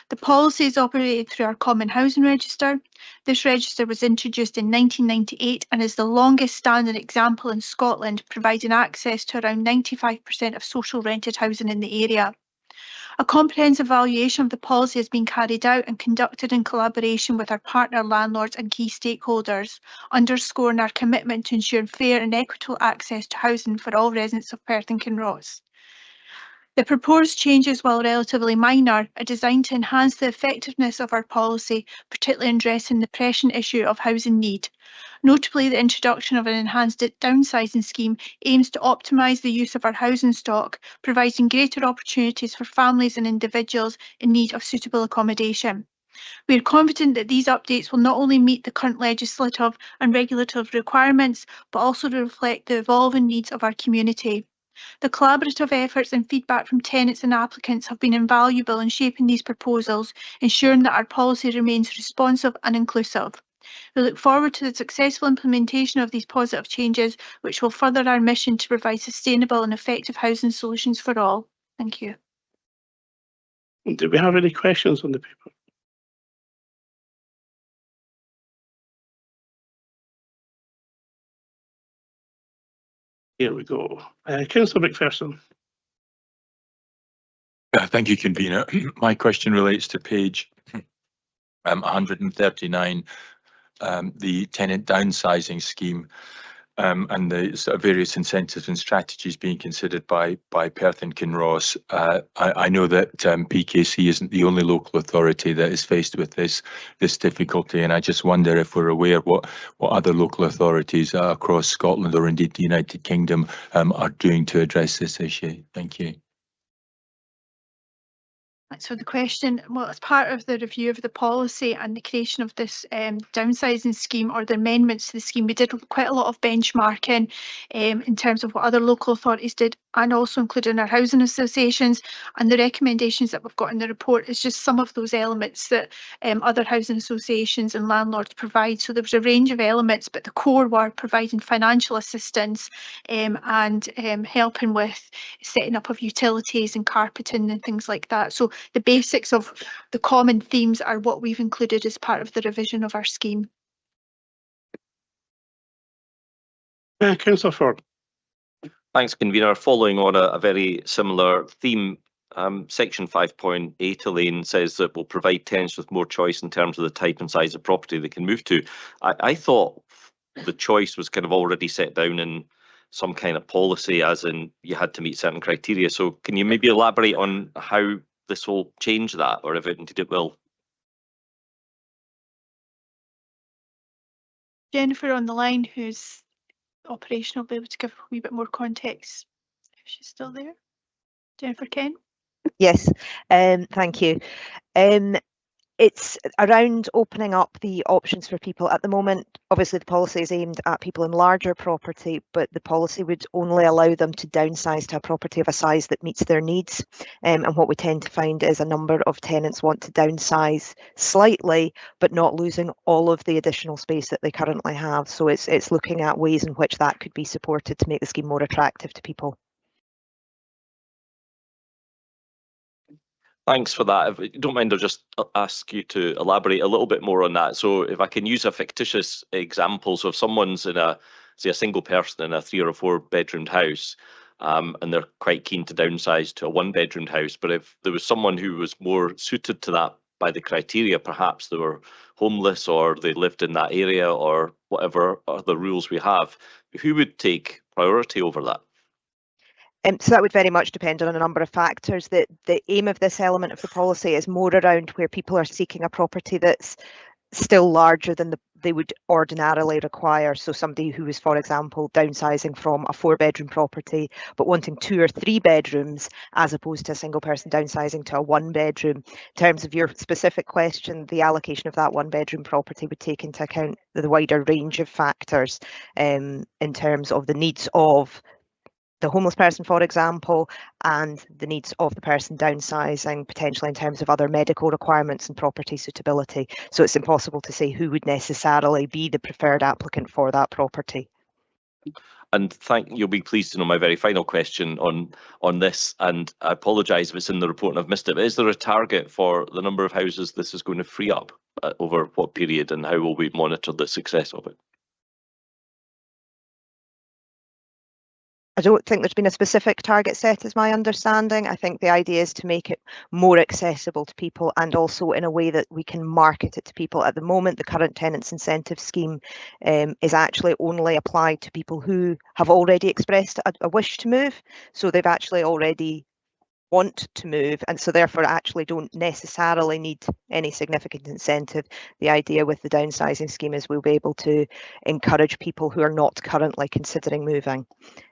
The policy is operated through our Common Housing Register. This register was introduced in 1998 and is the longest standing example in Scotland, providing access to around 95% of social rented housing in the area. A comprehensive evaluation of the policy has been carried out and conducted in collaboration with our partner landlords and key stakeholders, underscoring our commitment to ensuring fair and equitable access to housing for all residents of Perth and Kinross. The proposed changes, while relatively minor, are designed to enhance the effectiveness of our policy, particularly in addressing the pressing issue of housing need. Notably, the introduction of an enhanced downsizing scheme aims to optimise the use of our housing stock, providing greater opportunities for families and individuals in need of suitable accommodation. We are confident that these updates will not only meet the current legislative and regulatory requirements, but also to reflect the evolving needs of our community. The collaborative efforts and feedback from tenants and applicants have been invaluable in shaping these proposals, ensuring that our policy remains responsive and inclusive. We look forward to the successful implementation of these positive changes, which will further our mission to provide sustainable and effective housing solutions for all. Thank you. Do we have any questions on the paper? Here we go. Councillor McPherson. Thank you, convener. My question relates to page 139, the tenant downsizing scheme, and the sort of various incentives and strategies being considered by Perth and Kinross. I know that PKC isn't the only local authority that is faced with this difficulty, and I just wonder if we're aware what other local authorities across Scotland or indeed the United Kingdom are doing to address this issue. Thank you. So the question, well, as part of the review of the policy and the creation of this downsizing scheme or the amendments to the scheme, we did quite a lot of benchmarking in terms of what other local authorities did, and also including our housing associations. And the recommendations that we've got in the report is just some of those elements that other housing associations and landlords provide. So there was a range of elements, but the core were providing financial assistance and helping with setting up of utilities and carpeting and things like that. So the basics of the common themes are what we've included as part of the revision of our scheme. Councillor Ford. Thanks, convener. Following on a very similar theme, section 5.8, Elaine, says that we'll provide tenants with more choice in terms of the type and size of property they can move to. I thought the choice was kind of already set down in some kind of policy, as in you had to meet certain criteria. So can you maybe elaborate on how this will change that, or if indeed it will? Jennifer on the line, who's operational, will be able to give a wee bit more context if she's still there. Jennifer Ken? Yes, thank you. It's around opening up the options for people. At the moment, obviously the policy is aimed at people in larger property, but the policy would only allow them to downsize to a property of a size that meets their needs. And what we tend to find is a number of tenants want to downsize slightly, but not losing all of the additional space that they currently have. So it's looking at ways in which that could be supported to make the scheme more attractive to people. Thanks for that. If you don't mind, I'll just ask you to elaborate a little bit more on that. So if I can use a fictitious example, so if someone's in a single person in a 3 or 4 bedroomed house, and they're quite keen to downsize to a 1 bedroomed house, but if there was someone who was more suited to that by the criteria. Perhaps they were homeless or they lived in that area or whatever other rules we have. Who would take priority over that? So that would very much depend on a number of factors. The aim of this element of the policy is more around where people are seeking a property that's still larger than they would ordinarily require. So somebody who is, for example, downsizing from a 4-bedroom property but wanting 2 or 3 bedrooms as opposed to a single person downsizing to a 1-bedroom. In terms of your specific question, the allocation of that 1-bedroom property would take into account the wider range of factors in terms of the needs of the homeless person, for example, and the needs of the person downsizing, potentially in terms of other medical requirements and property suitability. So it's impossible to say who would necessarily be the preferred applicant for that property. And you'll be pleased to know my very final question on this, and I apologise if it's in the report and I've missed it, but is there a target for the number of houses this is going to free up over what period, and how will we monitor the success of it? I don't think there's been a specific target set, is my understanding. I think the idea is to make it more accessible to people and also in a way that we can market it to people. At the moment, the current tenants incentive scheme is actually only applied to people who have already expressed a wish to move. So they've actually already want to move, and so therefore actually don't necessarily need any significant incentive. The idea with the downsizing scheme is we'll be able to encourage people who are not currently considering moving.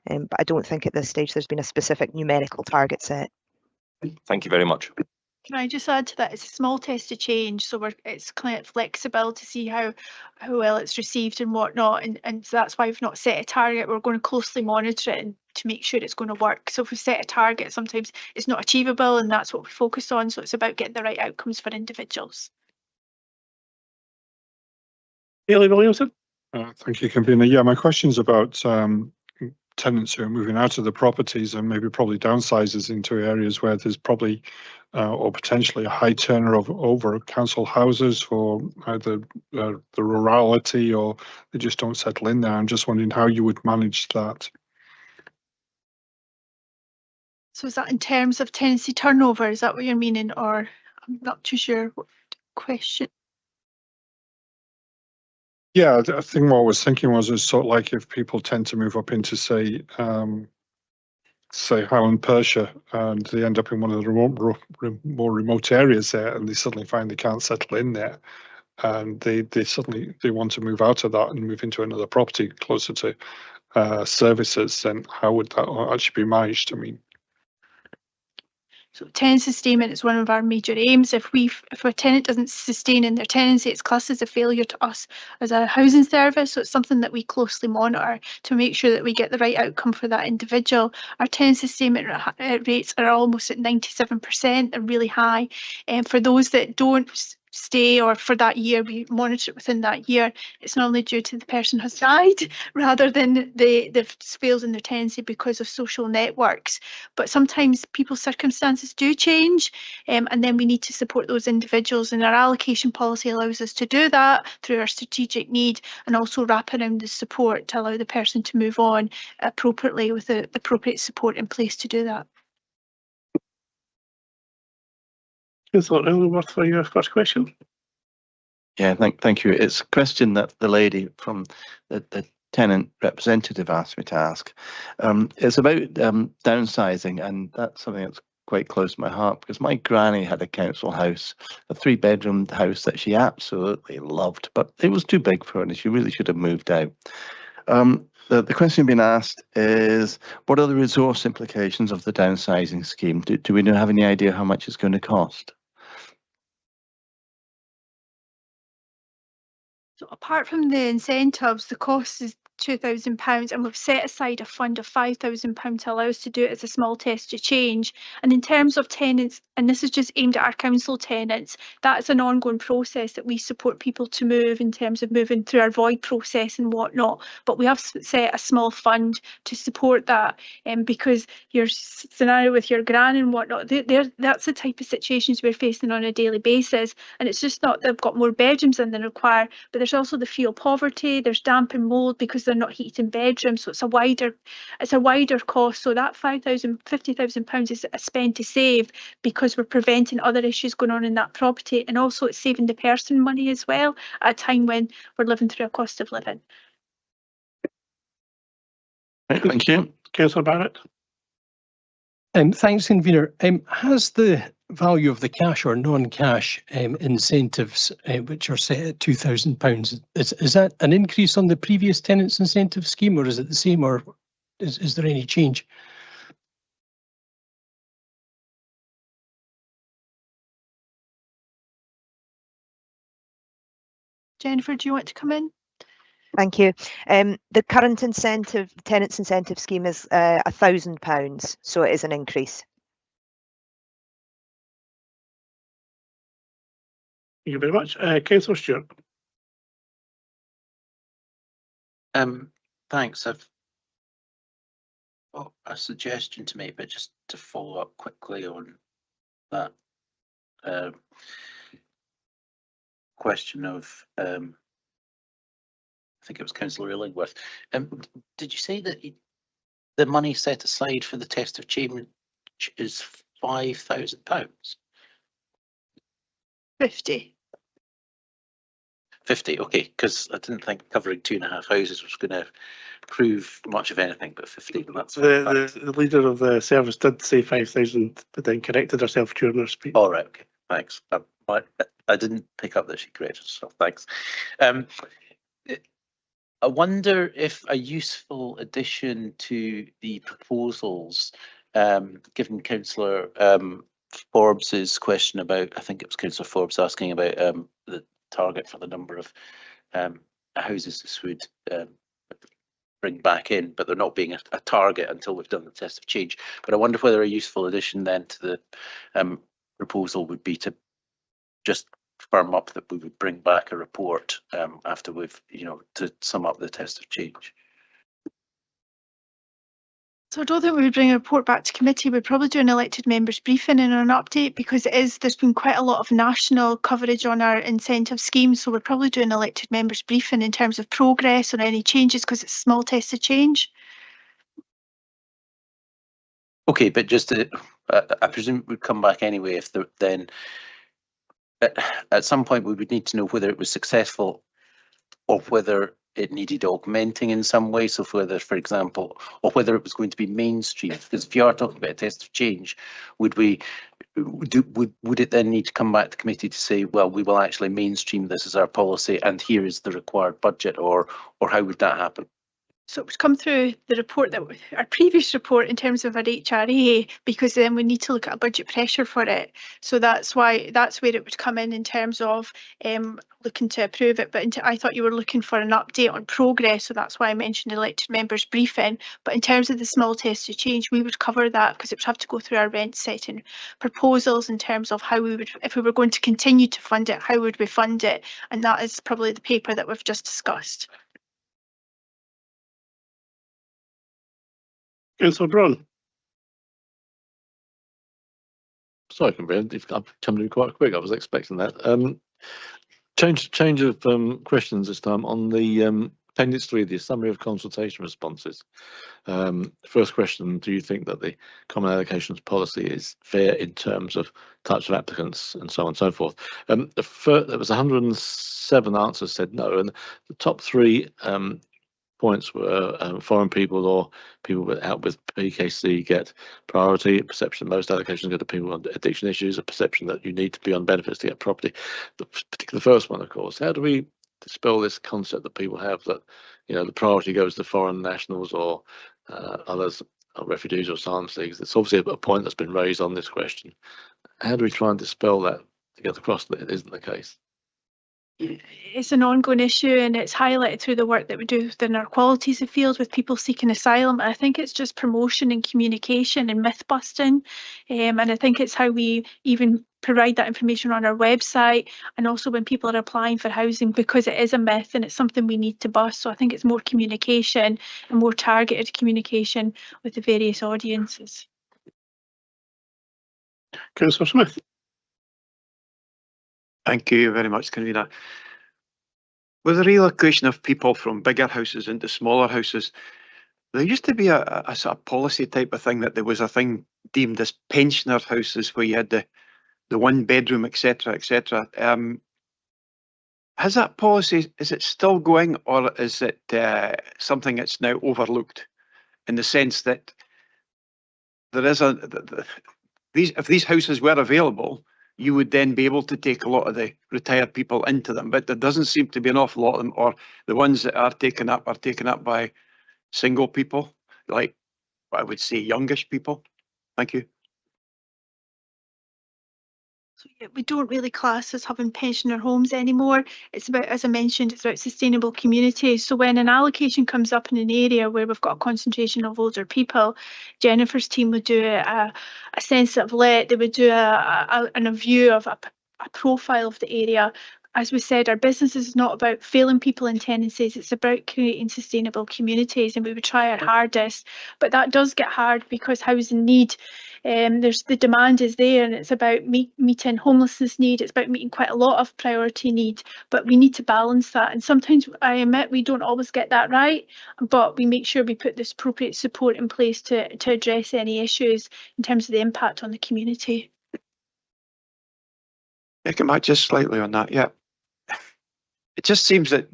But I don't think at this stage there's been a specific numerical target set. Thank you very much. Can I just add to that? It's a small test to change, so it's kind of flexible to see how well it's received and whatnot, and so that's why we've not set a target. We're going to closely monitor it and to make sure it's going to work. So if we set a target, sometimes it's not achievable, and that's what we focus on. So it's about getting the right outcomes for individuals. Hayley Williamson. Thank you, Convener. Yeah, my question's about tenants who are moving out of the properties and maybe probably downsizes into areas where there's probably or potentially a high turnover over council houses for either the rurality or they just don't settle in there. I'm just wondering how you would manage that. So is that in terms of tenancy turnover? Is that what you're meaning? Or I'm not too sure what question. Yeah, I think what I was thinking was it's sort of like if people tend to move up into say Highland Perthshire and they end up in one of the more remote areas there and they suddenly find they can't settle in there and they want to move out of that and move into another property closer to services, then how would that actually be managed? I mean, So tenancy sustainment is one of our major aims. If a tenant doesn't sustain in their tenancy, it's classed as a failure to us as a housing service. So it's something that we closely monitor to make sure that we get the right outcome for that individual. Our tenancy sustainment rates are almost at 97%. They're really high. And for those that don't stay or for that year, we monitor it within that year. It's normally due to the person has died rather than the fails in their tenancy because of social networks. But sometimes people's circumstances do change and then we need to support those individuals, and our allocation policy allows us to do that through our strategic need and also wrap around the support to allow the person to move on appropriately with the appropriate support in place to do that. Councillor Illingworth for your first question. Yeah, thank you. It's a question that the lady from the tenant representative asked me to ask. It's about downsizing, and that's something that's quite close to my heart because my granny had a council house, a 3-bedroom house that she absolutely loved, but it was too big for her and she really should have moved out. The question being asked is, what are the resource implications of the downsizing scheme? Do we have any idea how much it's going to cost? So apart from the incentives, the cost is £2,000, and we've set aside a fund of £5,000 to allow us to do it as a small test to change. And in terms of tenants, and this is just aimed at our council tenants, that's an ongoing process that we support people to move in terms of moving through our void process and whatnot. But we have set a small fund to support that, because your scenario with your gran and whatnot, that's the type of situations we're facing on a daily basis. And it's just not they've got more bedrooms than they require, but there's also the fuel poverty, there's damp and mould because they're not heating bedrooms, so it's a wider cost. So that £50,000 is a spend to save, because we're preventing other issues going on in that property, and also it's saving the person money as well at a time when we're living through a cost of living. Right, thank you. Councillor Barrett. Thanks, convener. Has the value of the cash or non-cash incentives, which are set at £2,000, is that an increase on the previous tenants incentive scheme, or is it the same, or is there any change? Jennifer, do you want to come in? Thank you. The current incentive, tenants incentive scheme is £1,000, so it is an increase. Thank you very much. Councillor Stewart. Thanks. I've got a suggestion to make, but just to follow up quickly on that question of, I think it was Councillor Illingworth. Did you say that the money set aside for the test of change is £5,000? 50. 50, okay, because I didn't think covering 2.5 houses was going to prove much of anything, but 50. That's The leader of the service did say 5,000, but then corrected herself during her speech. All right, okay, thanks. I didn't pick up that she corrected herself. Thanks. I wonder if a useful addition to the proposals, given Councillor Forbes's question about, I think it was Councillor Forbes asking about the target for the number of houses this would bring back in, but they're not being a target until we've done the test of change. But I wonder whether a useful addition then to the proposal would be to just firm up that we would bring back a report after we've, to sum up the test of change. So I don't think we would bring a report back to committee. We'd probably do an elected members briefing and an update, because there's been quite a lot of national coverage on our incentive scheme. So we'd probably do an elected members briefing in terms of progress or any changes, because it's a small test of change. Okay, but just to, I presume we'd come back anyway if then at some point we would need to know whether it was successful or whether it needed augmenting in some way. So whether, for example, or whether it was going to be mainstream. Because if you are talking about a test of change, would it then need to come back to committee to say, well, we will actually mainstream this as our policy and here is the required budget, or how would that happen? So it would come through the report that our previous report in terms of our HRA, because then we need to look at a budget pressure for it. So that's where it would come in terms of looking to approve it. But I thought you were looking for an update on progress, so that's why I mentioned elected members briefing. But in terms of the small test of change, we would cover that, because it would have to go through our rent setting proposals in terms of how we would, if we were going to continue to fund it, how would we fund it? And that is probably the paper that we've just discussed. Councillor Braun. Sorry, I'm coming in quite quick. I was expecting that. Change of questions this time on the Appendix 3, the summary of consultation responses. First question, do you think that the common allocations policy is fair in terms of types of applicants and so on and so forth? There was 107 answers said no, and the top 3 points were foreign people or people out with PKC get priority, perception most allocations go to people on addiction issues, a perception that you need to be on benefits to get property. The first one, of course, how do we dispel this concept that people have that, the priority goes to foreign nationals or others, or refugees or asylum seekers? It's obviously a point that's been raised on this question. How do we try and dispel that to get across that it isn't the case? It's an ongoing issue, and it's highlighted through the work that we do within our qualities of field with people seeking asylum. I think it's just promotion and communication and myth busting, and I think it's how we even provide that information on our website, and also when people are applying for housing, because it is a myth and it's something we need to bust. So I think it's more communication and more targeted communication with the various audiences. Councillor Smith. Thank you very much, convener. With the relocation of people from bigger houses into smaller houses, there used to be a sort of policy type of thing that there was a thing deemed as pensioner houses where you had the one bedroom, etc., etc. Has that policy, is it still going, or is it something that's now overlooked, in the sense that there is if these houses were available, you would then be able to take a lot of the retired people into them, but there doesn't seem to be an awful lot of them, or the ones that are taken up by single people, like I would say youngish people. Thank you. So yeah, we don't really class as having pensioner homes anymore. It's about, as I mentioned, it's about sustainable communities. So when an allocation comes up in an area where we've got a concentration of older people, Jennifer's team would do a sensitive let, they would do a view of a profile of the area. As we said, our business is not about failing people in tenancies, it's about creating sustainable communities, and we would try our hardest. But that does get hard because housing need, there's the demand is there, and it's about meeting homelessness need, it's about meeting quite a lot of priority need, but we need to balance that. And sometimes I admit we don't always get that right, but we make sure we put this appropriate support in place to address any issues in terms of the impact on the community. I come back just slightly on that. Yeah, it just seems that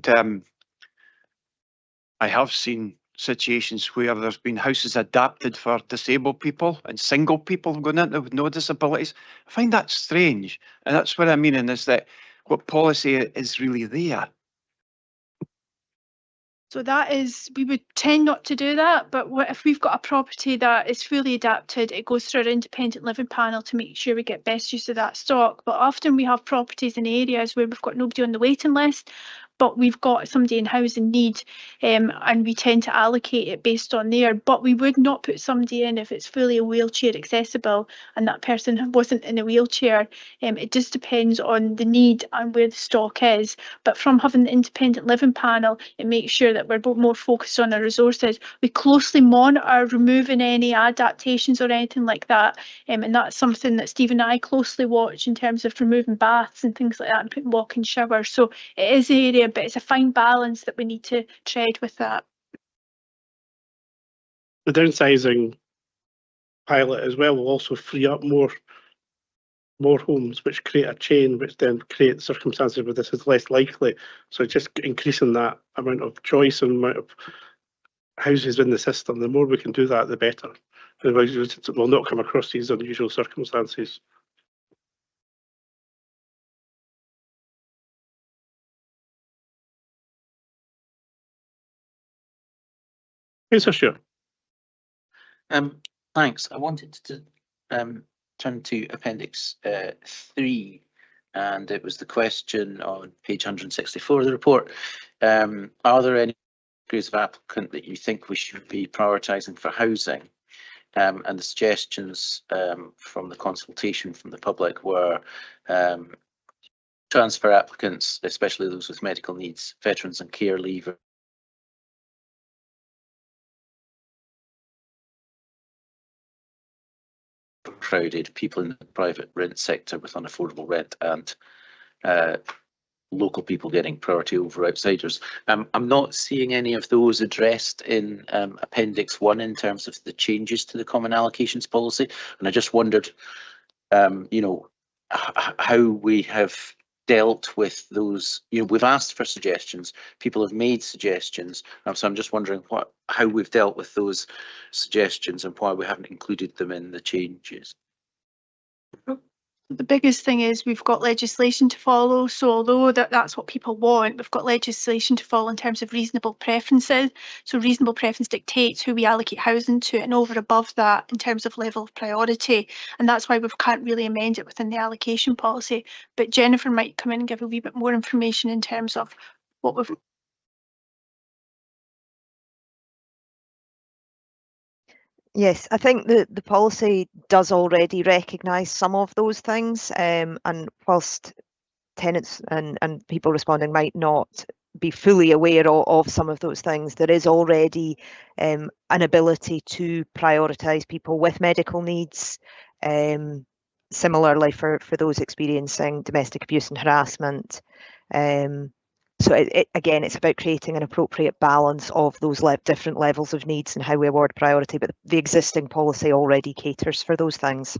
I have seen situations where there's been houses adapted for disabled people and single people going into with no disabilities. I find that strange, and that's what I mean, and is that what policy is really there. So that is, we would tend not to do that, but what if we've got a property that is fully adapted, it goes through our independent living panel to make sure we get best use of that stock. But often we have properties in areas where we've got nobody on the waiting list, but we've got somebody in housing need, and we tend to allocate it based on there. But we would not put somebody in if it's fully wheelchair accessible and that person wasn't in a wheelchair. It just depends on the need and where the stock is. But from having the independent living panel, it makes sure that we're both more focused on our resources. We closely monitor removing any adaptations or anything like that, and that's something that Steve and I closely watch in terms of removing baths and things like that and putting walk-in showers. So it is an area, but it's a fine balance that we need to tread with that. The downsizing pilot as well will also free up more homes, which create a chain, which then create circumstances where this is less likely. So just increasing that amount of choice and amount of houses in the system, the more we can do that, the better. Otherwise, we'll not come across these unusual circumstances. Yes, sure. Thanks. I wanted to turn to Appendix 3, and it was the question on page 164 of the report. Are there any categories of applicant that you think we should be prioritising for housing? And the suggestions from the consultation from the public were transfer applicants, especially those with medical needs, veterans and care leavers, crowded, people in the private rent sector with unaffordable rent, and local people getting priority over outsiders. I'm not seeing any of those addressed in Appendix 1 in terms of the changes to the common allocations policy, and I just wondered, you know, how we have dealt with those. You know, we've asked for suggestions, people have made suggestions, so I'm just wondering how we've dealt with those suggestions and why we haven't included them in the changes. The biggest thing is we've got legislation to follow. So although that's what people want, we've got legislation to follow in terms of reasonable preferences. So reasonable preference dictates who we allocate housing to, and over above that in terms of level of priority. And that's why we can't really amend it within the allocation policy. But Jennifer might come in and give a wee bit more information in terms of what we've. Yes, I think the policy does already recognise some of those things, and whilst tenants and people responding might not be fully aware of some of those things, there is already an ability to prioritise people with medical needs, similarly for those experiencing domestic abuse and harassment, So again, it's about creating an appropriate balance of those different levels of needs and how we award priority, but the existing policy already caters for those things.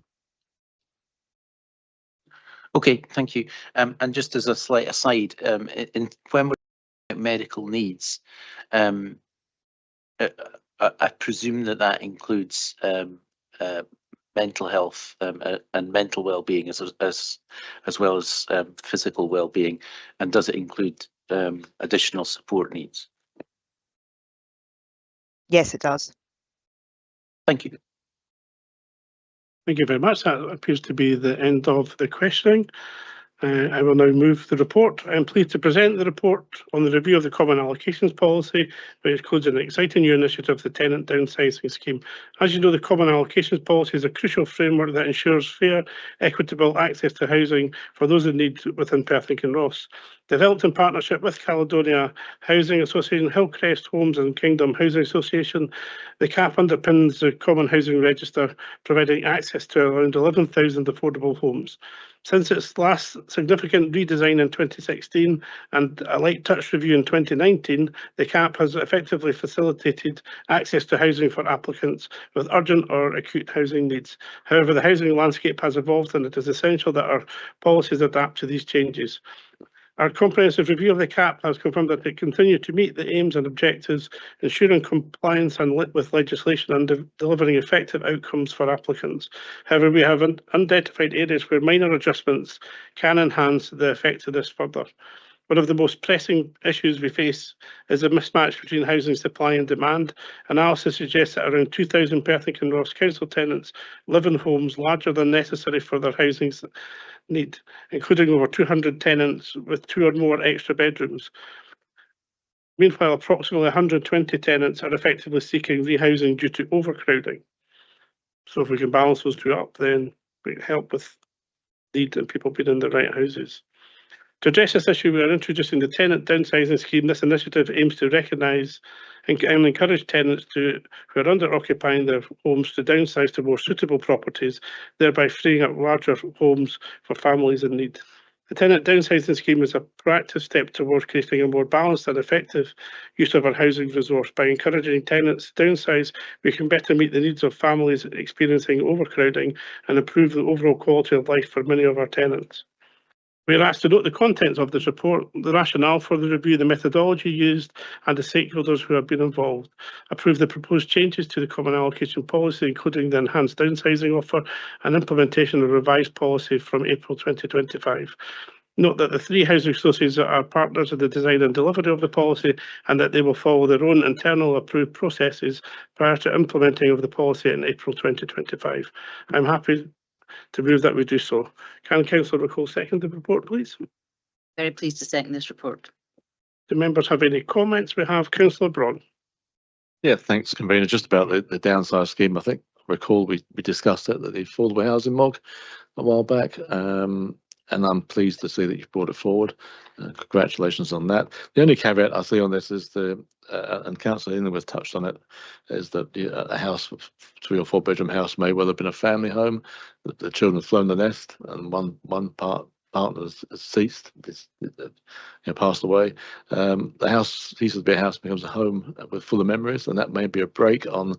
Okay, thank you. And just as a slight aside, when we're looking at medical needs, I presume that includes mental health and mental well-being as well as physical well-being, and does it include additional support needs? Yes, it does. Thank you. Thank you very much. That appears to be the end of the questioning. I will now move the report. I am pleased to present the report on the review of the Common Allocations Policy, which includes an exciting new initiative, the Tenant Downsizing Scheme. As you know, the Common Allocations Policy is a crucial framework that ensures fair, equitable access to housing for those in need within Perth and Kinross. Developed in partnership with Caledonia Housing Association, Hillcrest Homes and Kingdom Housing Association, the CAP underpins the Common Housing Register, providing access to around 11,000 affordable homes. Since its last significant redesign in 2016 and a light touch review in 2019, the CAP has effectively facilitated access to housing for applicants with urgent or acute housing needs. However, the housing landscape has evolved, and it is essential that our policies adapt to these changes. Our comprehensive review of the CAP has confirmed that it continued to meet the aims and objectives, ensuring compliance with legislation and delivering effective outcomes for applicants. However, we have identified areas where minor adjustments can enhance the effectiveness further. One of the most pressing issues we face is a mismatch between housing supply and demand. Analysis suggests that around 2,000 Perth and Kinross council tenants live in homes larger than necessary for their housing need, including over 200 tenants with 2 or more extra bedrooms. Meanwhile, approximately 120 tenants are effectively seeking rehousing due to overcrowding. So if we can balance those two up, then we help with need and people being in the right houses. To address this issue, we are introducing the Tenant Downsizing Scheme. This initiative aims to recognise and encourage tenants who are under-occupying their homes to downsize to more suitable properties, thereby freeing up larger homes for families in need. The Tenant Downsizing Scheme is a proactive step towards creating a more balanced and effective use of our housing resource. By encouraging tenants to downsize, we can better meet the needs of families experiencing overcrowding and improve the overall quality of life for many of our tenants. We are asked to note the contents of this report, the rationale for the review, the methodology used, and the stakeholders who have been involved. Approve the proposed changes to the Common Allocation Policy, including the enhanced downsizing offer and implementation of revised policy from April 2025. Note that the 3 housing associations are partners in the design and delivery of the policy, and that they will follow their own internal approved processes prior to implementing of the policy in April 2025. I'm happy to move that we do so. Can Councillor McCall second the report, please? Very pleased to second this report. Do members have any comments? We have Councillor Braun. Yeah, thanks, Convener. Just about the downside scheme, I think, recall we discussed it at the affordable housing MOG a while back, and I'm pleased to see that you've brought it forward. Congratulations on that. The only caveat I see on this is and Councillor Inwood touched on it, is that a house, 3 or 4 bedroom house, may well have been a family home. The children have flown the nest, and one partner has ceased, passed away. The house ceases to be a house, becomes a home with full of memories, and that may be a break on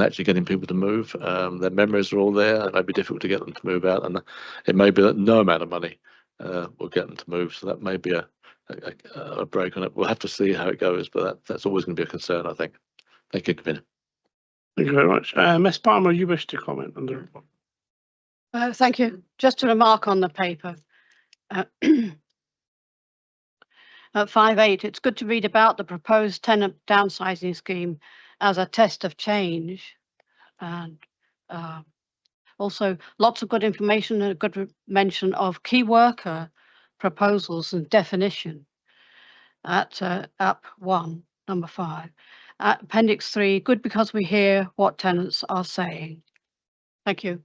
actually getting people to move. Their memories are all there. It may be difficult to get them to move out, and it may be that no amount of money will get them to move. So that may be a break on it. We'll have to see how it goes, but that's always going to be a concern, I think. Thank you, Convener. Thank you very much. Ms Palmer, you wish to comment on the report? Thank you. Just to remark on the paper. At 5.8, it's good to read about the proposed tenant downsizing scheme as a test of change, and also lots of good information and a good mention of key worker proposals and definition at app 1, number 5. Appendix 3, good because we hear what tenants are saying. Thank you.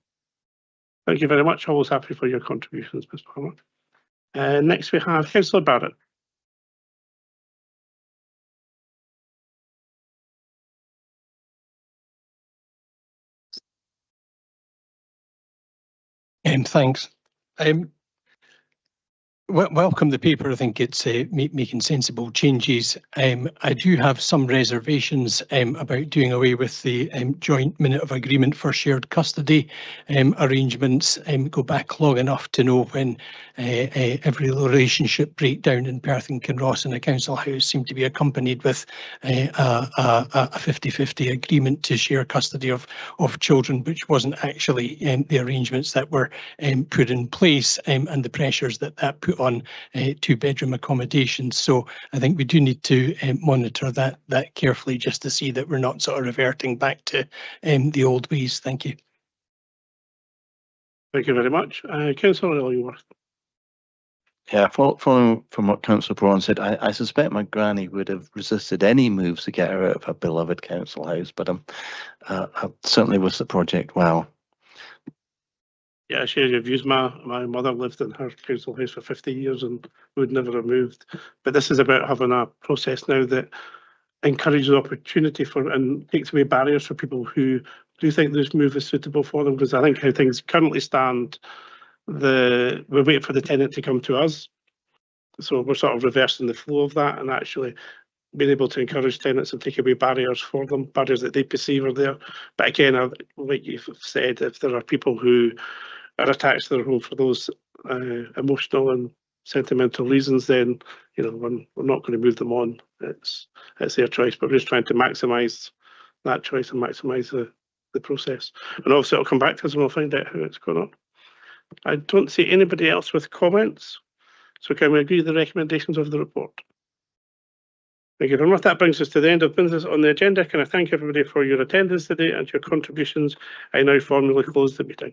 Thank you very much. Always happy for your contributions, Ms Palmer. Next we have Councillor Barrett. Thanks. welcome the paper. I think it's making sensible changes. I do have some reservations about doing away with the joint minute of agreement for shared custody arrangements. Go back long enough to know when every relationship breakdown in Perth and Kinross in a council house seemed to be accompanied with a 50-50 agreement to share custody of children, which wasn't actually the arrangements that were put in place, and the pressures that put on two-bedroom accommodations. So I think we do need to monitor that carefully, just to see that we're not sort of reverting back to the old ways. Thank you. Thank you very much. Councillor Illingworth. Yeah, following from what Councillor Braun said, I suspect my granny would have resisted any moves to get her out of her beloved council house, but I certainly wish the project well. Yeah, I share your views. My mother lived in her council house for 50 years and would never have moved. But this is about having a process now that encourages opportunity for and takes away barriers for people who do think this move is suitable for them. Because I think how things currently stand, we wait for the tenant to come to us. So we're sort of reversing the flow of that and actually being able to encourage tenants and take away barriers for them, barriers that they perceive are there. But again, like you've said, if there are people who are attached to their home for those emotional and sentimental reasons, then we're not going to move them on. It's their choice, but we're just trying to maximise that choice and maximise the process. And obviously, it'll come back to us and we'll find out how it's going on. I don't see anybody else with comments, so can we agree with the recommendations of the report? Thank you very much. That brings us to the end of business on the agenda. Can I thank everybody for your attendance today and your contributions? I now formally close the meeting.